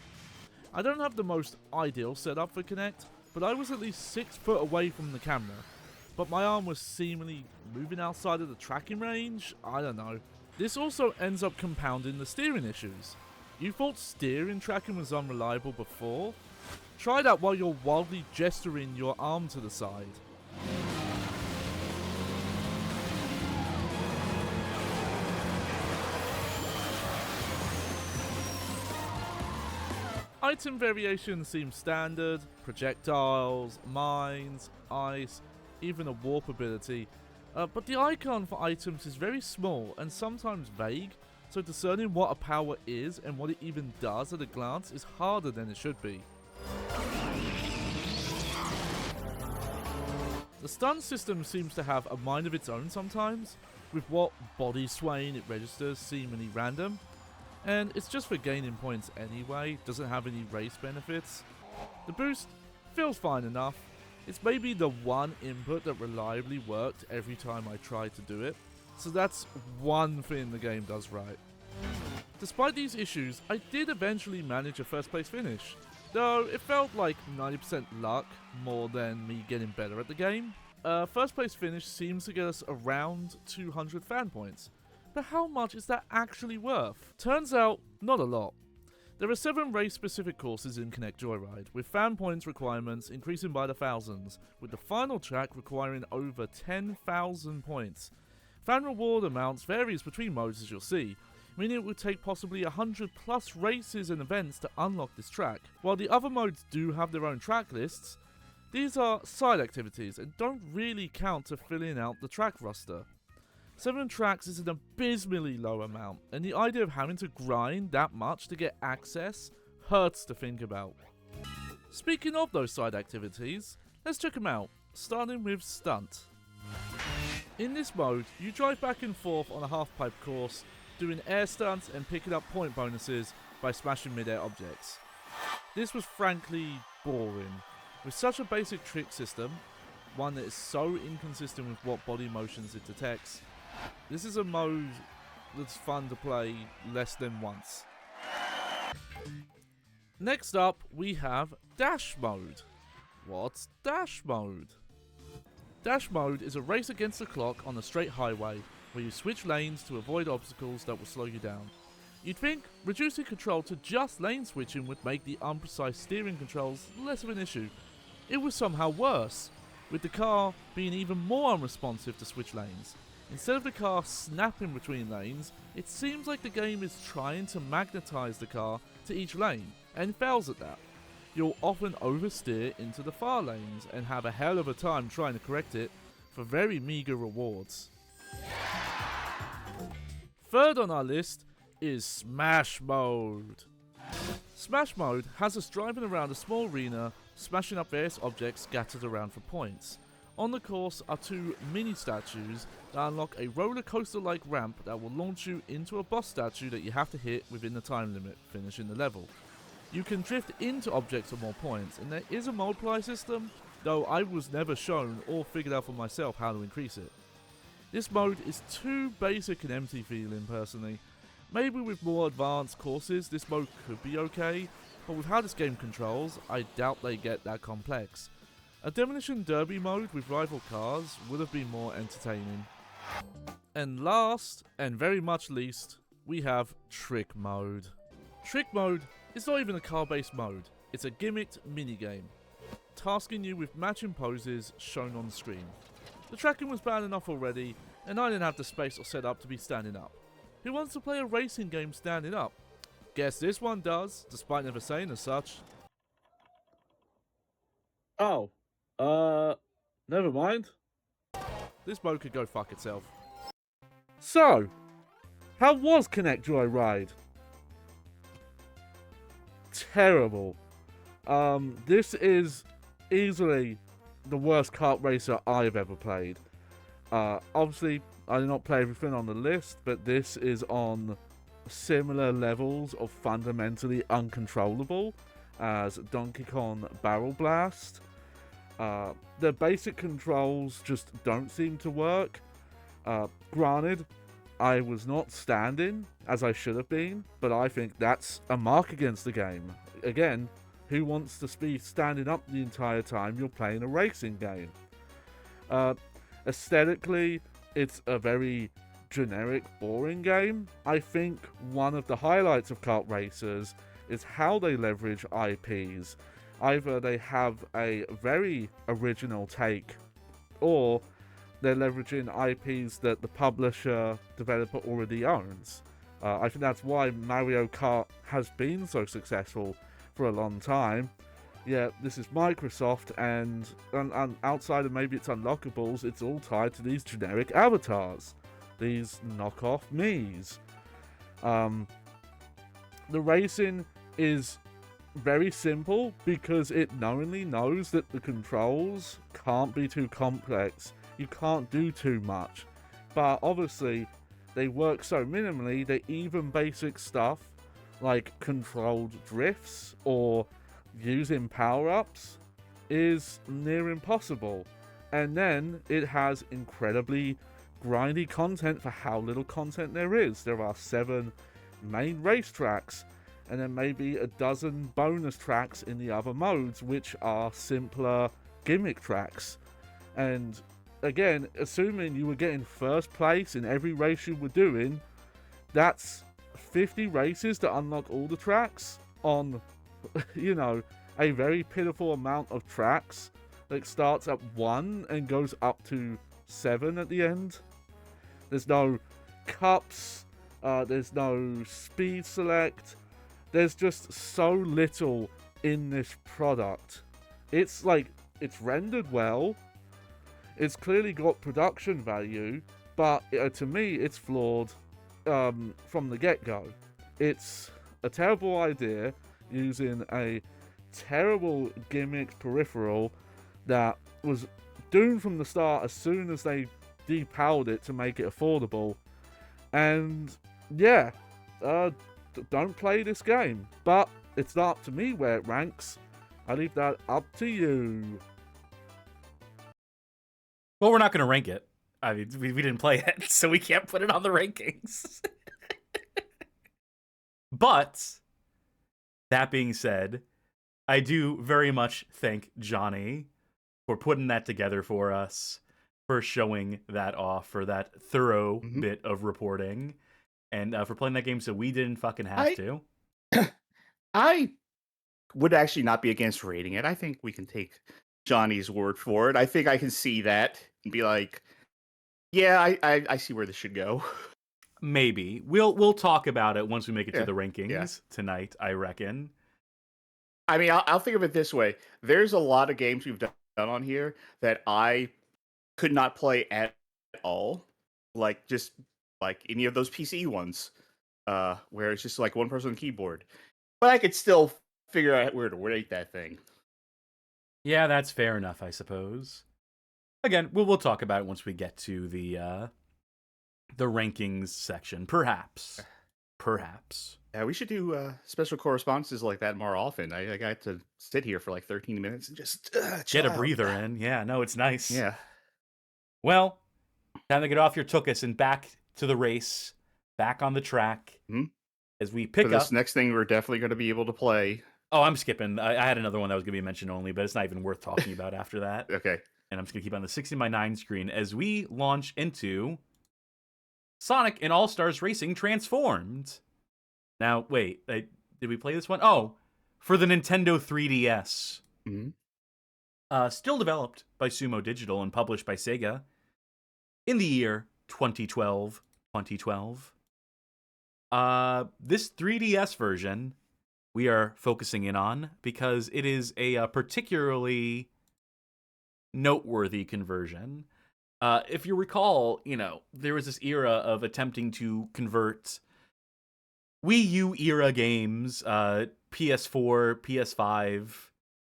I don't have the most ideal setup for Kinect, but I was at least 6 foot away from the camera, but my arm was seemingly moving outside of the tracking range. I don't know. This also ends up compounding the steering issues. You thought steering tracking was unreliable before? Try that while you're wildly gesturing your arm to the side. Item variations seem standard: projectiles, mines, ice, even a warp ability, but the icon for items is very small and sometimes vague, so discerning what a power is and what it even does at a glance is harder than it should be. The stun system seems to have a mind of its own sometimes, with what body swaying it registers seemingly random, and it's just for gaining points anyway, doesn't have any race benefits. The boost feels fine enough. It's maybe the one input that reliably worked every time I tried to do it, so that's one thing the game does right. Despite these issues, I did eventually manage a first place finish, though it felt like 90% luck more than me getting better at the game. First place finish seems to get us around 200 fan points, but how much is that actually worth? Turns out, not a lot. There are 7 race-specific courses in Kinect Joyride, with fan points requirements increasing by the thousands, with the final track requiring over 10,000 points. Fan reward amounts varies between modes, as you'll see, meaning it would take possibly 100 plus races and events to unlock this track. While the other modes do have their own track lists, these are side activities and don't really count to filling out the track roster. 7 tracks is an abysmally low amount, and the idea of having to grind that much to get access hurts to think about. Speaking of those side activities, let's check them out, starting with Stunt. In this mode, you drive back and forth on a half-pipe course, doing air stunts and picking up point bonuses by smashing mid-air objects. This was frankly boring. With such a basic trick system, one that is so inconsistent with what body motions it detects, this is a mode that's fun to play less than once. Next up, we have Dash Mode. What's Dash Mode? Dash Mode is a race against the clock on a straight highway, where you switch lanes to avoid obstacles that will slow you down. You'd think reducing control to just lane switching would make the unprecise steering controls less of an issue. It was somehow worse. with the car being even more unresponsive to switch lanes. Instead of the car snapping between lanes, it seems like the game is trying to magnetize the car to each lane, and fails at that. You'll often oversteer into the far lanes and have a hell of a time trying to correct it for very meager rewards. Third on our list is Smash Mode. Smash Mode has us driving around a small arena, smashing up various objects scattered around for points. On the course are 2 mini statues that unlock a roller coaster like ramp that will launch you into a boss statue that you have to hit within the time limit, finishing the level. You can drift into objects for more points, and there is a multiply system, though I was never shown or figured out for myself how to increase it. This mode is too basic and empty feeling personally. Maybe with more advanced courses this mode could be okay, but with how this game controls, I doubt they get that complex. A Demolition Derby mode with rival cars would have been more entertaining. And last, and very much least, we have Trick Mode. Trick Mode is not even a car-based mode, it's a gimmicked minigame, tasking you with matching poses shown on the screen. The tracking was bad enough already, and I didn't have the space or setup to be standing up. Who wants to play a racing game standing up? Guess this one does, despite never saying as such. Oh, never mind. This mode could go fuck itself. So, how was Kinect Joyride? Terrible. This is easily the worst kart racer I've ever played. Obviously, I did not play everything on the list, but this is on similar levels of fundamentally uncontrollable as Donkey Kong Barrel Blast. The basic controls just don't seem to work. Granted, I was not standing as I should have been, but I think that's a mark against the game. Again, who wants to be standing up the entire time you're playing a racing game? Aesthetically, it's a very generic, boring game. I think one of the highlights of Kart Racers is how they leverage IPs. Either they have a very original take, or they're leveraging IPs that the publisher, developer already owns. I think that's why Mario Kart has been so successful for a long time. Yeah, this is Microsoft, and outside of maybe its unlockables, it's all tied to these generic avatars, these knockoff Miis. The racing is very simple because it knowingly knows that the controls can't be too complex. You can't do too much, but obviously they work so minimally that even basic stuff like controlled drifts or using power-ups is near impossible. And then it has incredibly grindy content for how little content there is. There are 7 main racetracks, and then maybe a dozen bonus tracks in the other modes, which are simpler gimmick tracks. And again, assuming you were getting first place in every race you were doing, that's 50 races to unlock all the tracks on, you know, a very pitiful amount of tracks that starts at 1 and goes up to 7 at the end. There's no cups, there's no speed select, there's just so little in this product. It's like, it's rendered well, it's clearly got production value, but to me it's flawed from the get-go. It's a terrible idea using a terrible gimmick peripheral that was doomed from the start as soon as they depowered it to make it affordable. And yeah, don't play this game, but it's not up to me where it ranks. I leave that up to you. Well, we're not going to rank it. I mean, we didn't play it, so we can't put it on the rankings. But that being said, I do very much thank Johnny for putting that together for us, for showing that off, for that thorough bit of reporting, and for playing that game so we didn't fucking have to. I would actually not be against rating it. I think we can take Johnny's word for it. I think I can see that and be like, yeah, I see where this should go. Maybe we'll talk about it once we make it to the rankings Yeah. tonight, I reckon. I mean, I'll think of it this way. There's a lot of games we've done on here that I could not play at all. Like, just like any of those PC ones, where it's just like one person on the keyboard. But I could still figure out where to rate that thing. Yeah, that's fair enough, I suppose. Again, we'll talk about it once we get to the rankings section. Perhaps. Yeah, we should do special correspondences like that more often. I got to sit here for like 13 minutes and just get a breather in. Yeah, no, it's nice. Yeah. Well, time to get off your tuchus and back to the race, back on the track. As we pick for this up. Next thing we're definitely going to be able to play. Oh, I'm skipping. I had another one that was going to be mentioned only, but it's not even worth talking about after that. Okay. And I'm just going to keep on the 16:9 screen as we launch into Sonic and All-Stars Racing Transformed. Now, wait, did we play this one? Oh, for the Nintendo 3DS. Still developed by Sumo Digital and published by Sega in the year 2012. This 3DS version we are focusing in on because it is a particularly noteworthy conversion. If you recall, there was this era of attempting to convert Wii U era games, PS4, PS5,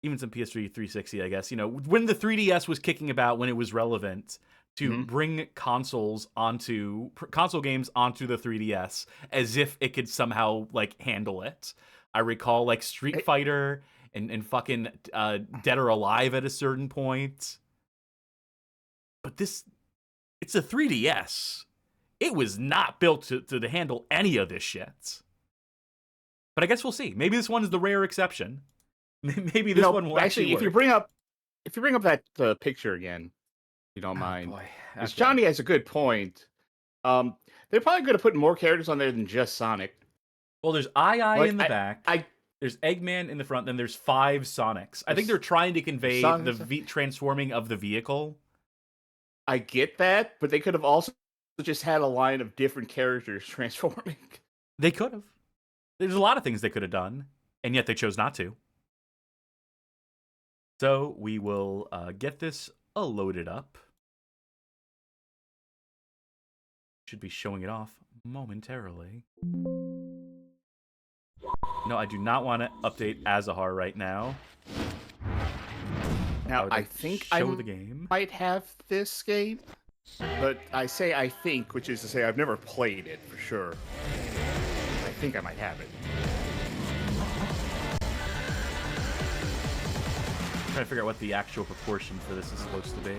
even some PS3, 360, I guess. When the 3DS was kicking about, when it was relevant to bring console games onto the 3DS as if it could somehow handle it. I recall Street Fighter and fucking Dead or Alive at a certain point. But it's a 3DS. It was not built to handle any of this shit. But I guess we'll see. Maybe this one is the rare exception. Maybe this one will actually work. If you bring up that picture again, you don't mind. Because Okay. Johnny has a good point. They're probably going to put more characters on there than just Sonic. Well, there's II in the back. There's Eggman in the front. Then there's 5 Sonics. I think they're trying to convey the transforming of the vehicle. I get that, but they could have also just had a line of different characters transforming. They could have. There's a lot of things they could have done, and yet they chose not to. So we will get this loaded up. Should be showing it off momentarily. No, I do not want to update Azahar right now. Now, I think I might have this game, but I say I think, which is to say I've never played it for sure. I think I might have it. I'm trying to figure out what the actual proportion for this is supposed to be.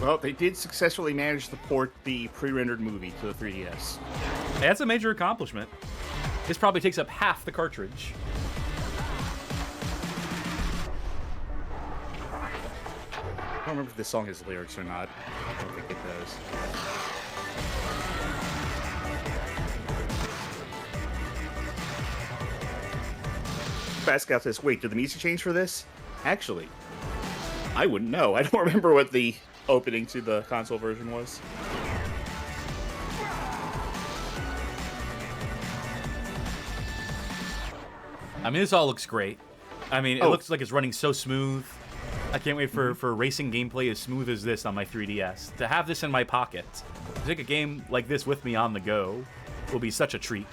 Well, they did successfully manage to port the pre-rendered movie to the 3DS. That's a major accomplishment. This probably takes up half the cartridge. I don't remember if this song has lyrics or not. I don't think it does. Pascal says, wait, did the music change for this? Actually, I wouldn't know. I don't remember what the opening to the console version was. I mean, this all looks great. I mean, it looks like it's running so smooth. I can't wait for racing gameplay as smooth as this on my 3DS. To have this in my pocket, to take a game like this with me on the go, will be such a treat.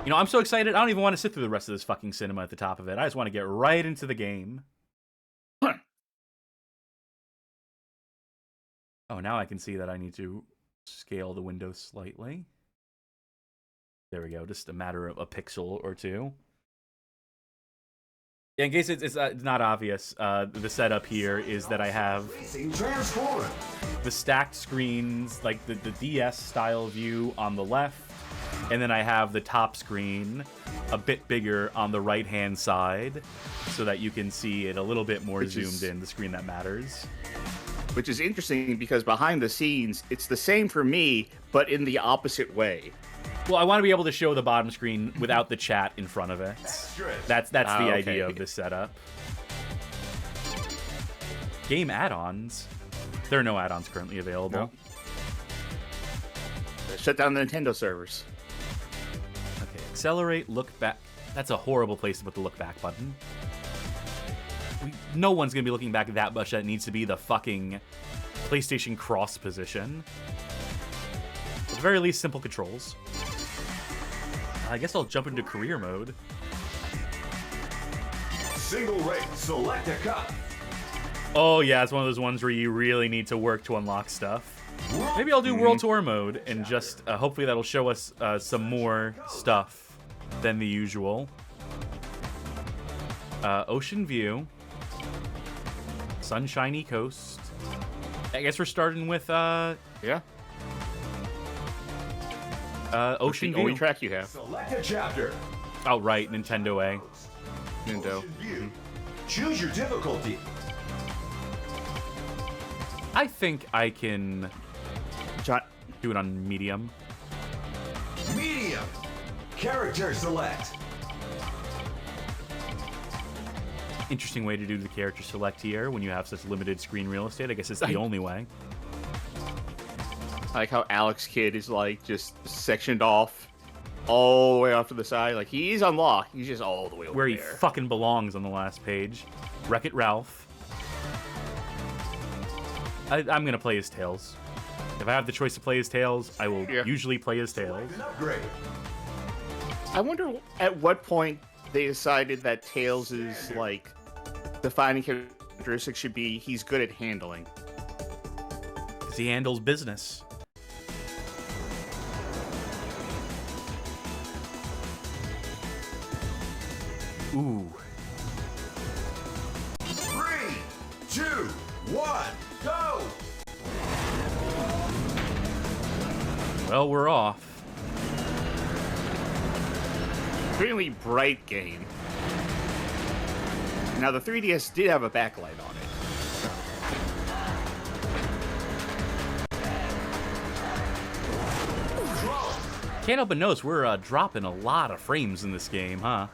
I'm so excited, I don't even want to sit through the rest of this fucking cinema at the top of it. I just want to get right into the game. Oh, now I can see that I need to scale the window slightly. There we go, just a matter of a pixel or two. Yeah, in case it's not obvious, the setup here is that I have the stacked screens, like the DS style view on the left, and then I have the top screen a bit bigger on the right-hand side so that you can see it a little bit more zoomed in, the screen that matters. Which is interesting because behind the scenes, it's the same for me, but in the opposite way. Well, I want to be able to show the bottom screen without the chat in front of it. That's the idea of this setup. Game add-ons. There are no add-ons currently available. No. Shut down the Nintendo servers. Okay, accelerate, look back. That's a horrible place to put the look back button. No one's going to be looking back that much that it needs to be the fucking PlayStation cross position. At the very least, simple controls. I guess I'll jump into career mode. Single race, select a cup. Oh yeah, it's one of those ones where you really need to work to unlock stuff. Maybe I'll do World Tour mode and just hopefully that'll show us some more stuff than the usual. Ocean view. Sunshiny coast. I guess we're starting with yeah. Ocean the view. only track you have. Select a chapter. Oh right, Nintendo A. Nintendo. Choose your difficulty. I think I can do it on medium. Medium. Character select. Interesting way to do the character select here when you have such limited screen real estate. I guess it's the only way. I like how Alex Kidd is like just sectioned off all the way off to the side. Like he's unlocked. He's just all the way over where he there. fucking belongs on the last page. Wreck-It Ralph. I'm gonna play as Tails. If I have the choice to play as Tails, I will usually play as Tails. I wonder at what point they decided that Tails is like defining characteristic should be he's good at handling. Because he handles business. Ooh. 3, 2, 1, go! Well, we're off. Really bright game. Now the 3DS did have a backlight on it. Can't help but notice we're dropping a lot of frames in this game, huh?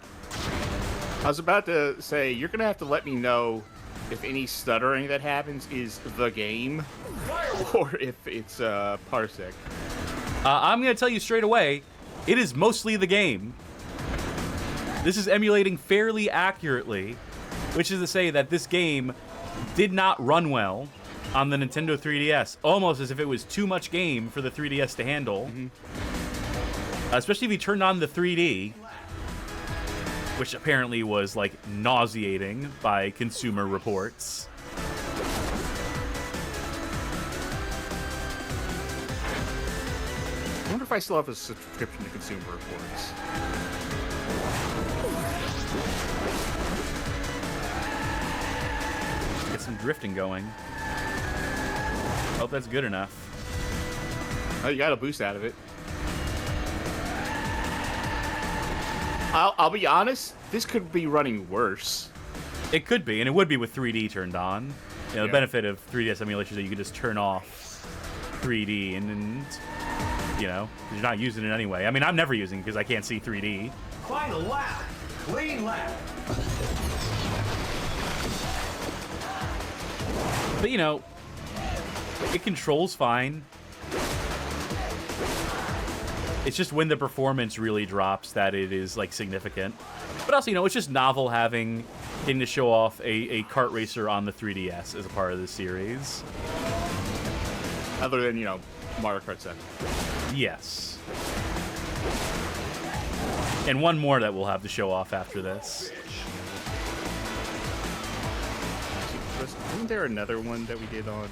I was about to say, you're going to have to let me know if any stuttering that happens is the game or if it's Parsec. I'm going to tell you straight away, it is mostly the game. This is emulating fairly accurately, which is to say that this game did not run well on the Nintendo 3DS, almost as if it was too much game for the 3DS to handle. Especially if you turned on the 3D, which apparently was, like, nauseating by consumer reports. I wonder if I still have a subscription to Consumer Reports. Get some drifting going. Hope that's good enough. Oh, you got a boost out of it. I'll be honest, this could be running worse. It could be, and it would be with 3D turned on. You know, the benefit of 3DS emulation is that you can just turn off 3D and you know, you're not using it anyway. I mean, I'm never using it because I can't see 3D. Final lap. Clean lap. But, you know, it controls fine. It's just when the performance really drops that it is, like, significant. But also, you know, it's just novel getting to show off a kart racer on the 3DS as a part of this series. Other than, you know, Mario Kart 7. Yes. And one more that we'll have to show off after this. Wasn't there another one that we did on...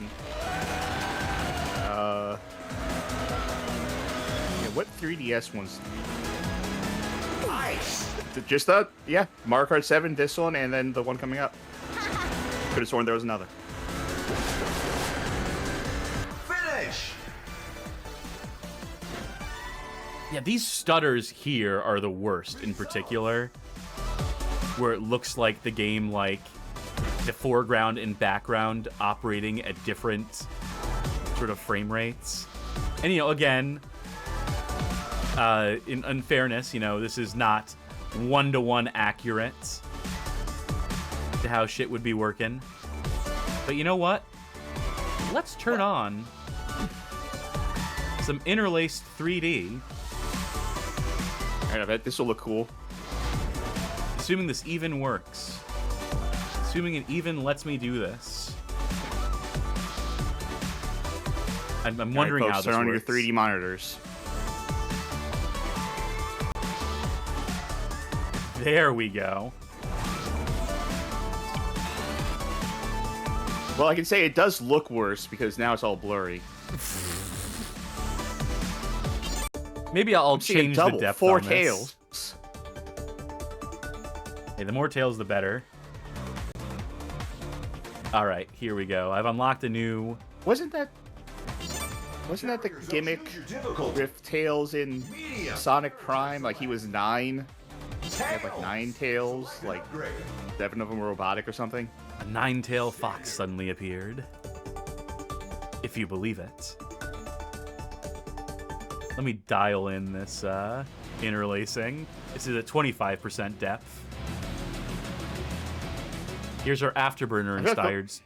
what 3DS ones? Nice. Just yeah, Mario Kart 7, this one, and then the one coming up. Could have sworn there was another. Finish. Yeah, these stutters here are the worst in particular. Where it looks like the game, like, the foreground and background operating at different sort of frame rates. And, you know, again, In fairness, you know, this is not one-to-one accurate to how shit would be working. But you know what? Let's turn on some interlaced 3D. Alright, I bet this will look cool. Assuming this even works. Assuming it even lets me do this. I'm wondering how this works. Turn on your 3D monitors. There we go. Well, I can say it does look worse because now it's all blurry. Maybe I'll change the depth 4 on this. tails. Hey, the more tails, the better. All right, here we go. I've unlocked a new... Wasn't that the gimmick with Tails in Sonic Prime? Like, he was 9. He had, like, 9 tails. Like, 7 of them were robotic or something. A 9-tailed fox suddenly appeared. If you believe it. Let me dial in this interlacing. This is at 25% depth. Here's our Afterburner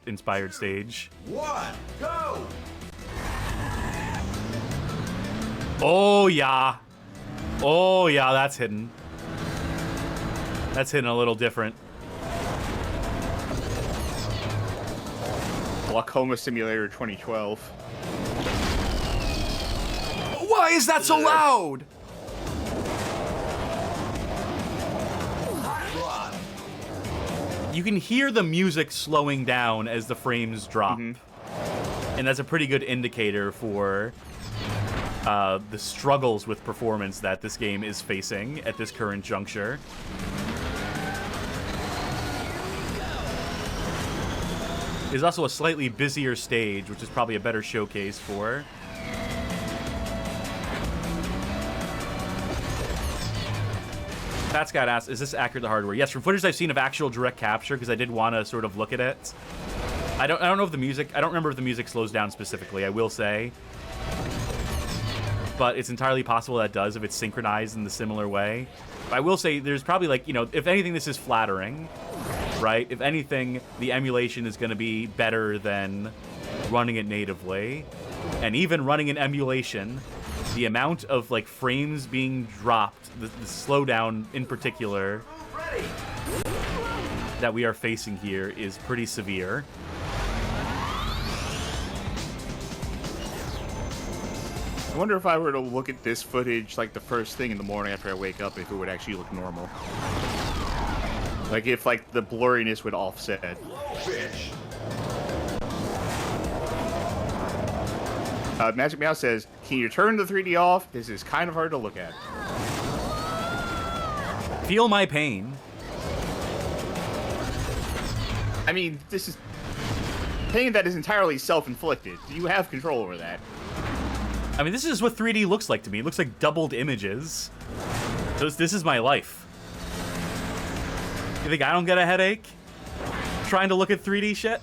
inspired stage. 1, go! Oh yeah. Oh yeah, that's hidden. That's hidden a little different. Glaucoma Simulator 2012. Why is that so loud? You can hear the music slowing down as the frames drop. And that's a pretty good indicator for the struggles with performance that this game is facing at this current juncture. There's also a slightly busier stage, which is probably a better showcase for. Pat Scott asks, is this accurate to hardware? Yes, from footage I've seen of actual direct capture, because I did want to sort of look at it. I don't know if the music, I don't remember if the music slows down specifically, I will say. But it's entirely possible that it does if it's synchronized in the similar way. But I will say there's probably, like, you know, if anything, this is flattering, right? If anything, the emulation is going to be better than running it natively. And even running an emulation, the amount of, like, frames being dropped, the slowdown in particular, that we are facing here is pretty severe. I wonder if I were to look at this footage like the first thing in the morning after I wake up, if it would actually look normal. Like if like the blurriness would offset. Magic Mouse says, can you turn the 3D off? This is kind of hard to look at. Feel my pain. I mean, this is pain that is entirely self-inflicted. You have control over that. I mean, this is what 3D looks like to me. It looks like doubled images. So this is my life. You think I don't get a headache trying to look at 3D shit?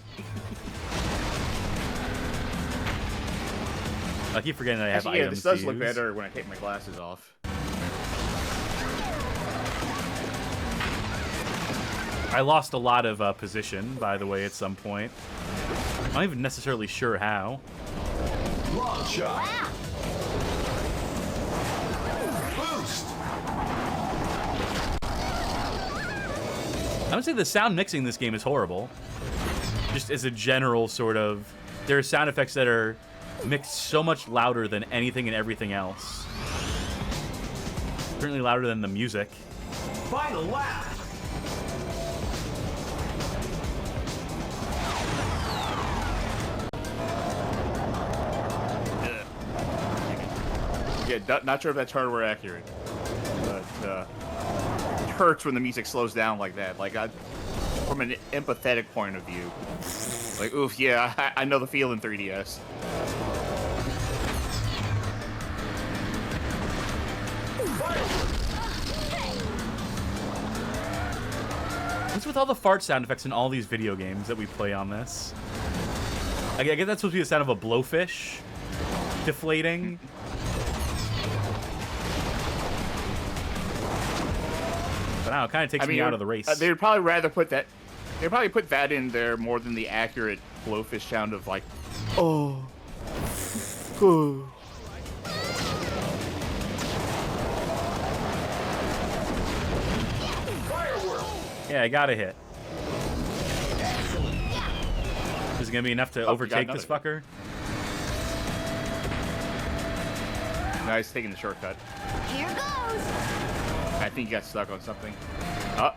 I keep forgetting that I have Actually, items this does to look use. better when I take my glasses off. I lost a lot of position, by the way, at some point. I'm not even necessarily sure how. Long shot. Boost. I would say the sound mixing in this game is horrible. Just as a general sort of... There are sound effects that are mixed so much louder than anything and everything else. Certainly louder than the music. Final lap. Yeah, not sure if that's hardware accurate, but it hurts when the music slows down like that. Like, from an empathetic point of view, like, oof, yeah, I know the feel in 3DS. What's with all the fart sound effects in all these video games that we play on this? I guess that's supposed to be the sound of a blowfish deflating. But now it kind of takes me out of the race. They'd probably rather put that. They'd probably put that in there more than the accurate blowfish sound of like, oh, oh. Yeah, I got a hit. Is it gonna be enough to overtake this fucker? No, he's taking the shortcut. Here goes. I think he got stuck on something. Oh.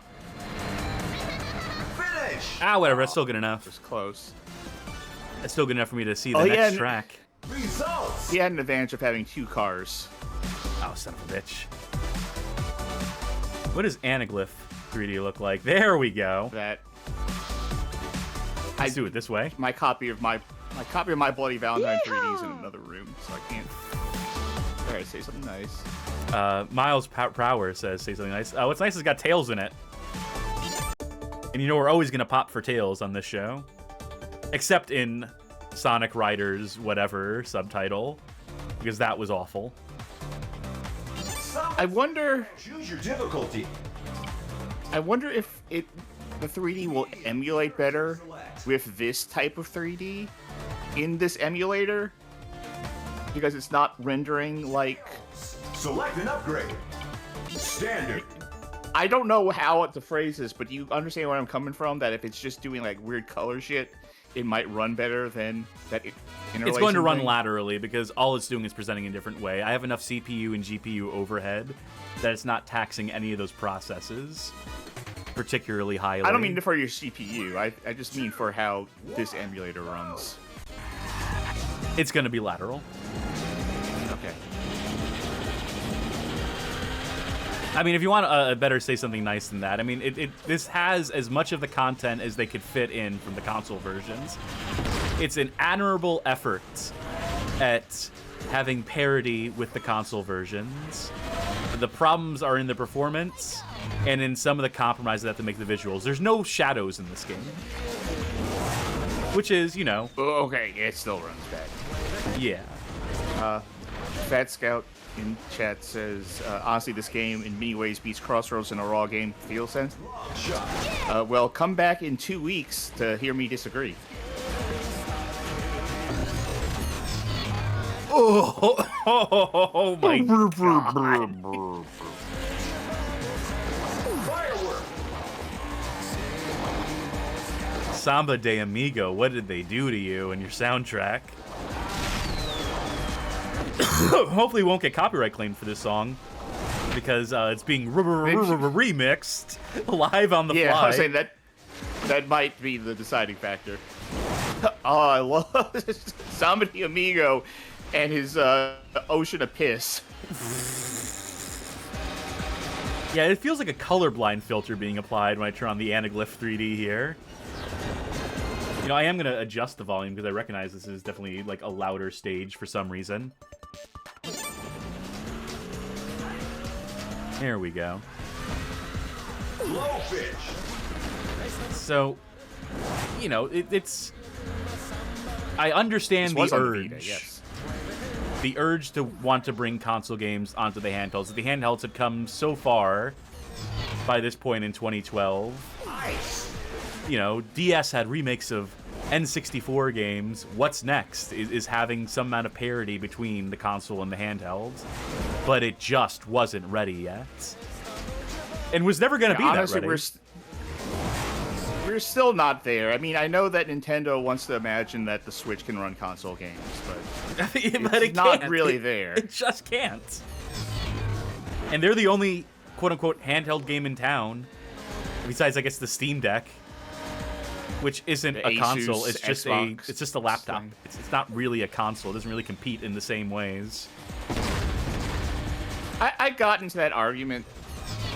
Finish! Ah, whatever. That's still good enough. It's close. That's still good enough for me to see the next track. Results! He had an advantage of having 2 cars. Oh, son of a bitch. What does Anaglyph 3D look like? There we go. That. Let's do it this way. My copy of my Bloody Valentine 3D is in another room, so I can't. All right, say something nice. Miles Prower says, say something nice. What's nice is it's got tails in it. And you know we're always going to pop for tails on this show. Except in Sonic Riders whatever subtitle. Because that was awful. I wonder... Choose your difficulty. I wonder if the 3D will emulate better with this type of 3D in this emulator. Because it's not rendering like... Select an upgrade. Standard. I don't know how to phrase this, but do you understand where I'm coming from? That if it's just doing like weird color shit, it might run better than that. It's going to run laterally because all it's doing is presenting in a different way. I have enough CPU and GPU overhead that it's not taxing any of those processes particularly highly. I don't mean for your CPU. I just mean for how this emulator runs. It's going to be lateral. Okay. I mean, if you want to better say something nice than that, I mean, this has as much of the content as they could fit in from the console versions. It's an admirable effort at having parity with the console versions. The problems are in the performance and in some of the compromises that have to make the visuals. There's no shadows in this game. Which is, you know... Okay, it still runs bad. Yeah. Fat Scout in chat says, honestly, this game in many ways beats Crossroads in a raw game feel sense. Well, come back in 2 weeks to hear me disagree. Oh my God. Samba de Amigo, what did they do to you and your soundtrack? Hopefully we won't get copyright claimed for this song because it's being remixed live on the fly. Yeah, I was saying that might be the deciding factor. Oh, I love Samba de Amigo and his ocean of piss. Yeah, it feels like a colorblind filter being applied when I turn on the Anaglyph 3D here. You know, I am going to adjust the volume because I recognize this is definitely like a louder stage for some reason. There we go. So, you know, it's... I understand the urge. Vita, yes. The urge to want to bring console games onto the handhelds. The handhelds had come so far by this point in 2012. Nice. You know, DS had remakes of N64 games. What's next is having some amount of parity between the console and the handhelds. But it just wasn't ready yet. And was never going to be honestly, that ready. We're still not there. I mean, I know that Nintendo wants to imagine that the Switch can run console games, but it's not really there. It just can't. And they're the only quote-unquote handheld game in town, besides, I guess, the Steam Deck, which isn't a console. It's just a laptop. It's not really a console. It doesn't really compete in the same ways. I got into that argument,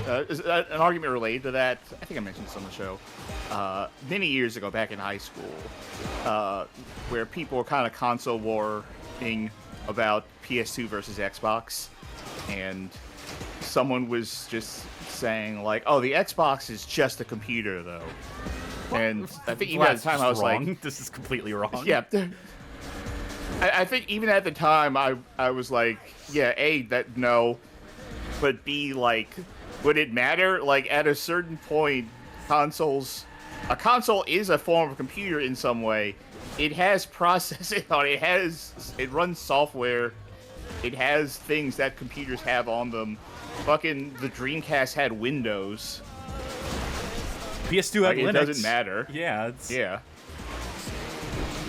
an argument related to that. I think I mentioned this on the show many years ago, back in high school, where people were kind of console warring about PS2 versus Xbox, and someone was just saying like, "Oh, the Xbox is just a computer, though." And I think even at the time I was wrong. like, "This is completely wrong." Yeah. I think even at the time I was like, yeah, A, that no, but B, like, would it matter? Like, at a certain point, a console is a form of computer in some way. It has processing on it. It runs software. It has things that computers have on them. Fucking the Dreamcast had Windows. PS2 had Linux. It doesn't matter. Yeah. Yeah.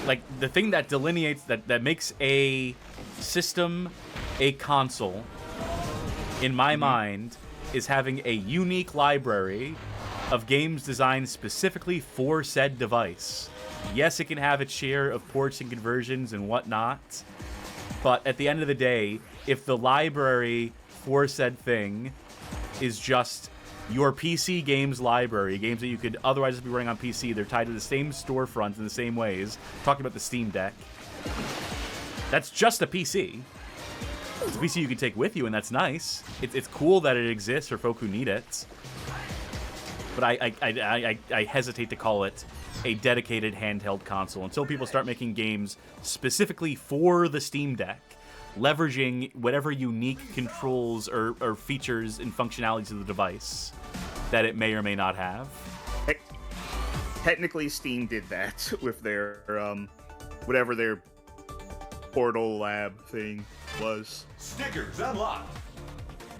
Like, the thing that delineates, that makes a system a console, in my mind, is having a unique library of games designed specifically for said device. Yes, it can have its share of ports and conversions and whatnot, but at the end of the day, if the library for said thing is just your PC games library, games that you could otherwise be running on PC, they're tied to the same storefront in the same ways, talking about the Steam Deck, that's just a PC. It's a PC you can take with you, and that's nice. It's cool that it exists for folk who need it. But I hesitate to call it a dedicated handheld console until people start making games specifically for the Steam Deck, leveraging whatever unique controls or features and functionalities of the device that it may or may not have. Technically, Steam did that with their, whatever their Portal Lab thing was. Stickers unlocked.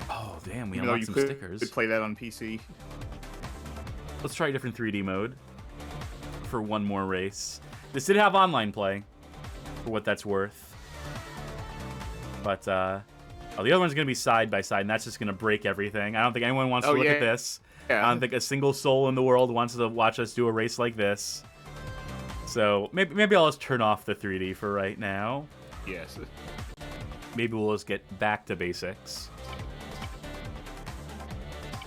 Oh, damn, we Even though unlocked some stickers. You could play that on PC. Let's try a different 3D mode for one more race. This did have online play, for what that's worth. But, the other one's going to be side by side, and that's just going to break everything. I don't think anyone wants to look at this. Yeah. I don't think a single soul in the world wants to watch us do a race like this. So, maybe I'll just turn off the 3D for right now. Yes. Maybe we'll just get back to basics.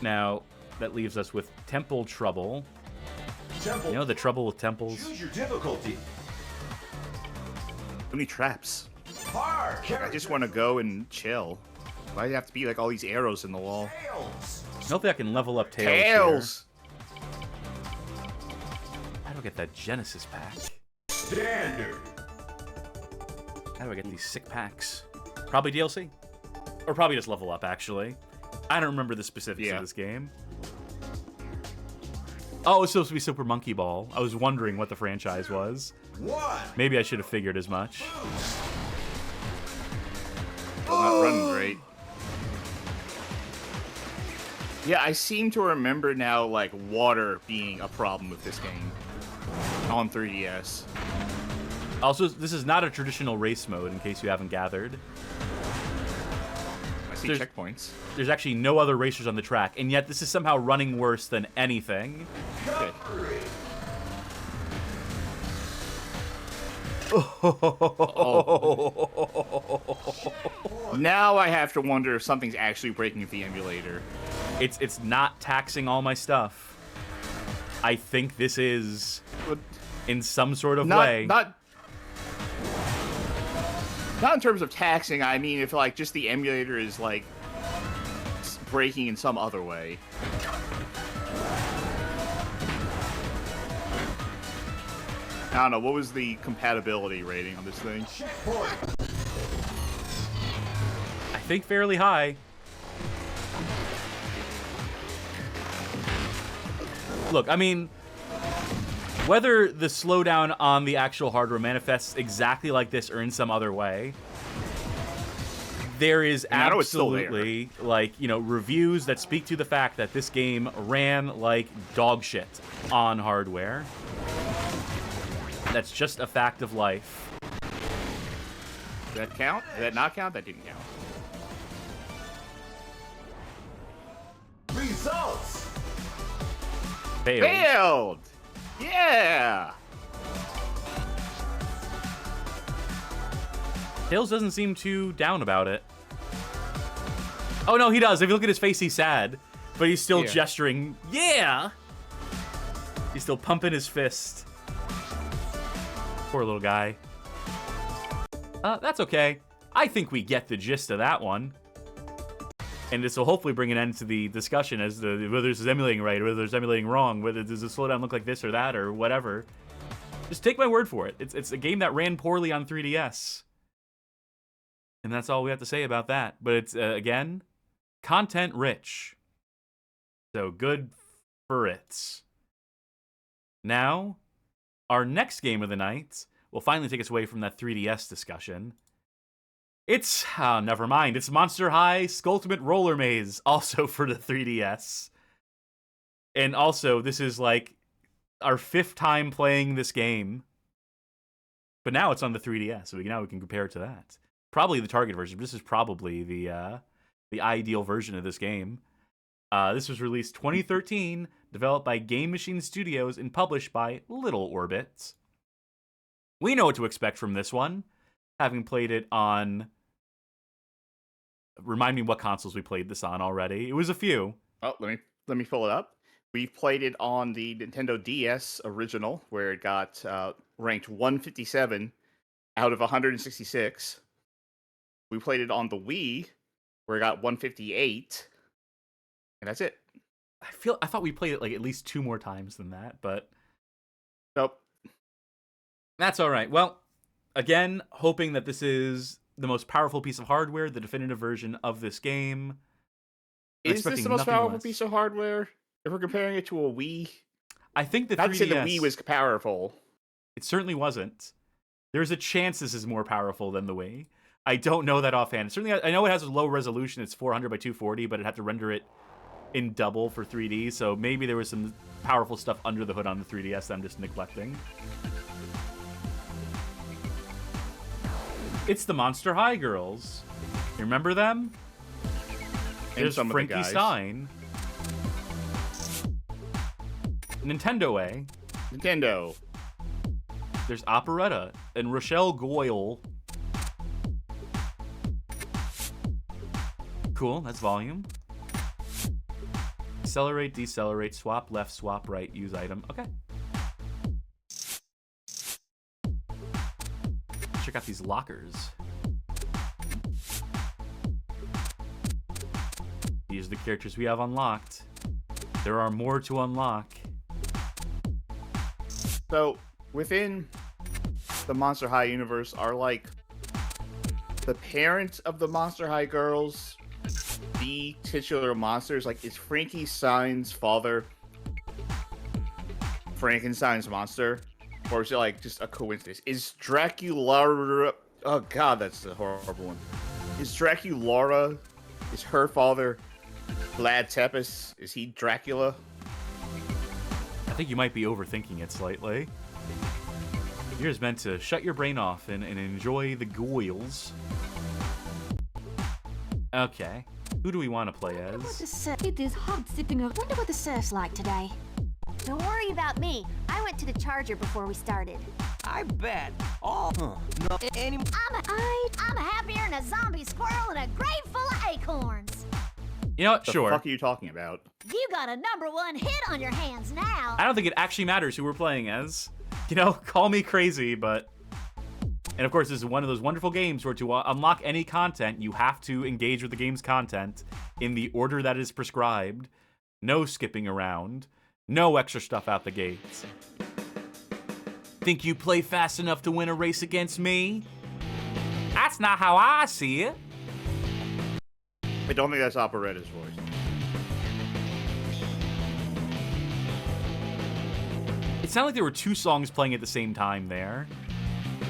Now, that leaves us with Temple Trouble. Temple. You know the trouble with temples? Choose your difficulty. How many traps? Hard. I just want to go and chill. Why do you have to be like all these arrows in the wall? Tails. Hopefully I can level up Tails. Tails! How do I get that Genesis pack? Standard. How do I get these sick packs? Probably DLC. Or probably just level up, actually. I don't remember the specifics of this game. Oh, it's supposed to be Super Monkey Ball. I was wondering what the franchise was. Maybe I should have figured as much. Well, not running great. Yeah, I seem to remember now, like, water being a problem with this game on 3DS. Also, this is not a traditional race mode, in case you haven't gathered. I see checkpoints. There's actually no other racers on the track, and yet this is somehow running worse than anything. Okay. Now I have to wonder if something's actually breaking with the emulator. It's not taxing all my stuff. I think this is, in some sort of way. Not in terms of taxing, I mean if, like, just the emulator is, like, breaking in some other way. I don't know, what was the compatibility rating on this thing? I think fairly high. Look, I mean, whether the slowdown on the actual hardware manifests exactly like this or in some other way, there is absolutely, like, you know, reviews that speak to the fact that this game ran like dog shit on hardware. That's just a fact of life. Did that count? Did that not count? That didn't count. Results! Failed! Yeah! Tails doesn't seem too down about it. Oh, no, he does. If you look at his face, he's sad. But he's still gesturing. Yeah! He's still pumping his fist. Poor little guy. That's okay. I think we get the gist of that one. And this will hopefully bring an end to the discussion as to whether this is emulating right or whether it's emulating wrong, whether does the slowdown look like this or that or whatever. Just take my word for it. It's a game that ran poorly on 3DS. And that's all we have to say about that. But it's, again, content rich. So good for it. Now, our next game of the night will finally take us away from that 3DS discussion. It's, never mind, it's Monster High Skultimate Roller Maze, also for the 3DS. And also, this is like our 5th time playing this game. But now it's on the 3DS, so now we can compare it to that. Probably the target version, but this is probably the ideal version of this game. This was released 2013, developed by Game Machine Studios and published by Little Orbit. We know what to expect from this one, having played it on... Remind me what consoles we played this on already. It was a few. Oh, let me pull it up. We played it on the Nintendo DS original, where it got ranked 157 out of 166. We played it on the Wii, where it got 158, and that's it. I thought we played it like at least 2 more times than that, but nope. That's all right. Well, again, hoping that this is the most powerful piece of hardware, the definitive version of this game. Is this the most powerful piece of hardware? If we're comparing it to a Wii, I think the 3DS... Not to say the Wii was powerful. It certainly wasn't. There's a chance this is more powerful than the Wii. I don't know that offhand. Certainly, I know it has a low resolution. It's 400 by 240, but it had to render it in double for 3D, so maybe there was some powerful stuff under the hood on the 3DS that I'm just neglecting. It's the Monster High girls. You remember them? There's Frankie Stein. Nintendo, eh? Nintendo. There's Operetta and Rochelle Goyle. Cool, that's volume. Accelerate, decelerate, swap left, swap right, use item. Okay. Check out these lockers. These are the characters we have unlocked. There are more to unlock. So, within the Monster High universe, are like the parents of the Monster High girls the titular monsters? Like, is Frankie Stein's father Frankenstein's monster? Or is it like just a coincidence? Is Dracula... Oh god, that's a horrible one. Is Draculaura... Is her father Vlad Tepes? Is he Dracula? I think you might be overthinking it slightly. You're just meant to shut your brain off and enjoy the goils. Okay. Who do we want to play as? It is hot sipping. I wonder what the surf's like today. Don't worry about me. I went to the charger before we started. I bet. Oh, no, I'm happier than a zombie squirrel in a grave full of acorns. You know what? The Sure. fuck are you talking about? You got a #1 hit on your hands now. I don't think it actually matters who we're playing as. You know, call me crazy, but... And of course, this is one of those wonderful games where to unlock any content, you have to engage with the game's content in the order that is prescribed. No skipping around. No extra stuff out the gates. Think you play fast enough to win a race against me? That's not how I see it. I don't think that's Operetta's voice. It sounded like there were 2 songs playing at the same time there,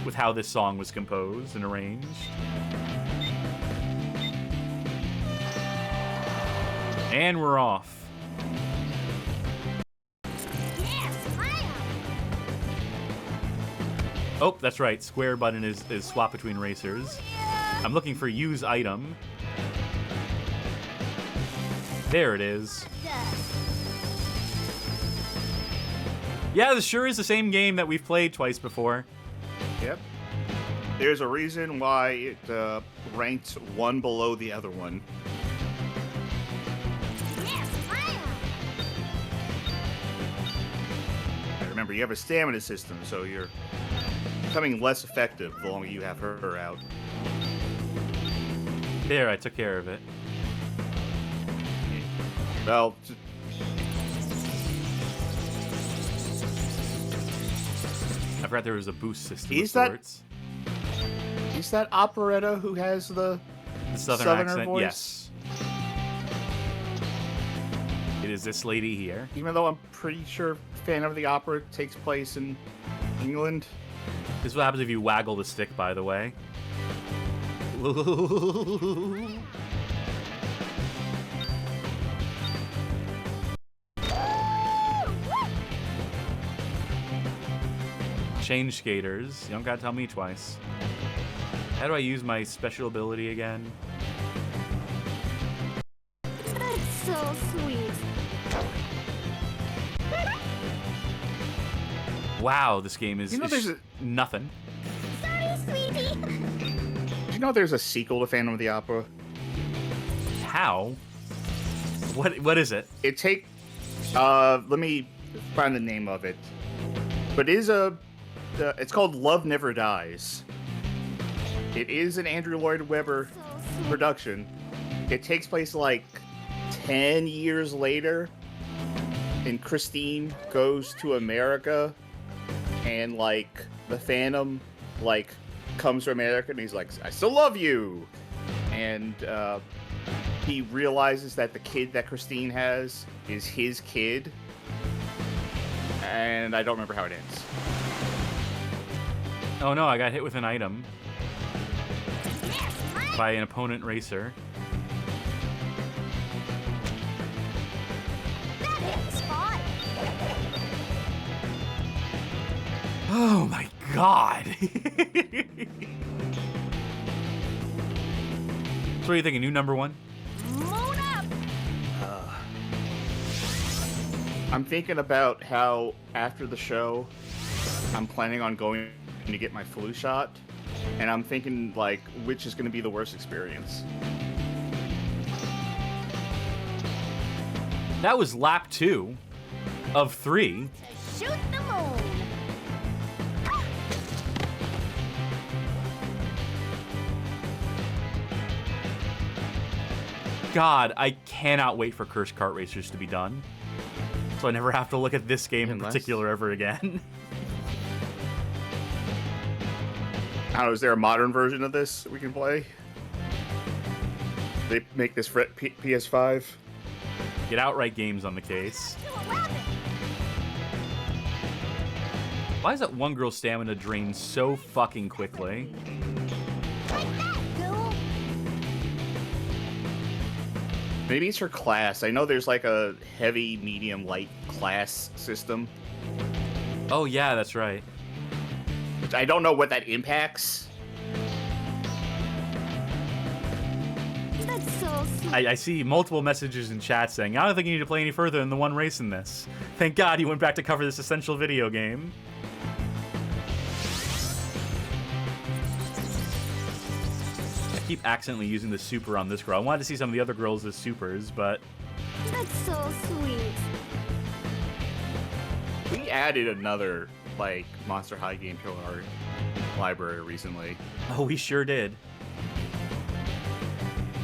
with how this song was composed and arranged. And we're off. Oh, that's right. Square button is swap between racers. I'm looking for use item. There it is. Yeah, this sure is the same game that we've played twice before. Yep. There's a reason why it ranked one below the other one. Remember, you have a stamina system, so you're becoming less effective the longer you have her out. There, I took care of it. Well, I forgot there was a boost system is of sorts. Is that Operetta who has the Southern Southerner accent? voice? Yes. It is this lady here. Even though I'm pretty sure Phantom of the Opera takes place in England. This is what happens if you waggle the stick, by the way. Change skaters. You don't gotta tell me twice. How do I use my special ability again? That's so sweet. Wow, this game is, nothing. Sorry, sweetie. Do you know there's a sequel to Phantom of the Opera? How? What is it? Let me find the name of it. But it is it's called Love Never Dies. It is an Andrew Lloyd Webber production. It takes place like 10 years later, and Christine goes to America, and like the Phantom like comes to America, and he's like, I still love you, and he realizes that the kid that Christine has is his kid, and I don't remember how it ends. Oh no, I got hit with an item by an opponent racer. That hit the spot. Oh my god! So what are you thinking, new number one? Moon up. I'm thinking about how after the show, I'm planning on going to get my flu shot, and I'm thinking like which is going to be the worst experience. That was lap 2 of 3. Shoot the moon. God, I cannot wait for Kursed Kart Racers to be done, so I never have to look at this game in particular ever again. I don't know, is there a modern version of this we can play? They make this for PS5? Get Outright Games on the case. Why is that one girl's stamina drain so fucking quickly? Maybe it's her class. I know there's like a heavy, medium, light class system. Oh yeah, that's right. I don't know what that impacts. That's so sweet. I see multiple messages in chat saying, I don't think you need to play any further than the one race in this. Thank God you went back to cover this essential video game. I keep accidentally using the super on this girl. I wanted to see some of the other girls as supers, but... That's so sweet. We added another, like, Monster High game to our library recently. Oh, we sure did.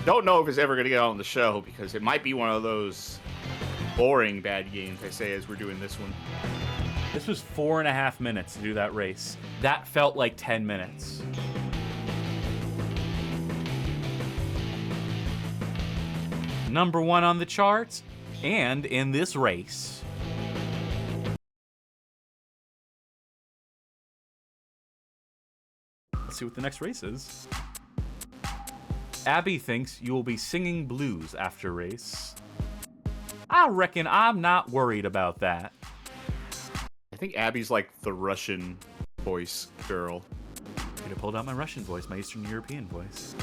Don't know if it's ever going to get on the show, because it might be one of those boring bad games I say as we're doing this one. This was 4.5 minutes to do that race. That felt like 10 minutes. Number 1 on the charts, and in this race. Let's see what the next race is. Abby thinks you will be singing blues after race. I reckon I'm not worried about that. I think Abby's like the Russian voice girl. Could have pulled out my Russian voice, my Eastern European voice.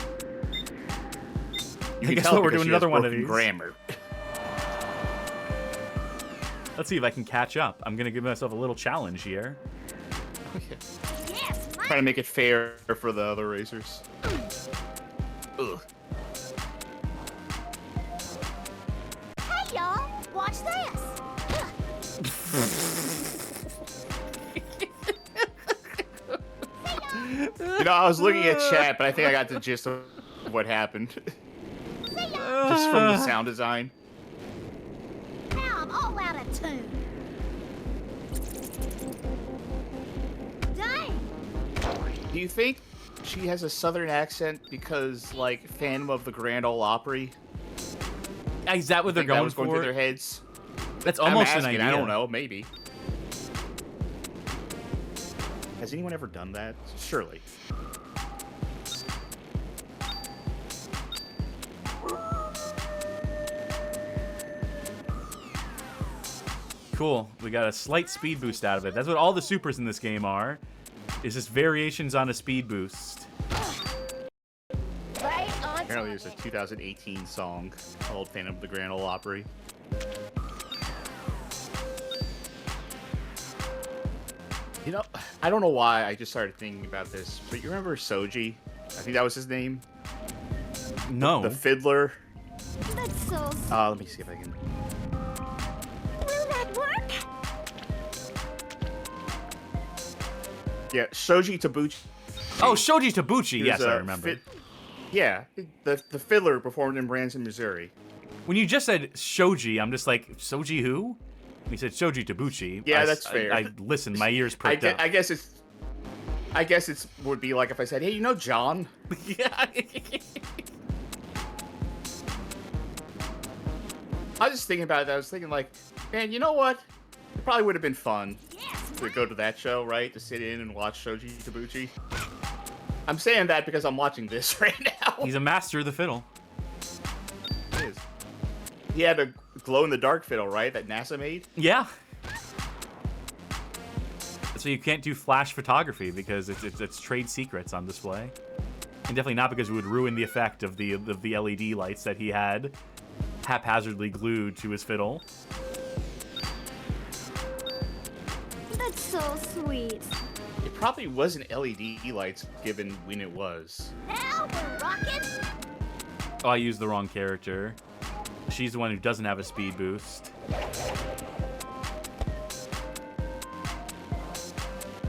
You can guess tell what, we're because doing she has another one of broken these. grammar. Let's see if I can catch up. I'm gonna give myself a little challenge here. Yes, Trying to make it fair for the other racers. Ugh. hey y'all, watch this. You know, I was looking at chat, but I think I got the gist of what happened. Just from the sound design. Now I'm all out of tune. Dang. Do you think she has a southern accent because, like, Phantom of the Grand Ole Opry? Is that what they're Think that going was going for? through their heads? That's almost I'm an asking, idea. I don't know, maybe. Has anyone ever done that? Surely. Cool. We got a slight speed boost out of it. That's what all the supers in this game are. Is just variations on a speed boost. Apparently there's a 2018 song called Phantom of the Grand Ole Opry. You know, I don't know why I just started thinking about this, but you remember Soji? I think that was his name. No. The fiddler. That's so sweet. Let me see if I can. Will that work? Yeah, Shoji Tabuchi. Oh, Shoji Tabuchi. He Yes, was I a remember. Yeah, the fiddler performed in Branson, Missouri. When you just said Shoji, I'm just like, Shoji who? He said Shoji Tabuchi. Yeah, that's fair. I listened, my ears pricked up. I guess it's would be like if I said, "Hey, you know John?" Yeah. I was just thinking about it. I was thinking like, man, you know what? It probably would have been fun to go to that show, right? To sit in and watch Shoji Tabuchi. I'm saying that because I'm watching this right now. He's a master of the fiddle. He is. He had a glow-in-the-dark fiddle, right? That NASA made? Yeah. So you can't do flash photography because it's trade secrets on display. And definitely not because it would ruin the effect of the LED lights that he had haphazardly glued to his fiddle. That's so sweet. It probably wasn't LED lights given when it was. Now we're rocking. Oh, I used the wrong character. She's the one who doesn't have a speed boost.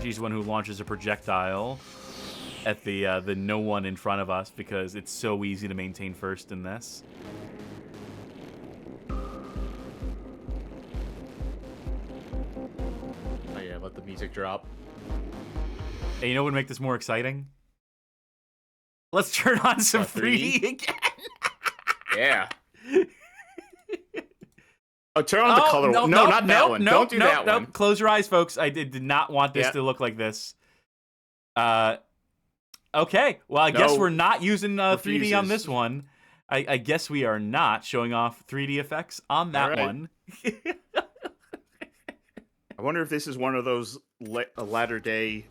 She's the one who launches a projectile at the no one in front of us because it's so easy to maintain first in this. Oh yeah, let the music drop. Hey, you know what would make this more exciting? Let's turn on some 3D again. Yeah. Oh, turn on the color one. No, not that one. Don't do that one. Close your eyes, folks. I did not want this to look like this. Okay. Well, I guess we're not using 3D on this one. I guess we are not showing off 3D effects on that one. I wonder if this is one of those latter-day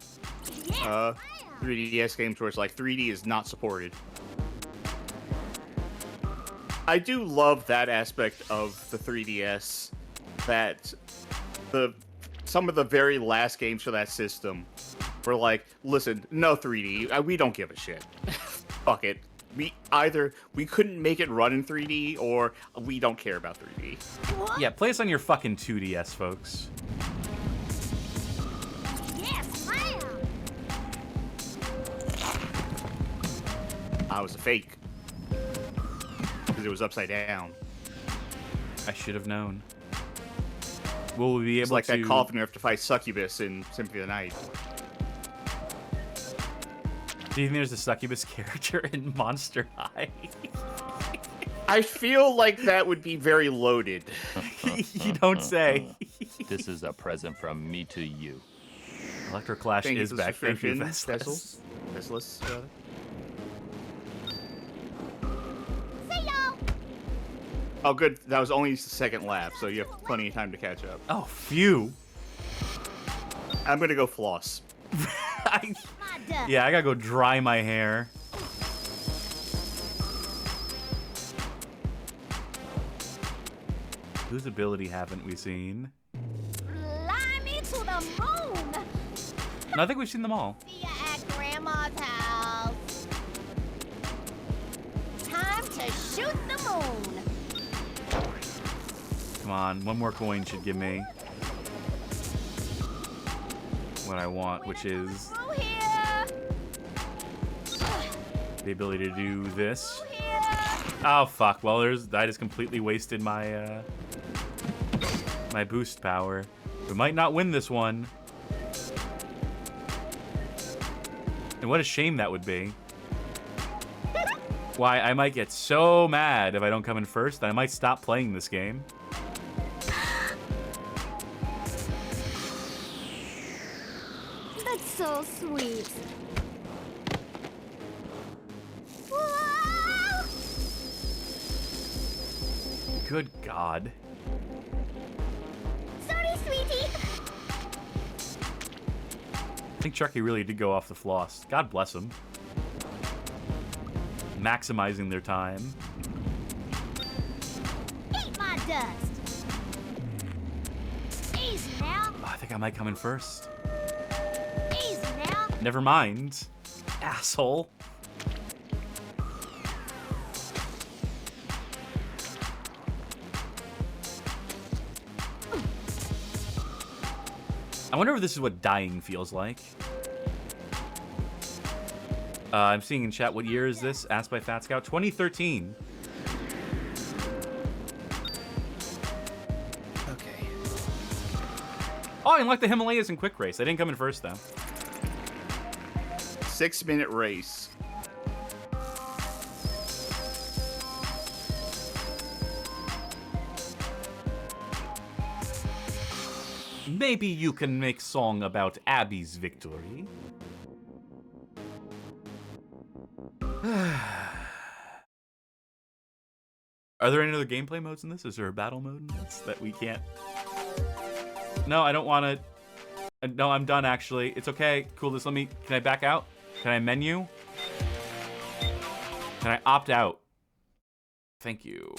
3DS games where it's like 3D is not supported. I do love that aspect of the 3DS, that some of the very last games for that system were like, listen, no 3D, we don't give a shit. Fuck it. We couldn't make it run in 3D, or we don't care about 3D. Yeah, play us on your fucking 2DS, folks. Yes, ma'am. I was a fake. Because it was upside down. I should have known. Will we be able it's like to... that coffin you have to fight Succubus in Symphony of the Night. Do you think there's a Succubus character in Monster High? I feel like that would be very loaded. You don't say. This is a present from me to you. Electroclash is back. Thank you, Vesselus. Oh, good. That was only the second lap, so you have plenty of time to catch up. Oh, phew. I'm gonna go floss. Yeah, I gotta go dry my hair. Whose ability haven't we seen? Fly me to the moon. No, I think we've seen them all. See ya at Grandma's house. Time to shoot the moon. Come on, one more coin should give me what I want, which is the ability to do this. Oh fuck! Well, I just completely wasted my my boost power. We might not win this one. And what a shame that would be. Why, I might get so mad if I don't come in first that I might stop playing this game. so sweet. Whoa! Good God. Sorry, sweetie. I think Chucky really did go off the floss. God bless him. Maximizing their time. Eat my dust. Easy now. Oh, I think I might come in first. Easy now. Never mind. Asshole. I wonder if this is what dying feels like. I'm seeing in chat, what year is this? Asked by Fat Scout. 2013. Okay. Oh, I unlocked the Himalayas in Quick Race. I didn't come in first, though. 6-minute race. Maybe you can make song about Abby's victory. Are there any other gameplay modes in this? Is there a battle mode in this that we can't? No, I don't want to. No, I'm done, actually. It's okay. Cool, just let me... Can I back out? Can I menu? Can I opt out? Thank you.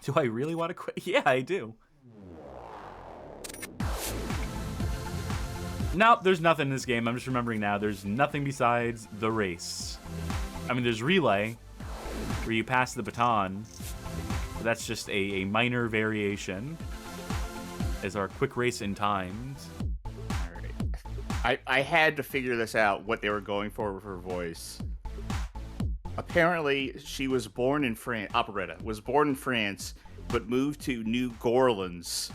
Do I really want to quit? Yeah, I do. Nope, there's nothing in this game. I'm just remembering now. There's nothing besides the race. I mean, there's relay, where you pass the baton. But that's just a minor variation. As our quick race in times. Alright. I had to figure this out, what they were going for with her voice. Apparently, she was born in France. Operetta was born in France, but moved to New Orleans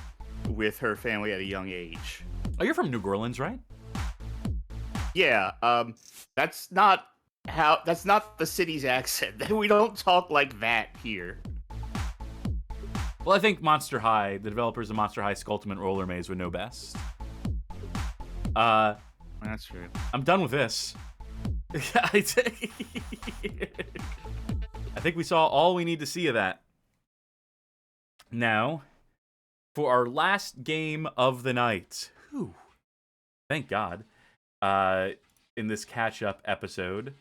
with her family at a young age. Oh, you're from New Orleans, right? Yeah, that's not the city's accent. We don't talk like that here. Well, I think Monster High, the developers of Monster High Skultimate Roller Maze would know best. That's true. I'm done with this. I think we saw all we need to see of that. Now, for our last game of the night. Whew. Thank God. In this catch-up episode,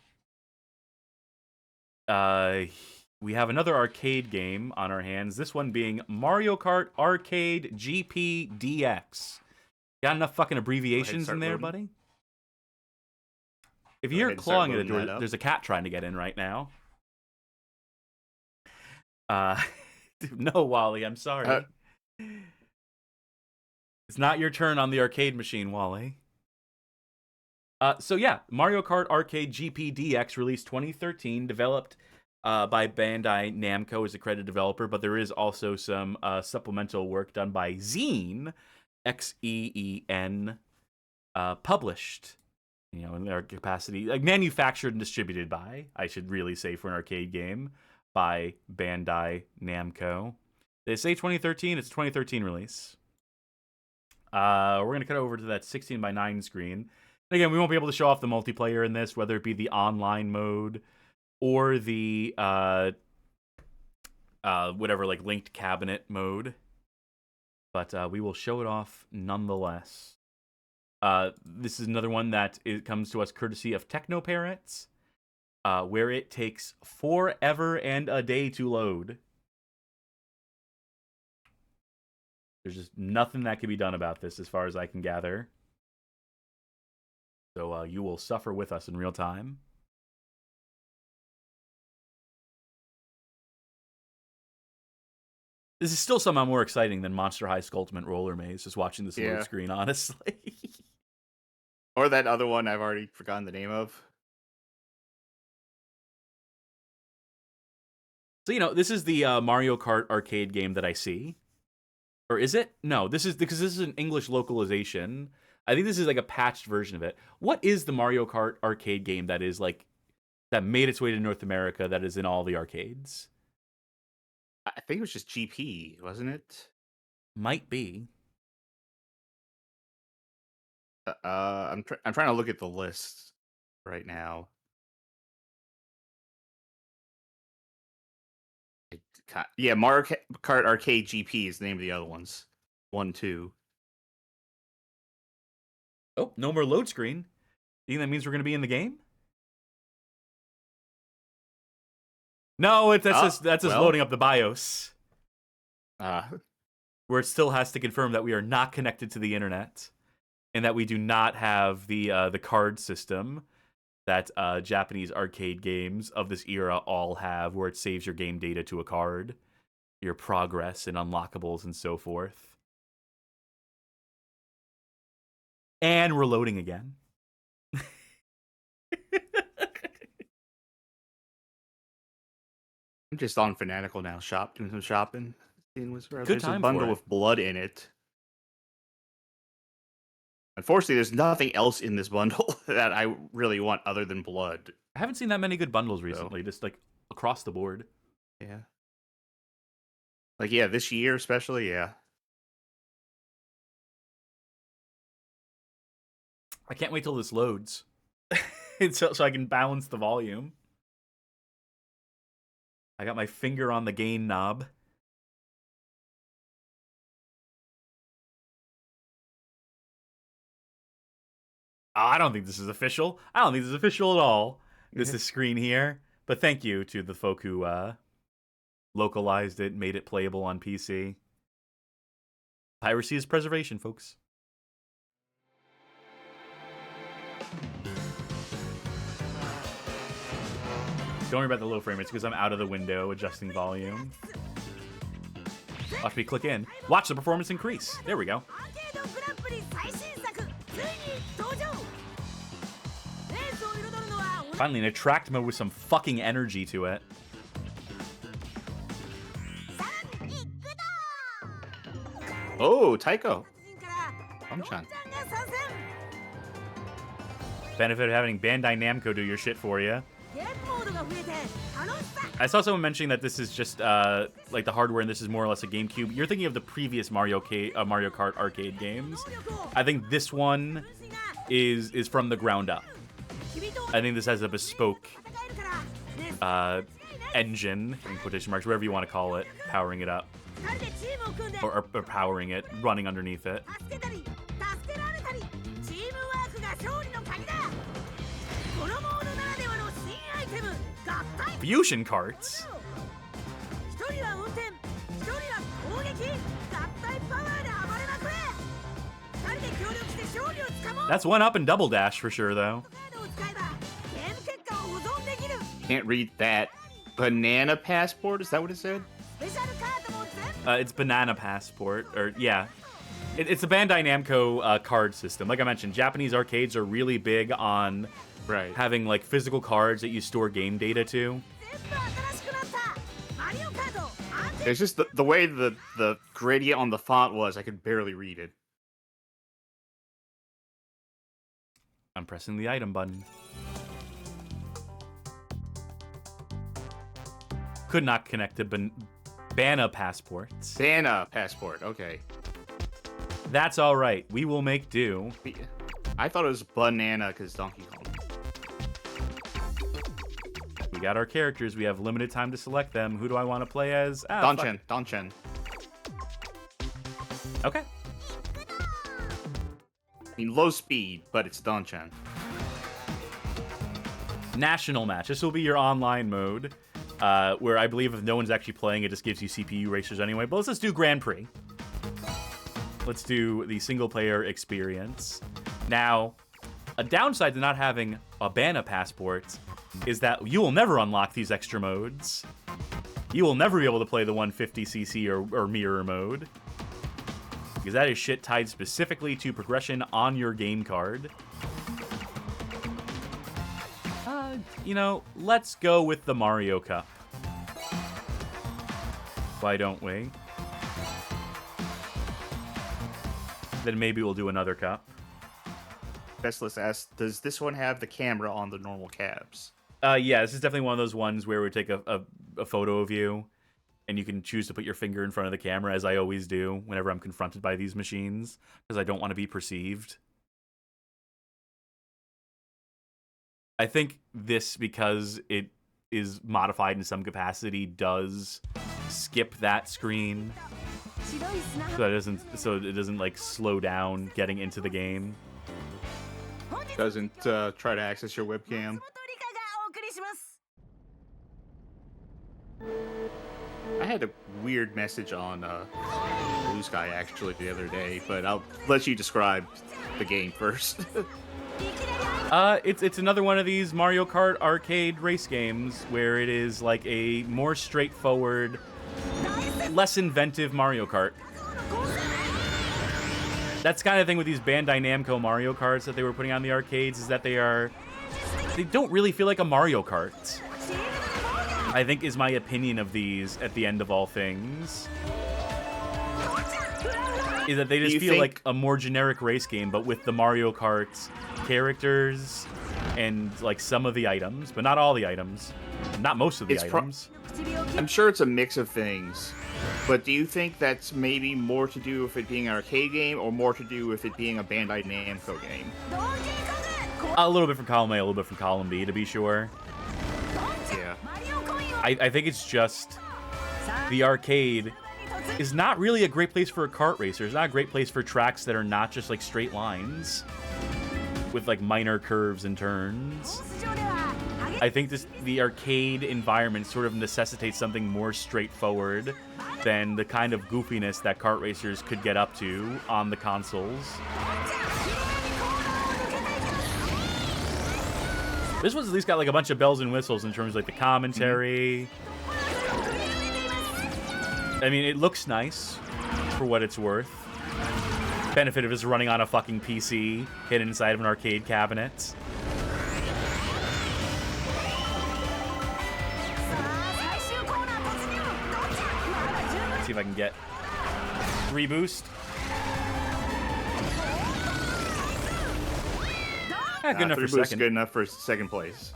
we have another arcade game on our hands. This one being Mario Kart Arcade GP DX. Got enough fucking abbreviations in there, buddy? If you hear clawing at the door, there's a cat trying to get in right now. No, Wally, I'm sorry. It's not your turn on the arcade machine, Wally. So yeah, Mario Kart Arcade GP DX released 2013, developed by Bandai Namco as a credited developer, but there is also some supplemental work done by Xeen, Xeen, published, you know, in their capacity, like manufactured and distributed by, I should really say, for an arcade game, by Bandai Namco. They say 2013, it's a 2013 release. We're going to cut over to that 16:9 screen. And again, we won't be able to show off the multiplayer in this, whether it be the online mode or the whatever, like linked cabinet mode. But we will show it off nonetheless. This is another one that comes to us courtesy of TechnoParrots, where it takes forever and a day to load. There's just nothing that can be done about this as far as I can gather. So you will suffer with us in real time. This is still somehow more exciting than Monster High Skultimate Roller Maze, just watching this load screen, honestly. Or that other one I've already forgotten the name of. So, you know, this is the Mario Kart arcade game that I see. Or is it? No, this is because this is an English localization. I think this is like a patched version of it. What is the Mario Kart arcade game that is like, that made its way to North America, that is in all the arcades? I think it was just GP, wasn't it? Might be. I'm trying to look at the list right now. Yeah, Mario Kart Arcade GP is the name of the other ones. 1, 2. Oh, no more load screen. You think that means we're going to be in the game? No, that's just loading up the BIOS. Where it still has to confirm that we are not connected to the internet, and that we do not have the card system that Japanese arcade games of this era all have, where it saves your game data to a card, your progress and unlockables and so forth. And we're loading again. I'm just on Fanatical now, doing some shopping. There's a time bundle for it. with blood in it. Unfortunately, there's nothing else in this bundle that I really want other than blood. I haven't seen that many good bundles recently, just like across the board. Yeah. Like, yeah, this year especially, yeah. I can't wait till this loads. so I can balance the volume. I got my finger on the gain knob. I don't think this is official. I don't think this is official at all. This is screen here. But thank you to the folk who localized it, made it playable on PC. Piracy is preservation, folks. Don't worry about the low frame rates because I'm out of the window adjusting volume. Watch me click in. Watch the performance increase. There we go. Finally, an attract mode with some fucking energy to it. Oh, Taiko. Chan. Benefit of having Bandai Namco do your shit for you. I saw someone mentioning that this is just like the hardware, and this is more or less a GameCube. You're thinking of the previous Mario Kart arcade games. I think this one is from the ground up. I think this has a bespoke engine, in quotation marks, whatever you want to call it, powering it up. Or powering it, running underneath it. Fusion carts? That's one up and double dash for sure, though. Can't read that. Banana Passport? Is that what it said? It's Banana Passport, or yeah. It's a Bandai Namco card system. Like I mentioned, Japanese arcades are really big on having like physical cards that you store game data to. It's just the way the gradient on the font was, I could barely read it. I'm pressing the item button. Could not connect to Banana Passports. Banana Passport, okay. That's all right. We will make do. I thought it was banana because Donkey Kong. We got our characters. We have limited time to select them. Who do I want to play as? Don-chan. Okay. I mean, low speed, but it's Don-chan. National match. This will be your online mode, where I believe if no one's actually playing, it just gives you CPU racers anyway. But let's just do Grand Prix. Let's do the single-player experience. Now, a downside to not having a Banana Passport is that you will never unlock these extra modes. You will never be able to play the 150cc or mirror mode, because that is shit tied specifically to progression on your game card. You know, let's go with the Mario Cup. Why don't we? Then maybe we'll do another cup. Bestless asks, does this one have the camera on the normal cabs? Yeah, this is definitely one of those ones where we take a photo of you, and you can choose to put your finger in front of the camera, as I always do whenever I'm confronted by these machines, because I don't want to be perceived. I think this, because it is modified in some capacity, does skip that screen. So it doesn't like slow down getting into the game. Doesn't try to access your webcam. I had a weird message on Blue Sky actually the other day, but I'll let you describe the game first. It's another one of these Mario Kart arcade race games where it is like a more straightforward, less inventive Mario Kart. That's kind of the thing with these Bandai Namco Mario Karts that they were putting on the arcades, is that they don't really feel like a Mario Kart. I think is my opinion of these at the end of all things. Is that they just feel like a more generic race game, but with the Mario Kart characters and like some of the items, but not all the items, not most of the items. I'm sure it's a mix of things, but do you think that's maybe more to do with it being an arcade game, or more to do with it being a Bandai Namco game? A little bit from column A, a little bit from column B, to be sure. Yeah. I think it's just the arcade is not really a great place for a kart racer. It's not a great place for tracks that are not just like straight lines with like minor curves and turns. I think the arcade environment sort of necessitates something more straightforward than the kind of goofiness that kart racers could get up to on the consoles. This one's at least got like a bunch of bells and whistles in terms of like the commentary. I mean, it looks nice for what it's worth. Benefit of it's running on a fucking PC hidden inside of an arcade cabinet. Let's see if I can get 3 boost. Good enough for second. Good enough for second place.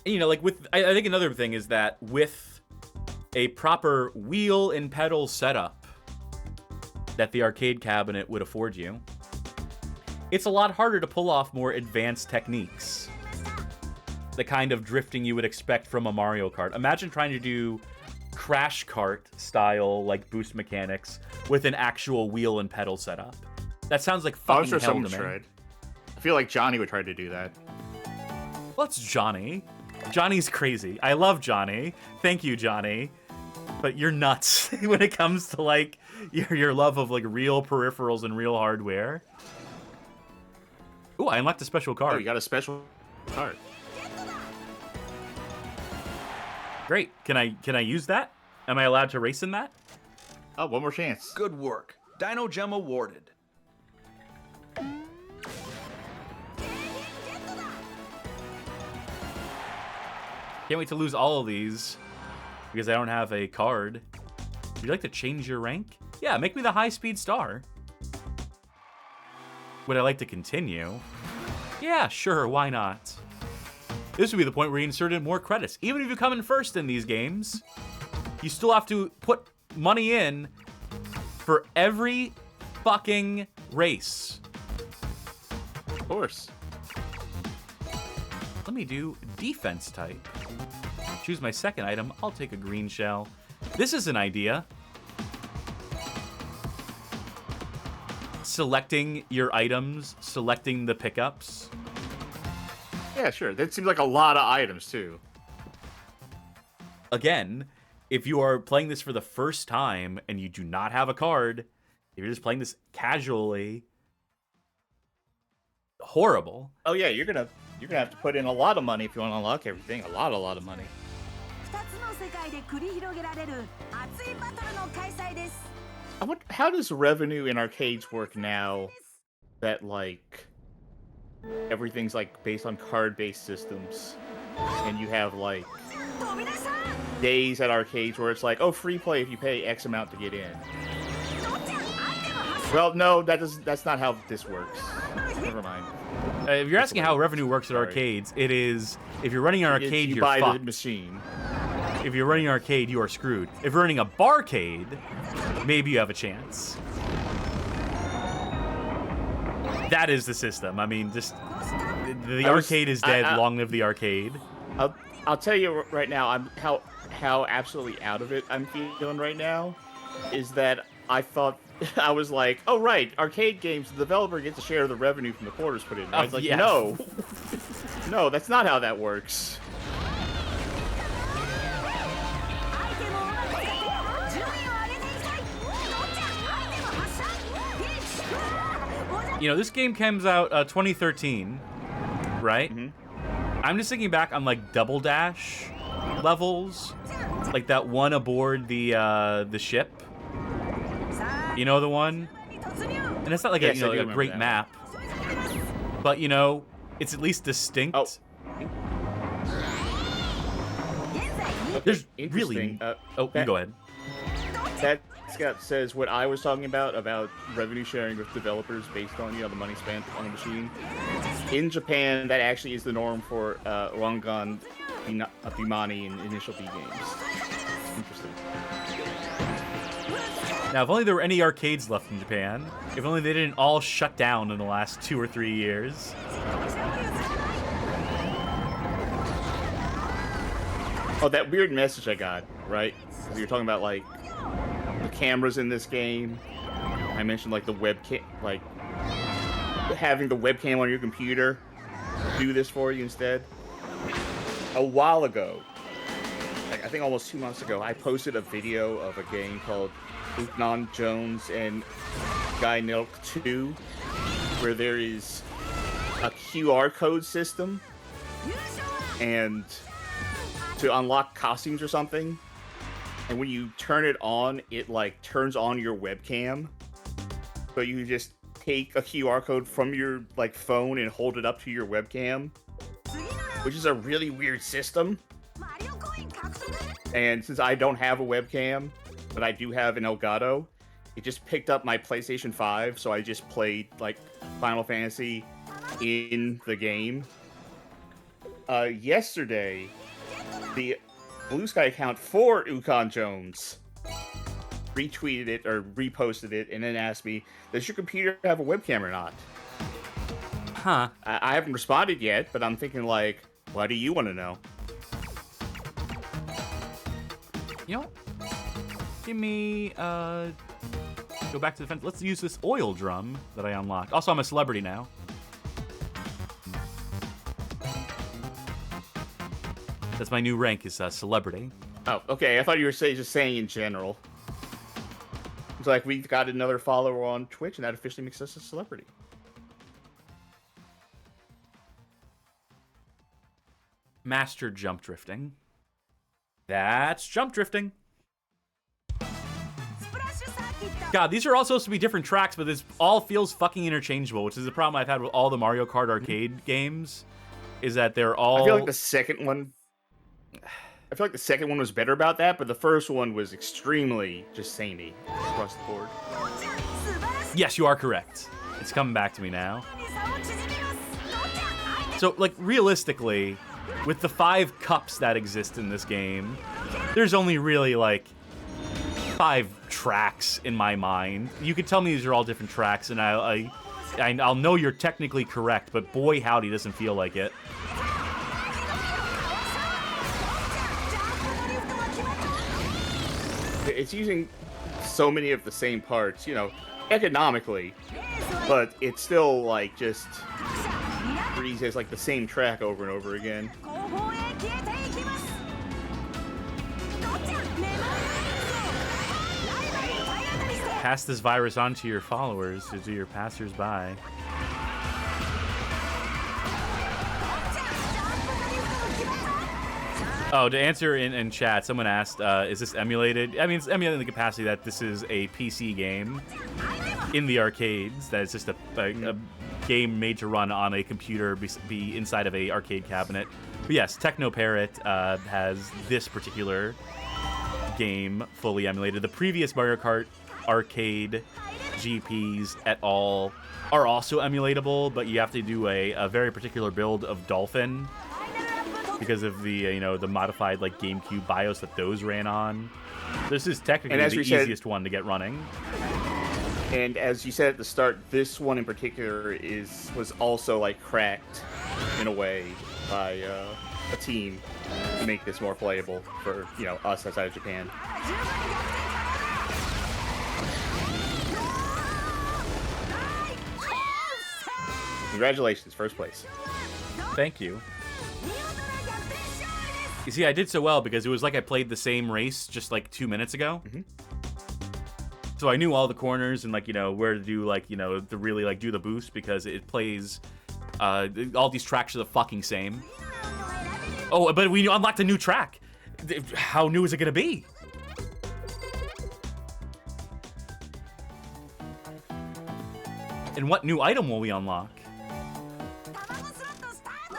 You know, like I think another thing is that with a proper wheel and pedal setup that the arcade cabinet would afford you, it's a lot harder to pull off more advanced techniques. The kind of drifting you would expect from a Mario Kart. Imagine trying to do Crash Kart style like boost mechanics with an actual wheel and pedal setup. That sounds like fucking hell to me. Tried. I feel like Johnny would try to do that. Well, it's Johnny. Johnny's crazy. I love Johnny. Thank you, Johnny. But you're nuts when it comes to like your love of like real peripherals and real hardware. Ooh, I unlocked a special card. Oh, you got a special card. Great. Can I use that? Am I allowed to race in that? Oh, one more chance. Good work. Dino Gem awarded. Can't wait to lose all of these because I don't have a card. Would you like to change your rank? Yeah, make me the high-speed star. Would I like to continue? Yeah, sure, why not? This would be the point where you inserted more credits. Even if you come in first in these games, you still have to put money in for every fucking race. Of course. Let me do defense type. Choose my second item. I'll take a green shell. This is an idea. Selecting your items, selecting the pickups. Yeah, sure. That seems like a lot of items, too. Again, if you are playing this for the first time and you do not have a card, if you're just playing this casually, horrible. Oh yeah, you're gonna have to put in a lot of money if you want to unlock everything. A lot of money. How does revenue in arcades work now that like everything's like based on card-based systems, and you have like days at arcades where it's like, oh, free play if you pay X amount to get in. Well, no, that's not how this works. Never mind. If you're asking how revenue works at arcades, it is if you're running an arcade, you you're buy fucked. the machine. If you're running an arcade, you are screwed. If you're running a barcade, maybe you have a chance. That is the system. I mean, just the arcade is dead. Long live the arcade. I'll tell you right now, how absolutely out of it I'm feeling right now is that I thought I was like, oh right, arcade games, the developer gets a share of the revenue from the quarters put in. I was like, yes. No, that's not how that works. You know, this game comes out 2013, right? I'm just thinking back on like Double Dash levels, like that one aboard the ship. You know the one? And it's not like Yes, a great map, but you know, it's at least distinct. Oh. There's really. You go ahead. That Scott says what I was talking about revenue sharing with developers based on the money spent on the machine. In Japan, that actually is the norm for Rangan Bimani and initial B games. Interesting. Now, if only there were any arcades left in Japan. If only they didn't all shut down in the last 2 or 3 years. Oh, that weird message I got, right? You were talking about, like, the cameras in this game. I mentioned, like, the webcam, like, having the webcam on your computer do this for you instead. A while ago, like, I think almost 2 months ago, I posted a video of a game called Uknon Jones and Guy Nelk 2, where there is a QR code system, and to unlock costumes or something, and when you turn it on, it like turns on your webcam. So you just take a QR code from your like phone and hold it up to your webcam, which is a really weird system. And since I don't have a webcam, but I do have an Elgato, it just picked up my PlayStation 5, so I just played like Final Fantasy in the game. Yesterday, the Blue Sky account for Ukon Jones retweeted it or reposted it and then asked me, does your computer have a webcam or not? Huh. I haven't responded yet, but I'm thinking like, why do you want to know? You know, give me, go back to the fence. Let's use this oil drum that I unlocked. Also, I'm a celebrity now. That's my new rank, is celebrity. Oh, okay. I thought you were just saying in general. It's like we've got another follower on Twitch, and that officially makes us a celebrity. Master jump drifting. That's jump drifting. God, these are all supposed to be different tracks, but this all feels fucking interchangeable, which is the problem I've had with all the Mario Kart arcade games, is that they're all... I feel like the second one was better about that, but the first one was extremely just samey across the board. Yes, you are correct. It's coming back to me now. So, like, realistically, with the 5 cups that exist in this game, there's only really, like, 5 tracks in my mind. You could tell me these are all different tracks, and I'll know you're technically correct, but boy howdy, doesn't feel like it. It's using so many of the same parts, economically, but it's still, like, just breeze as, like, the same track over and over again. Pass this virus on to your followers, to your passers-by. Oh, to answer in chat, someone asked, is this emulated? I mean, it's emulated in the capacity that this is a PC game in the arcades, that it's just a game made to run on a computer, be inside of a arcade cabinet. But yes, Techno Parrot has this particular game fully emulated. The previous Mario Kart arcade GPs et al. Are also emulatable, but you have to do a very particular build of Dolphin because of the the modified like GameCube BIOS that those ran on. This is technically the easiest one to get running. And as you said at the start, this one in particular was also like cracked in a way by a team to make this more playable for us outside of Japan. Congratulations, first place. Thank you. You see, I did so well because it was like I played the same race just like 2 minutes ago. Mm-hmm. So I knew all the corners and like where to do to really like do the boost because it plays all these tracks are the fucking same. Oh, but we unlocked a new track. How new is it gonna be? And what new item will we unlock?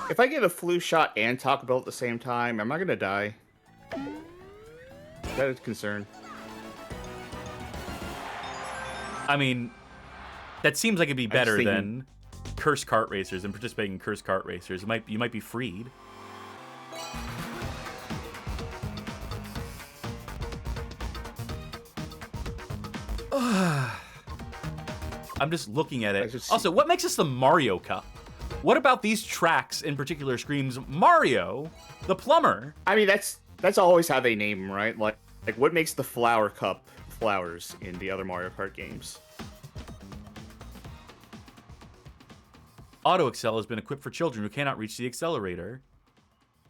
If I get a flu shot and Taco Bell at the same time, am I gonna die? That is a concern. I mean, that seems like it'd be better than Cursed Kart Racers and participating in Cursed Kart Racers. You might be freed. I'm just looking at it. Also, what makes this the Mario Cup? What about these tracks in particular screams Mario, the plumber? I mean, that's always how they name them, right? Like what makes the Flower Cup flowers in the other Mario Kart games? Auto Excel has been equipped for children who cannot reach the accelerator.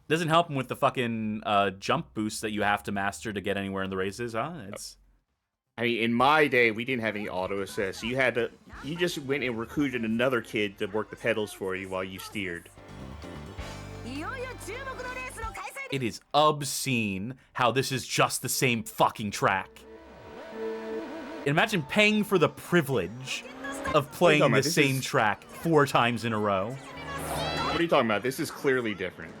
Doesn't help them with the fucking jump boost that you have to master to get anywhere in the races, huh? I mean, in my day, we didn't have any auto assist. You just went and recruited another kid to work the pedals for you while you steered. It is obscene how this is just the same fucking track. Imagine paying for the privilege of playing the same track 4 times in a row. What are you talking about? This is clearly different.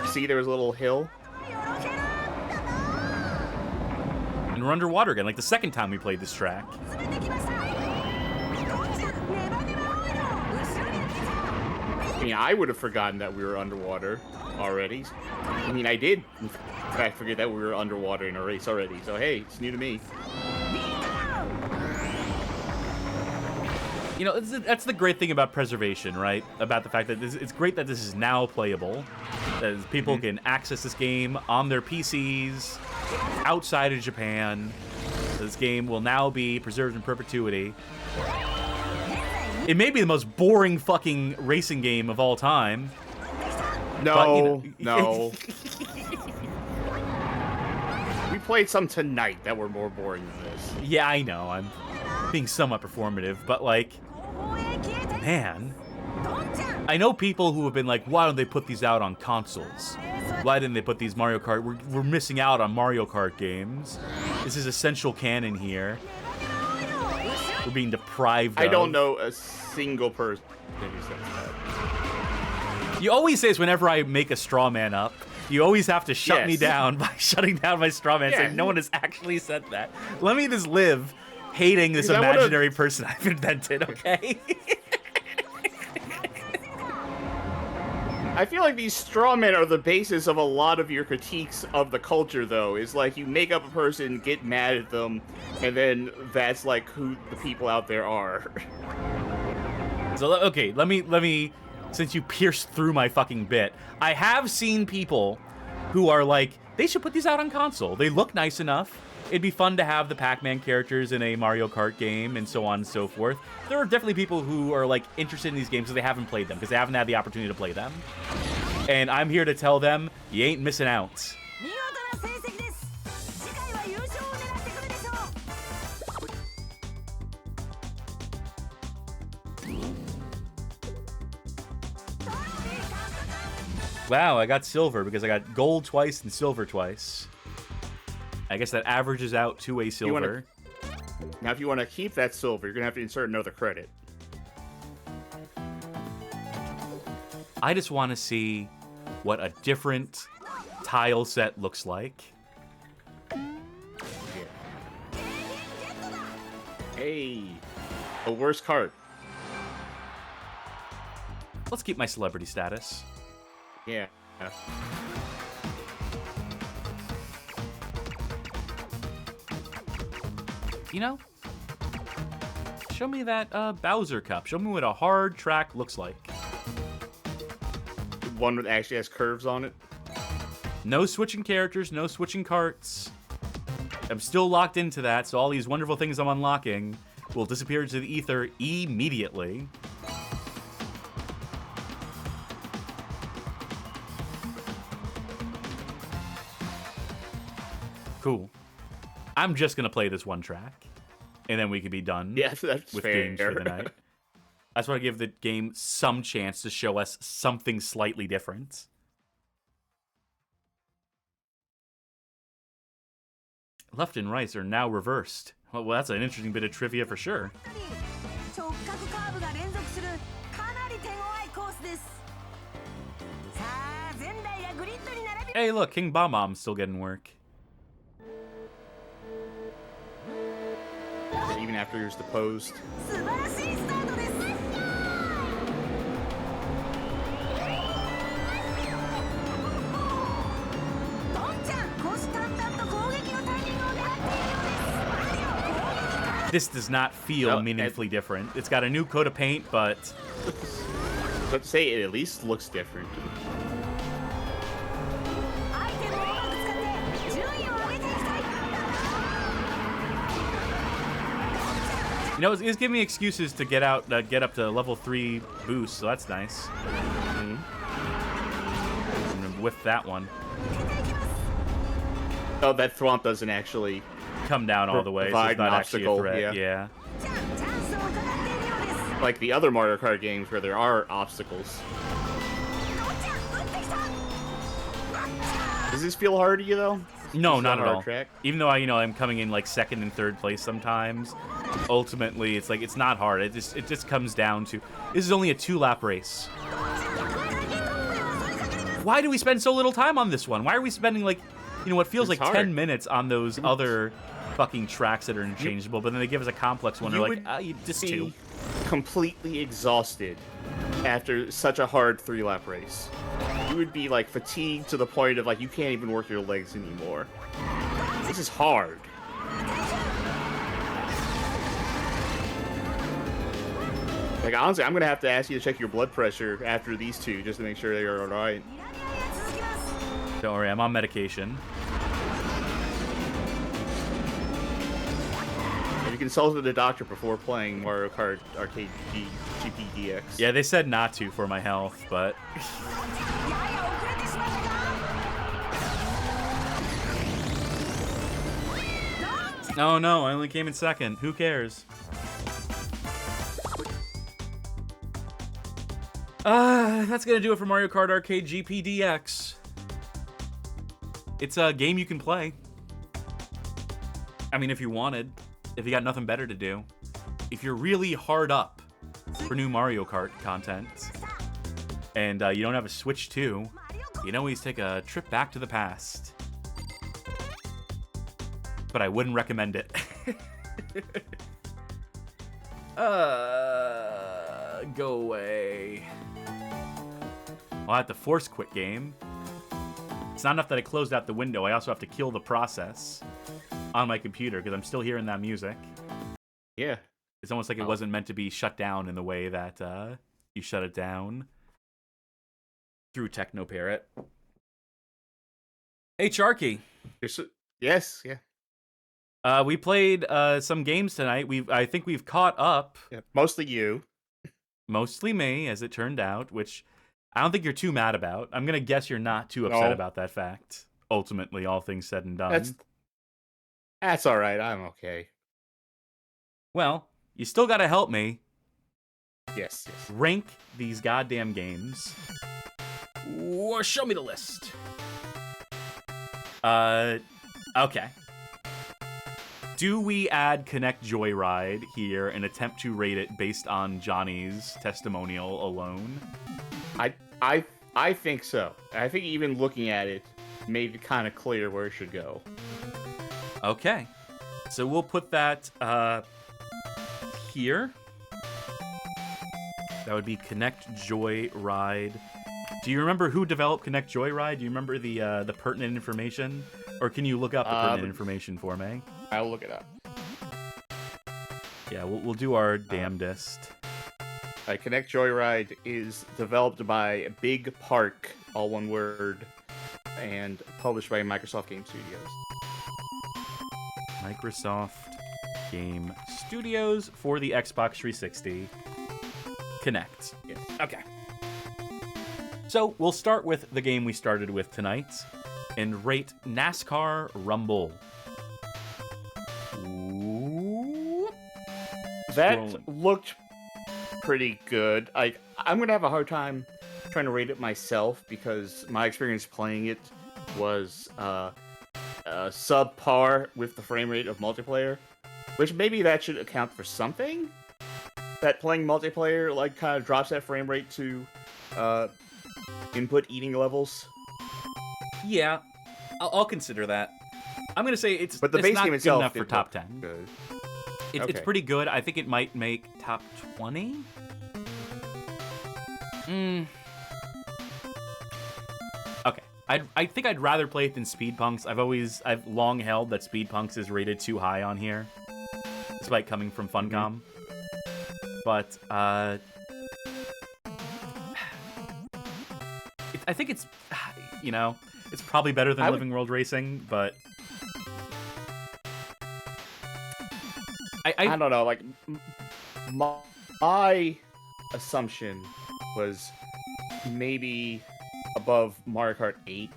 See, there was a little hill. And we're underwater again, like the second time we played this track. I mean, I would have forgotten that we were underwater already. I mean, I did, in fact, forget that we were underwater in a race already. So, hey, it's new to me. That's the great thing about preservation, right? About the fact that it's great that this is now playable. That people can access this game on their PCs outside of Japan. This game will now be preserved in perpetuity. It may be the most boring fucking racing game of all time. No, no. We played some tonight that were more boring than this. Yeah, I know. I'm being somewhat performative, but like, man, I know people who have been like, why don't they put these out on consoles? Why didn't they put these Mario Kart? We're missing out on Mario Kart games. This is essential canon here. We're being deprived of. I don't know a single person who says that. You always say this whenever I make a straw man up. You always have to shut me down by shutting down my straw man, saying no one has actually said that. Let me just live hating this imaginary person I've invented, okay? I feel like these straw men are the basis of a lot of your critiques of the culture, though. Is like you make up a person, get mad at them, and then that's like who the people out there are. So, okay, let me, since you pierced through my fucking bit, I have seen people who are like, they should put these out on console. They look nice enough. It'd be fun to have the Pac-Man characters in a Mario Kart game and so on and so forth. There are definitely people who are like interested in these games because they haven't played them, because they haven't had the opportunity to play them. And I'm here to tell them, you ain't missing out. Wow, I got silver because I got gold twice and silver twice. I guess that averages out to a silver. Now, if you want to keep that silver, you're going to have to insert another credit. I just want to see what a different tile set looks like. Yeah. Hey, a worse cart. Let's keep my celebrity status. Yeah. You know, Show me that Bowser Cup. Show me what a hard track looks like. One that actually has curves on it. No switching characters, no switching carts. I'm still locked into that, so all these wonderful things I'm unlocking will disappear into the ether immediately. Cool. I'm just going to play this one track, and then we can be done that's with fair. games for the night. I just want to give the game some chance to show us something slightly different. Left and right are now reversed. Well, that's an interesting bit of trivia for sure. Hey, look, King Bomb Bomb's still getting work. Even after there's the post. This does not feel meaningfully different. It's got a new coat of paint, but... Let's say it at least looks different. You know, it's giving me excuses to get up to level 3 boost, so that's nice. I'm gonna whiff that one. Oh, that Thwomp doesn't actually come down all the way. So it's not actually a threat. Yeah. Like the other Mario Kart games where there are obstacles. Does this feel hard to you though? No, not at all. Track? Even though I'm coming in like 2nd and 3rd place sometimes, ultimately it's like it's not hard. It just comes down to this is only a 2-lap race. Why do we spend so little time on this one? Why are we spending like what feels like 10 minutes on those other fucking tracks that are interchangeable, but then they give us a complex one. They're like, just 2. Completely exhausted after such a hard 3-lap race. You would be like fatigued to the point of like you can't even work your legs anymore. This is hard. Like honestly, I'm gonna have to ask you to check your blood pressure after these 2 just to make sure you're alright. Don't worry, I'm on medication. Have you consulted a doctor before playing Mario Kart Arcade GPDX? Yeah, they said not to for my health, but... Oh no, I only came in 2nd. Who cares? That's gonna do it for Mario Kart Arcade GPDX. It's a game you can play. I mean, if you wanted. If you got nothing better to do. If you're really hard up for new Mario Kart content, and you don't have a Switch 2, you can always take a trip back to the past. But I wouldn't recommend it. Go away. Well, I have to force quit game. It's not enough that I closed out the window, I also have to kill the process on my computer because I'm still hearing that music. Yeah. It's almost like it wasn't meant to be shut down in the way that you shut it down through TechnoParrot. Hey, Sharky. Yes, yeah. We played some games tonight. I think we've caught up. Yeah, mostly you. Mostly me, as it turned out, which I don't think you're too mad about. I'm going to guess you're not too upset about that fact. Ultimately, all things said and done. That's all right. I'm okay. Well, you still got to help me. Yes. Rank these goddamn games. Or show me the list. Okay. Do we add Kinect Joyride here and attempt to rate it based on Johnny's testimonial alone? I think so. I think even looking at it made it kind of clear where it should go. Okay. So we'll put that here. That would be Kinect Joyride. Do you remember who developed Kinect Joyride? Do you remember the pertinent information? Or can you look up the pertinent information for me? I'll look it up. Yeah, we'll do our damnedest. Kinect Joyride is developed by Big Park, all one word, and published by Microsoft Game Studios. Microsoft Game Studios for the Xbox 360. Kinect. Yes. Okay. So we'll start with the game we started with tonight and rate NASCAR Rumble. Ooh. That Scrolling. looked pretty good. I'm going to have a hard time trying to rate it myself because my experience playing it was subpar with the frame rate of multiplayer, which maybe that should account for something. That playing multiplayer like kind of drops that frame rate to input eating levels. Yeah, I'll consider that. I'm gonna say it's But the base not game good itself enough for did top look 10. good. It's Okay. pretty good. I think it might make top 20. Okay. I think I'd rather play it than Speed Punks. I've long held that Speed Punks is rated too high on here, despite coming from Funcom. But I think it's, you know, it's probably better than Living World Racing, but I don't know. Like my assumption was maybe above Mario Kart 8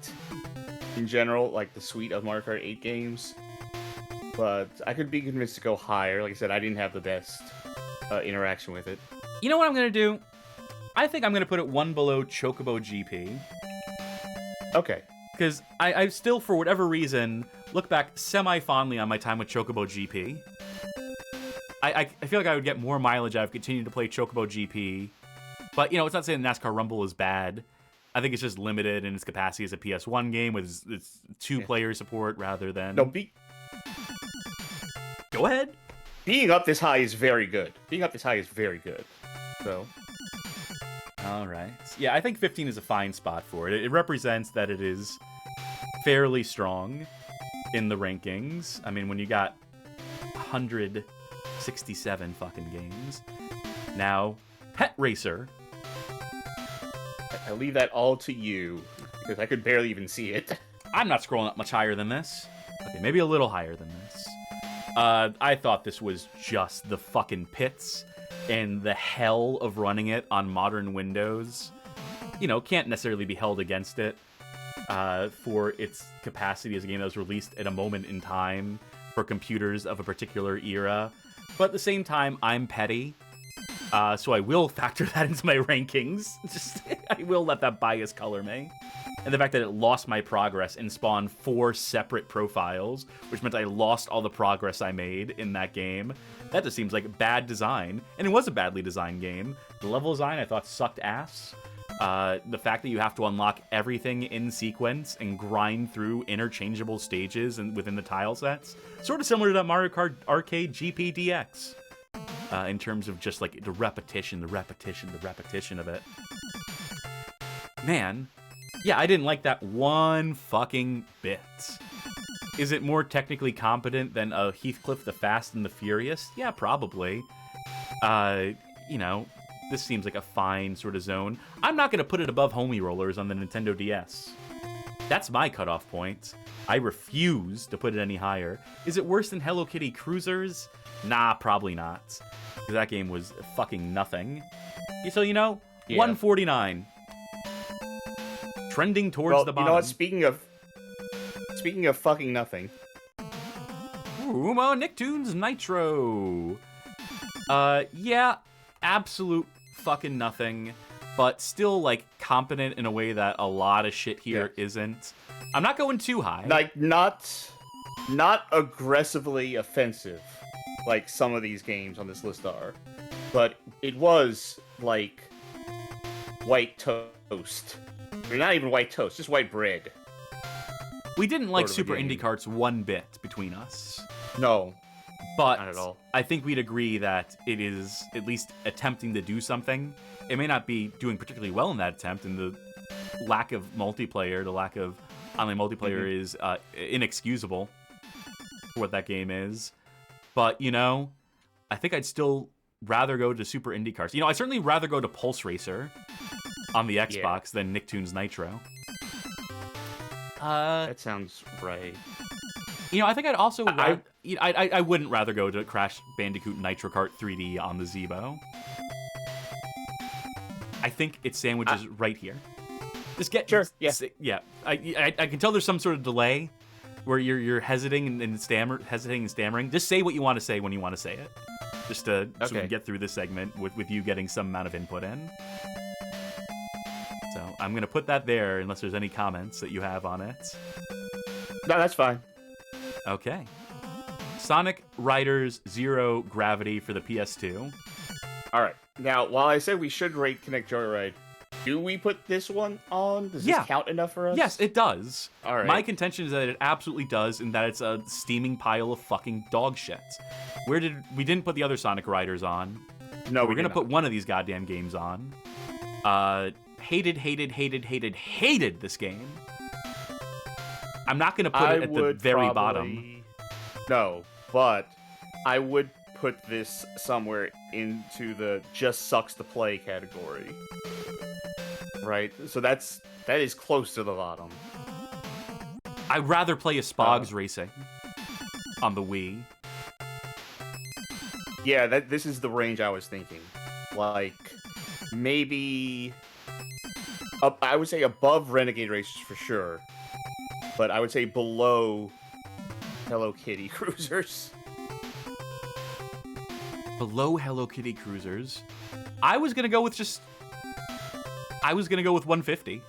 in general, like the suite of Mario Kart 8 games. But I could be convinced to go higher. Like I said, I didn't have the best interaction with it. You know what I'm gonna do? I think I'm gonna put it one below Chocobo GP. Okay. Because I still, for whatever reason, look back semi-fondly on my time with Chocobo GP. I feel like I would get more mileage out of continuing to play Chocobo GP. But, you know, it's not saying NASCAR Rumble is bad. I think it's just limited in its capacity as a PS1 game with its two-player support rather than... No, Go ahead. Being up this high is very good. So... All right. Yeah, I think 15 is a fine spot for it. It represents that it is fairly strong in the rankings. I mean, when you got 167 fucking games. Now, Pet Racer. I leave that all to you, because I could barely even see it. I'm not scrolling up much higher than this. Okay, maybe a little higher than this. I thought this was just the fucking pits and the hell of running it on modern Windows. You know, can't necessarily be held against it for its capacity as a game that was released at a moment in time for computers of a particular era. But at the same time, I'm petty. So I will factor that into my rankings. I will let that bias color me. And the fact that it lost my progress and spawned 4 separate profiles, which meant I lost all the progress I made in that game. That just seems like bad design. And it was a badly designed game. The level design I thought sucked ass. The fact that you have to unlock everything in sequence and grind through interchangeable stages and within the tile sets. Sort of similar to that Mario Kart Arcade GP DX. In terms of just like the repetition of it. Man, yeah, I didn't like that one fucking bit. Is it more technically competent than a Heathcliff the Fast and the Furious? Yeah, probably. You know, this seems like a fine sort of zone. I'm not going to put it above Homie Rollers on the Nintendo DS. That's my cutoff point. I refuse to put it any higher. Is it worse than Hello Kitty Cruisers? Nah, probably not. Because that game was fucking nothing. So, you know, 149. Trending towards the bottom. You know what? Speaking of fucking nothing. Ooh, Nicktoons Nitro. Yeah, absolute fucking nothing. But still, like, competent in a way that a lot of shit here isn't. I'm not going too high. Like, not aggressively offensive, like some of these games on this list are. But it was, like, white toast. Or not even white toast, just white bread. We didn't like Super Indie Karts one bit between us. No. But not at all. I think we'd agree that it is at least attempting to do something. It may not be doing particularly well in that attempt, and the lack of multiplayer, the lack of online multiplayer is inexcusable for what that game is. But, you know, I think I'd still rather go to Super IndyCars. I'd certainly rather go to Pulse Racer on the Xbox than Nicktoons Nitro. That sounds right. I think I'd also... I wouldn't rather go to Crash Bandicoot Nitro Kart 3D on the Zeebo. I think it sandwiches right here. Just get... Sure, yeah. I can tell there's some sort of delay where you're hesitating and stammering. Just say what you want to say when you want to say it. Just so we can get through this segment with you getting some amount of input in. So I'm going to put that there unless there's any comments that you have on it. No, that's fine. Okay. Sonic Riders Zero Gravity for the PS2. All right. Now, while I said we should rate Kinect Joyride, do we put this one on? Does this count enough for us? Yes, it does. All right. My contention is that it absolutely does, and that it's a steaming pile of fucking dog shit. We didn't put the other Sonic Riders on. No, we're gonna put one of these goddamn games on. Hated this game. I'm not gonna put it at the very bottom. No, but I would put this somewhere into the just sucks to play category. Right? So that is close to the bottom. I'd rather play a Spogs Racing on the Wii. Yeah, this is the range I was thinking. Like, maybe... I would say above Renegade Racers for sure. But I would say below Hello Kitty Cruisers. Below Hello Kitty Cruisers? I was going to go with 150.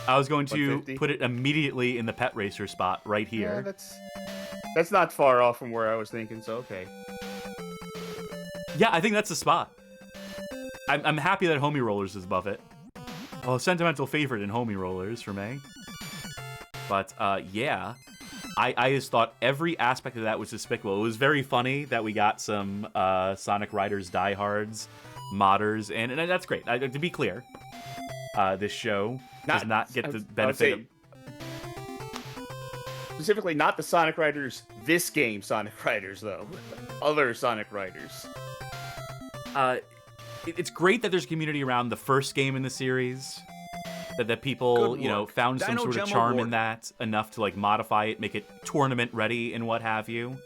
I was going to put it immediately in the Pet Racer spot right here. Yeah, that's not far off from where I was thinking, so okay. Yeah, I think that's the spot. I'm happy that Homie Rollers is above it. Well, a sentimental favorite in Homie Rollers for me. But, yeah. I just thought every aspect of that was despicable. It was very funny that we got some Sonic Riders diehards, modders, and that's great. To be clear, this show does not get the benefit of... Specifically, not the Sonic Riders, this game Sonic Riders, though. Other Sonic Riders. It's great that there's a community around the first game in the series. That people, found some sort of charm in that enough to, modify it, make it tournament ready and what have you.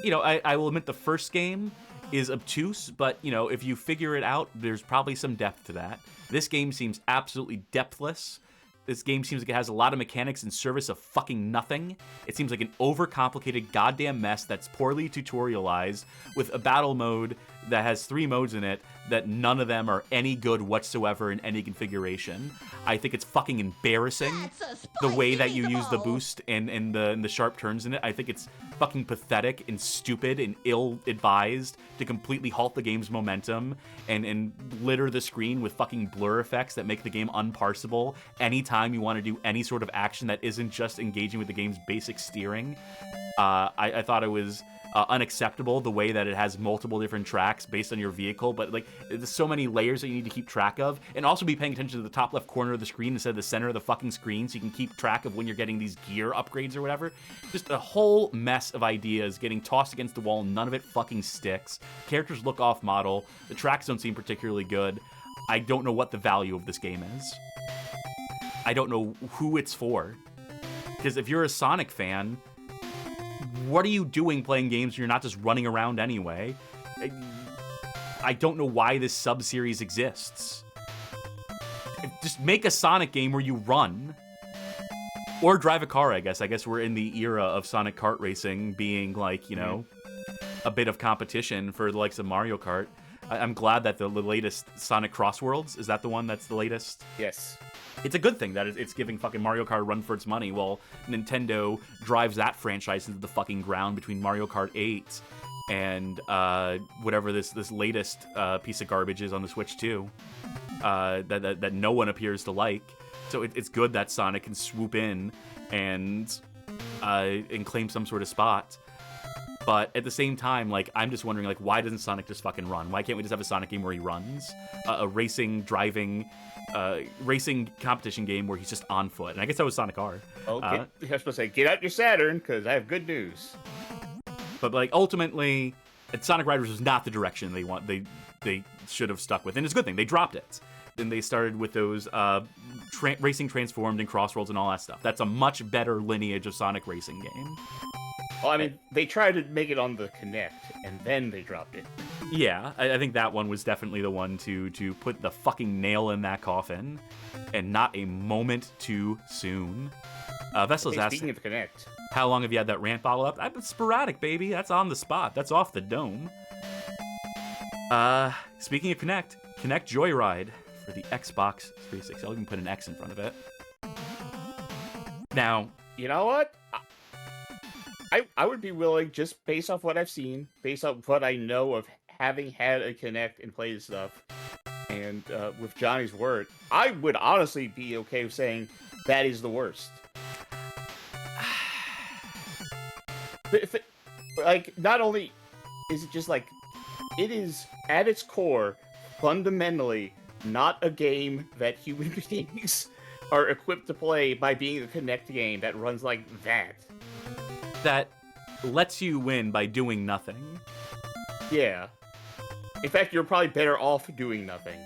I will admit the first game is obtuse, but, if you figure it out, there's probably some depth to that. This game seems absolutely depthless. This game seems like it has a lot of mechanics in service of fucking nothing. It seems like an overcomplicated goddamn mess that's poorly tutorialized with a battle mode that has 3 modes in it that none of them are any good whatsoever in any configuration. I think it's fucking embarrassing the way that you use the boost and the sharp turns in it. I think it's fucking pathetic and stupid and ill-advised to completely halt the game's momentum and litter the screen with fucking blur effects that make the game unparsable anytime you want to do any sort of action that isn't just engaging with the game's basic steering. I thought it was unacceptable the way that it has multiple different tracks based on your vehicle, but there's so many layers that you need to keep track of, and also be paying attention to the top left corner of the screen instead of the center of the fucking screen so you can keep track of when you're getting these gear upgrades or whatever. Just a whole mess of ideas getting tossed against the wall, and none of it fucking sticks. Characters look off model, the tracks don't seem particularly good. I don't know what the value of this game is. I don't know who it's for. Because if you're a Sonic fan, what are you doing playing games when you're not just running around anyway? I don't know why this sub-series exists. Just make a Sonic game where you run. Or drive a car, I guess. I guess we're in the era of Sonic Kart Racing being a bit of competition for the likes of Mario Kart. I'm glad that the latest Sonic Cross Worlds, is that the one that's the latest? Yes. It's a good thing that it's giving fucking Mario Kart a run for its money while Nintendo drives that franchise into the fucking ground between Mario Kart 8 and whatever this latest piece of garbage is on the Switch 2 that no one appears to like. So it's good that Sonic can swoop in and claim some sort of spot. But at the same time, I'm just wondering, why doesn't Sonic just fucking run? Why can't we just have a Sonic game where he runs? A racing, driving, racing competition game where he's just on foot. And I guess that was Sonic R. Okay, I was supposed to say, get out your Saturn, because I have good news. But, ultimately, Sonic Riders was not the direction they should have stuck with, and it's a good thing they dropped it. Then they started with those Racing Transformed and Crossroads and all that stuff. That's a much better lineage of Sonic racing game. Well, I mean, they tried to make it on the Kinect, and then they dropped it. Yeah, I think that one was definitely the one to put the fucking nail in that coffin, and not a moment too soon. Vessel's asking, speaking of Kinect, how long have you had that rant bottle up? I've been sporadic, baby. That's on the spot. That's off the dome. Speaking of Kinect Joyride for the Xbox 360. I'll even put an X in front of it. Now, you know what? I would be willing, just based off what I've seen, based off what I know of having had a Kinect and played stuff, and with Johnny's word, I would honestly be okay with saying that is the worst. Like, not only is it just like, it is at its core fundamentally not a game that human beings are equipped to play by being a Kinect game that runs like that. That lets you win by doing nothing. Yeah. In fact, you're probably better off doing nothing.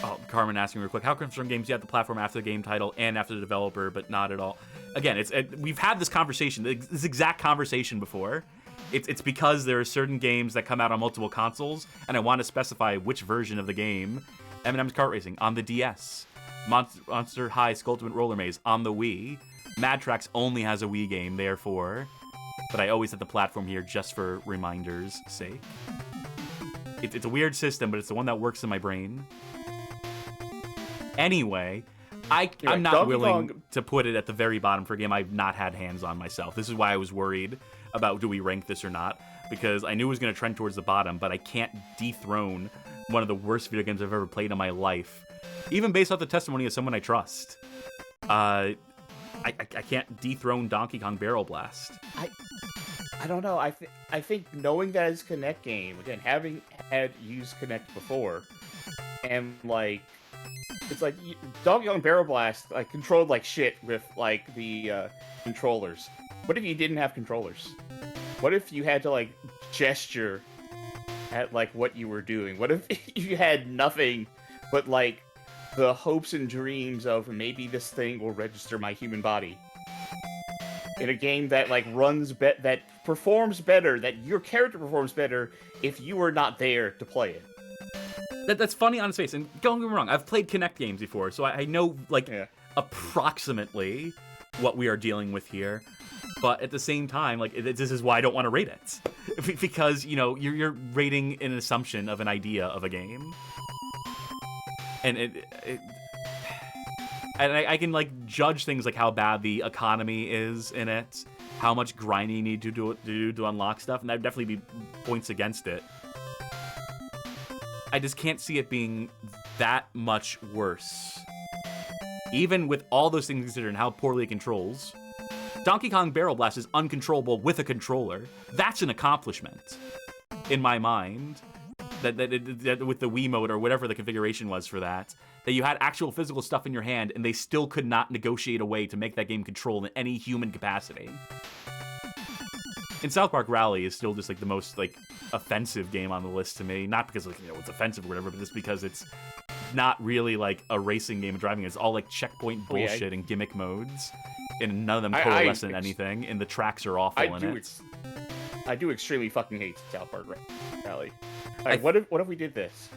Oh, Carmen asking real quick, how come some games you have the platform after the game title and after the developer, but not at all? Again, we've had this conversation, this exact conversation before. It's because there are certain games that come out on multiple consoles, and I want to specify which version of the game. M&M's Kart Racing on the DS. Monster High Skultimate Roller Maze on the Wii. Mad Trax only has a Wii game, therefore. But I always have the platform here just for reminders' sake. It's a weird system, but it's the one that works in my brain. Anyway, I'm not willing to put it at the very bottom for a game I've not had hands on myself. This is why I was worried about do we rank this or not, because I knew it was going to trend towards the bottom, but I can't dethrone one of the worst video games I've ever played in my life, even based off the testimony of someone I trust. I can't dethrone Donkey Kong Barrel Blast. I don't know. I think knowing that it's a Kinect game, again, having had used Kinect before, and like, it's like Donkey Kong Barrel Blast like controlled like shit with like the controllers. What if you didn't have controllers? What if you had to like gesture at like what you were doing? What if you had nothing but like the hopes and dreams of maybe this thing will register my human body in a game that like that performs better, that your character performs better if you were not there to play it? That's funny on its face, and don't get me wrong, I've played Kinect games before, so I know like approximately what we are dealing with here. But at the same time, like, this is why I don't want to rate it, because you're rating an assumption of an idea of a game, and I can like judge things like how bad the economy is in it, how much grinding you need to do to unlock stuff, and that'd definitely be points against it. I just can't see it being that much worse, even with all those things considered and how poorly it controls. Donkey Kong Barrel Blast is uncontrollable with a controller. That's an accomplishment, in my mind. That with the Wiimote or whatever the configuration was for that you had actual physical stuff in your hand, and they still could not negotiate a way to make that game control in any human capacity. And South Park Rally is still just like the most like offensive game on the list to me. Not because like it's offensive or whatever, but just because it's not really like a racing game of driving. It's all like checkpoint bullshit and gimmick modes. And none of them coalesce in anything, and the tracks are awful in it. I do extremely fucking hate South Park Rally. Right, what if we did this?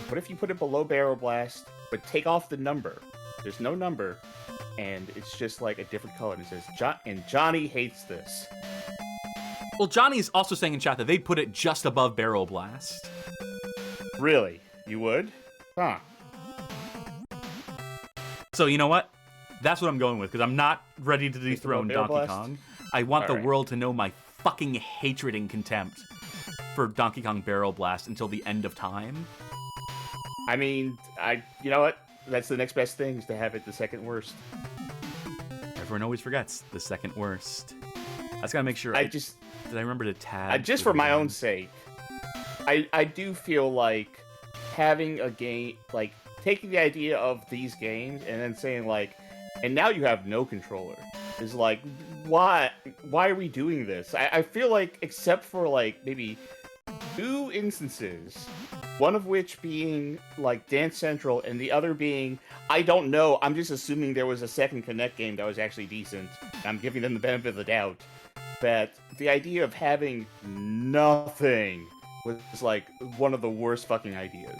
What if you put it below Barrel Blast, but take off the number? There's no number, and it's just like a different color. And it says, Johnny hates this. Well, Johnny's also saying in chat that they'd put it just above Barrel Blast. Really? You would? Huh. So, you know what? That's what I'm going with, because I'm not ready to dethrone Donkey Kong. I want the world to know my fucking hatred and contempt for Donkey Kong Barrel Blast until the end of time. I mean, you know what? That's the next best thing, is to have it the second worst. Everyone always forgets the second worst. I just gotta make sure. Did I remember to tab? Just for my own sake, I do feel like having a game, like taking the idea of these games and then saying like, and now you have no controller, is like, why are we doing this? I feel like, except for like maybe 2 instances, one of which being like Dance Central and the other being, I don't know, I'm just assuming there was a second Kinect game that was actually decent. I'm giving them the benefit of the doubt, that the idea of having nothing was like one of the worst fucking ideas.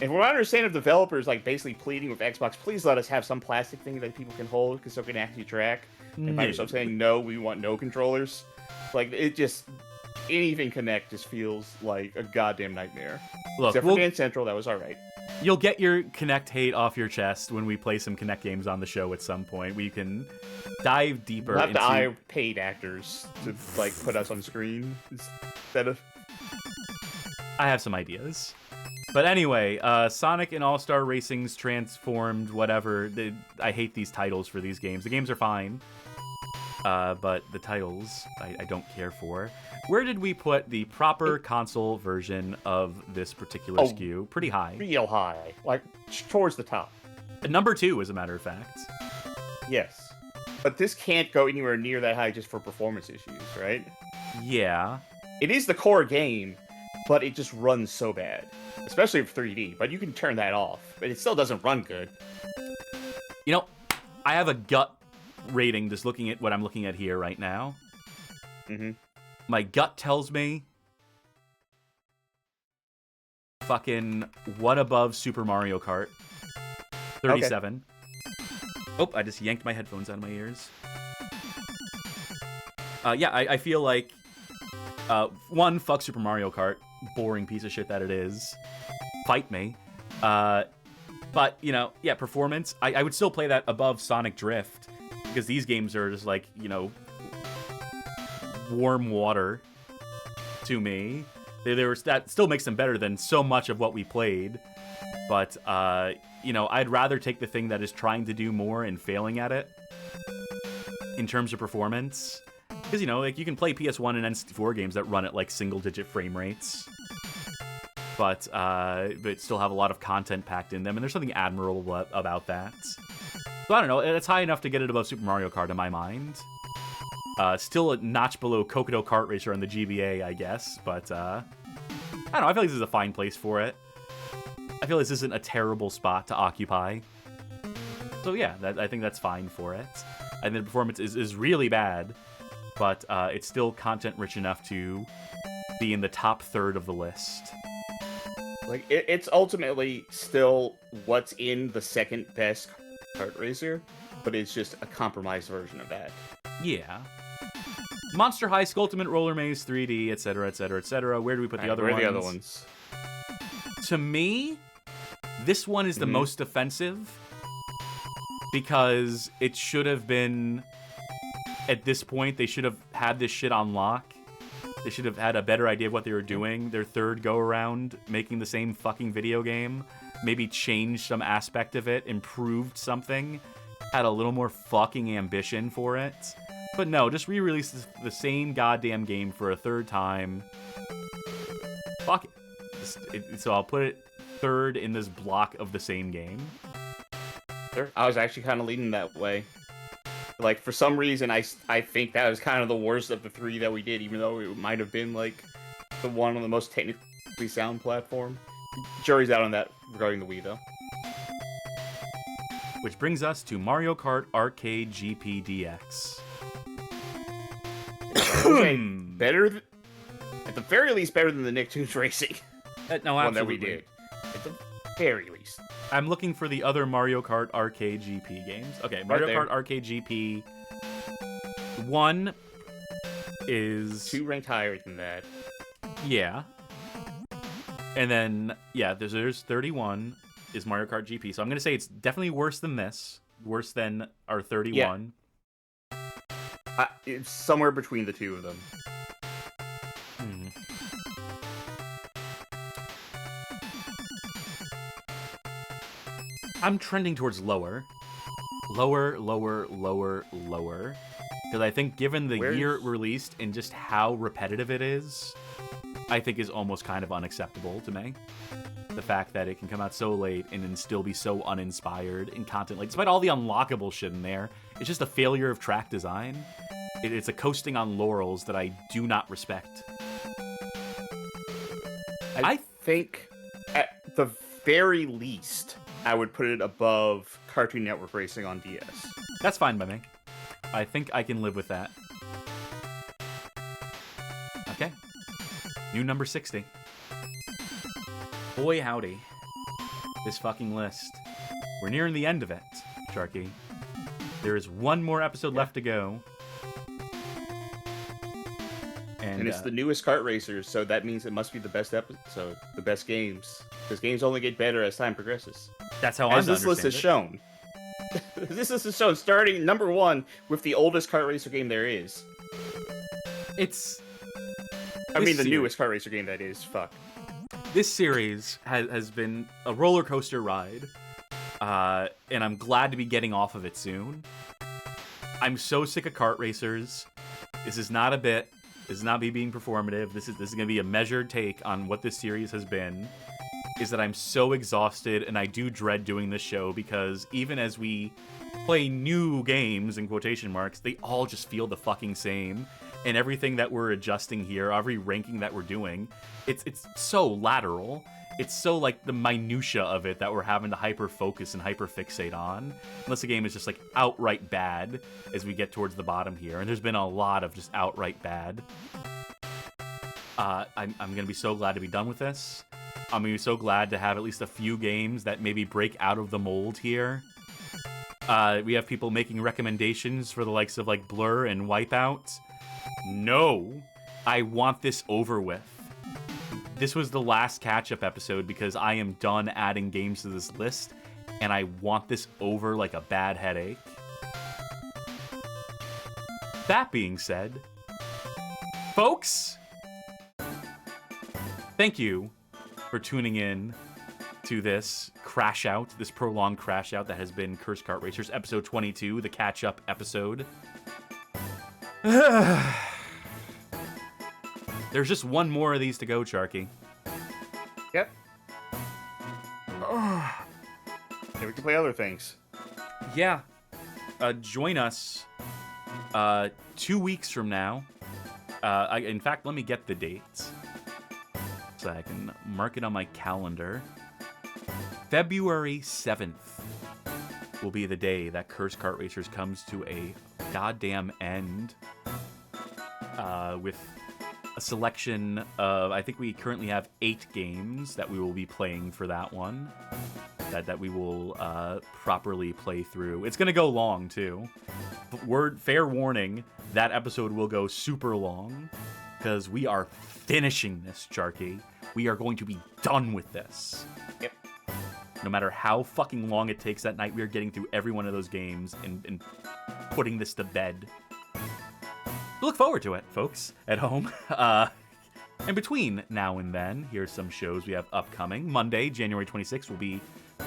And from what I understand of developers like basically pleading with Xbox, please let us have some plastic thing that people can hold so we can actually track. And Microsoft saying, no, we want no controllers. Like, it just, anything Kinect just feels like a goddamn nightmare. Look, except for Dance Central, that was alright. You'll get your Kinect hate off your chest when we play some Kinect games on the show at some point. We can dive deeper We'll have into... to hire paid actors to, like, put us on screen instead of... I have some ideas. But anyway, Sonic and All-Star Racing's Transformed, whatever. I hate these titles for these games. The games are fine, but the titles I don't care for. Where did we put the proper console version of this particular SKU? Pretty high. Real high. Like, towards the top. Number 2, as a matter of fact. Yes. But this can't go anywhere near that high just for performance issues, right? Yeah. It is the core game, but it just runs so bad. Especially with 3D, but you can turn that off. But it still doesn't run good. You know, I have a gut rating just looking at what I'm looking at here right now. Mm-hmm. My gut tells me fucking what above Super Mario Kart? 37. Okay. Oh, I just yanked my headphones out of my ears. Yeah, I feel like, one, fuck Super Mario Kart. Boring piece of shit that it is. Fight me. But, you know, yeah, performance. I would still play that above Sonic Drift. Because these games are just like, you know, warm water to me. That still makes them better than so much of what we played. But, you know, I'd rather take the thing that is trying to do more and failing at it. In terms of performance. Because, you know, like, you can play PS1 and N64 games that run at, like, single-digit frame rates. But still have a lot of content packed in them, and there's something admirable about that. So, I don't know, it's high enough to get it above Super Mario Kart in my mind. Still a notch below Kursed Kart Racer on the GBA, I guess, but, I don't know, I feel like this is a fine place for it. I feel like this isn't a terrible spot to occupy. So, yeah, I think that's fine for it. And the performance is really bad. But it's still content-rich enough to be in the top third of the list. Like, it's ultimately still what's in the second best kart racer, but it's just a compromised version of that. Yeah. Monster High, Skultimate, Roller Maze, 3D, etc., etc., etc. Where do we put the other ones? Where are the other ones? To me, this one is the most offensive because it should have been... At this point, they should have had this shit on lock. They should have had a better idea of what they were doing. Their third go-around, making the same fucking video game. Maybe changed some aspect of it, improved something. Had a little more fucking ambition for it. But no, just re-release the same goddamn game for a third time. Fuck it. So I'll put it third in this block of the same game. Sure. I was actually kind of leaning that way. Like, for some reason, I think that was kind of the worst of the 3 that we did, even though it might have been, like, the one on the most technically sound platform. Jury's out on that regarding the Wii, though. Which brings us to Mario Kart Arcade GP DX. Okay, better, at the very least, better than the Nicktoons Racing. No, one that we did. At the very least. I'm looking for the other Mario Kart Arcade GP games. Okay, Mario Kart Arcade GP 1 is... 2 ranked higher than that. Yeah. And then, yeah, there's 31 is Mario Kart GP. So I'm going to say it's definitely worse than this. Worse than our 31. Yeah. It's somewhere between the two of them. I'm trending towards lower. Lower, lower, lower, lower. Because I think given the year it released and just how repetitive it is, I think is almost kind of unacceptable to me. The fact that it can come out so late and then still be so uninspired in content. Like, despite all the unlockable shit in there, it's just a failure of track design. It's a coasting on laurels that I do not respect. I think at the very least, I would put it above Cartoon Network Racing on DS. That's fine by me. I think I can live with that. Okay. New number 60. Boy, howdy. This fucking list. We're nearing the end of it, Sharky. There is one more episode left to go. And it's the newest Kart Racers, so that means it must be the best episode, the best games. Because games only get better as time progresses. That's how this list is shown. This list is shown starting number 1 with the oldest kart racer game there is. I mean, the newest kart racer game that is. Fuck. This series has been a roller coaster ride, and I'm glad to be getting off of it soon. I'm so sick of kart racers. This is not a bit. This is not me being performative. This is going to be a measured take on what this series has been. Is that I'm so exhausted, and I do dread doing this show because even as we play new games, in quotation marks, they all just feel the fucking same. And everything that we're adjusting here, every ranking that we're doing, it's so lateral. It's so like the minutia of it that we're having to hyper focus and hyper fixate on. Unless the game is just like outright bad as we get towards the bottom here. And there's been a lot of just outright bad. I'm gonna be so glad to be done with this. I'm gonna be so glad to have at least a few games that maybe break out of the mold here. We have people making recommendations for the likes of like Blur and Wipeout. No, I want this over with. This was the last catch-up episode because I am done adding games to this list, and I want this over like a bad headache. That being said, folks, thank you for tuning in to this crash out, this prolonged crash out that has been Kursed Kart Racers episode 22, the catch-up episode. There's just one more of these to go, Sharky. Yep. And we can play other things. Yeah. Join us 2 weeks from now. In fact, let me get the dates so I can mark it on my calendar. February 7th will be the day that Kursed Kart Racers comes to a goddamn end with a selection of, I think we currently have 8 games that we will be playing for that one, that we will properly play through. It's going to go long, too. Fair warning, that episode will go super long, because we are finishing this, Sharky. We are going to be done with this. Yep. No matter how fucking long it takes that night, we are getting through every one of those games and putting this to bed. Look forward to it, folks, at home. And between now and then, here's some shows we have upcoming. Monday, January 26th, will be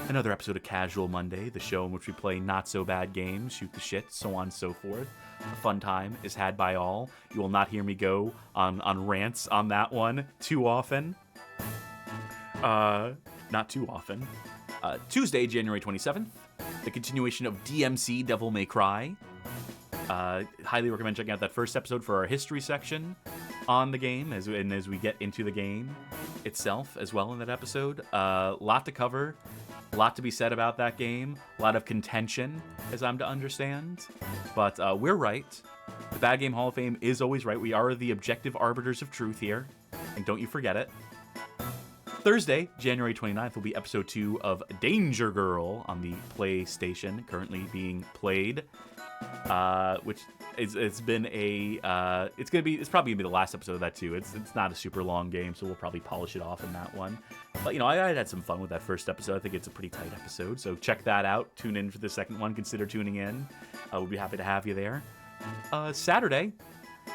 another episode of Casual Monday, the show in which we play not-so-bad games, shoot the shit, so on and so forth. A fun time is had by all. You will not hear me go on rants on that one too often. Not too often. Tuesday, January 27th, the continuation of DMC Devil May Cry. Highly recommend checking out that first episode for our history section on the game as we get into the game itself as well in that episode. Lot to cover, a lot to be said about that game, a lot of contention as I'm to understand, but we're right. The Bad Game Hall of Fame is always right. We are the objective arbiters of truth here, and don't you forget it. Thursday, January 29th, will be episode 2 of Danger Girl on the PlayStation, currently being played. Which it's probably gonna be the last episode of that too. It's not a super long game, so we'll probably polish it off in that one. But I had some fun with that first episode. I think it's a pretty tight episode, so check that out. Tune in for the second one. Consider tuning in. We'll be happy to have you there. Saturday,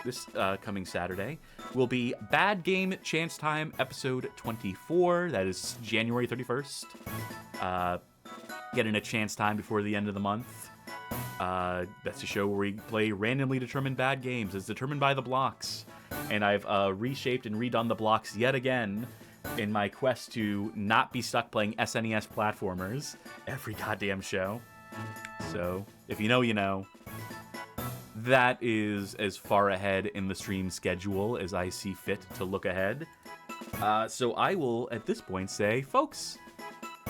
this coming Saturday, will be Bad Game Chance Time episode 24. That is January 31st. Getting a chance time before the end of the month. That's a show where we play randomly determined bad games. It's determined by the blocks. And I've reshaped and redone the blocks yet again in my quest to not be stuck playing SNES platformers every goddamn show. So, if you know, you know. That is as far ahead in the stream schedule as I see fit to look ahead. So I will, at this point, say, folks,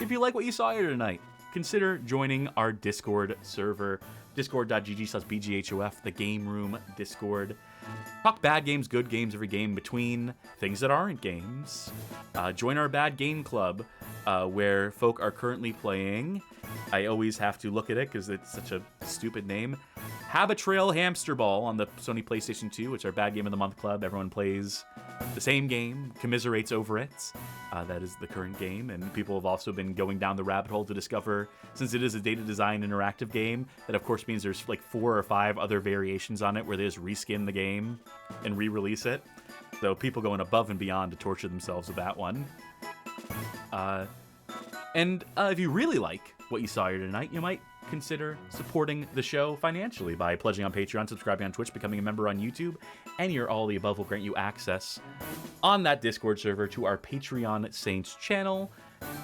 if you like what you saw here tonight, consider joining our Discord server, discord.gg/bghof, the Game Room Discord. Talk bad games, good games, every game between, things that aren't games. Join our Bad Game Club, where folk are currently playing. I always have to look at it because it's such a stupid name. Habitrail Hamster Ball on the Sony PlayStation 2, which is our Bad Game of the Month club. Everyone plays the same game, commiserates over it. That is the current game, and people have also been going down the rabbit hole to discover, since it is a data design interactive game, that of course means there's like 4 or 5 other variations on it where they just reskin the game and re-release it. So people going above and beyond to torture themselves with that one. And if you really like what you saw here tonight, you might consider supporting the show financially by pledging on Patreon, subscribing on Twitch, becoming a member on YouTube. Any or all of the above will grant you access on that Discord server to our Patreon Saints channel,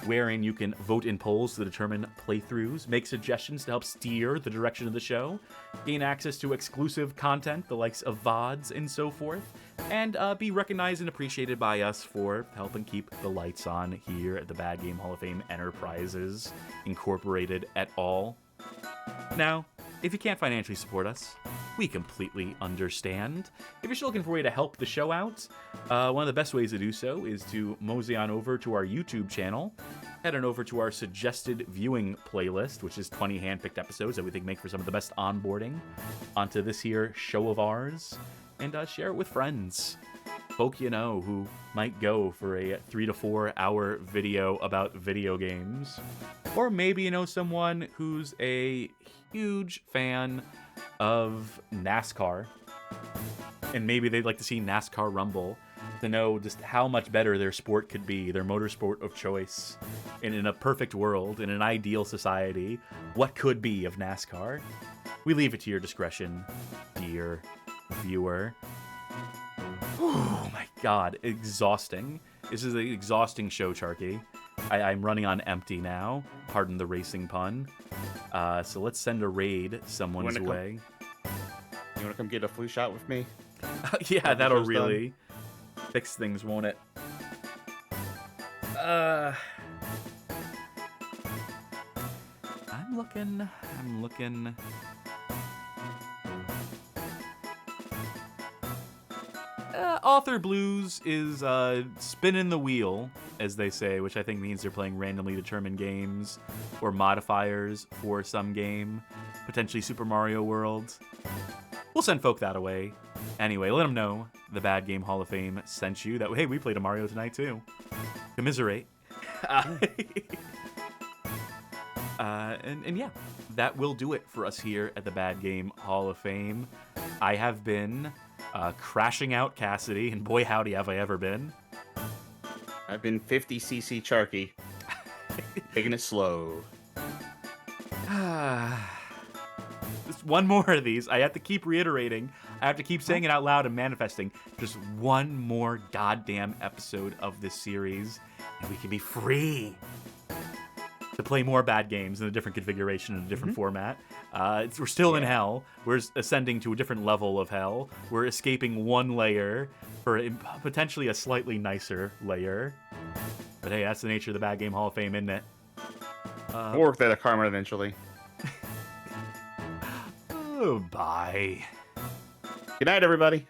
wherein you can vote in polls to determine playthroughs, make suggestions to help steer the direction of the show, gain access to exclusive content, the likes of VODs and so forth, and be recognized and appreciated by us for helping keep the lights on here at the Bad Game Hall of Fame Enterprises Incorporated et al. Now, if you can't financially support us, we completely understand. If you're still looking for a way to help the show out, one of the best ways to do so is to mosey on over to our YouTube channel, head on over to our suggested viewing playlist, which is 20 hand-picked episodes that we think make for some of the best onboarding onto this here show of ours, and share it with friends. Folk you know who might go for a 3 to 4 hour video about video games. Or maybe you know someone who's a huge fan of NASCAR, and maybe they'd like to see NASCAR Rumble to know just how much better their sport could be, their motorsport of choice. And in a perfect world, in an ideal society, what could be of NASCAR? We leave it to your discretion, dear viewer. Oh my god, exhausting. This is an exhausting show, Charky. I'm running on empty now. Pardon the racing pun. So let's send a raid someone's way. You want to come get a flu shot with me? Yeah, that'll really fix things, won't it? I'm looking. Author Blues is spinning the wheel, as they say, which I think means they're playing randomly determined games or modifiers for some game, potentially Super Mario World. We'll send folk that away. Anyway, let them know the Bad Game Hall of Fame sent you. That hey, we played a Mario tonight too. Commiserate. And yeah, that will do it for us here at the Bad Game Hall of Fame. I have been crashing out Cassidy, and boy howdy have I ever been. I've been 50cc Charky. Taking it slow. Just one more of these. I have to keep reiterating. I have to keep saying it out loud and manifesting. Just one more goddamn episode of this series, and we can be free to play more bad games in a different configuration, in a different format. We're still in hell. We're ascending to a different level of hell. We're escaping one layer for potentially a slightly nicer layer. But hey, that's the nature of the Bad Game Hall of Fame, isn't it? We'll work that karma eventually. Oh, bye. Good night, everybody.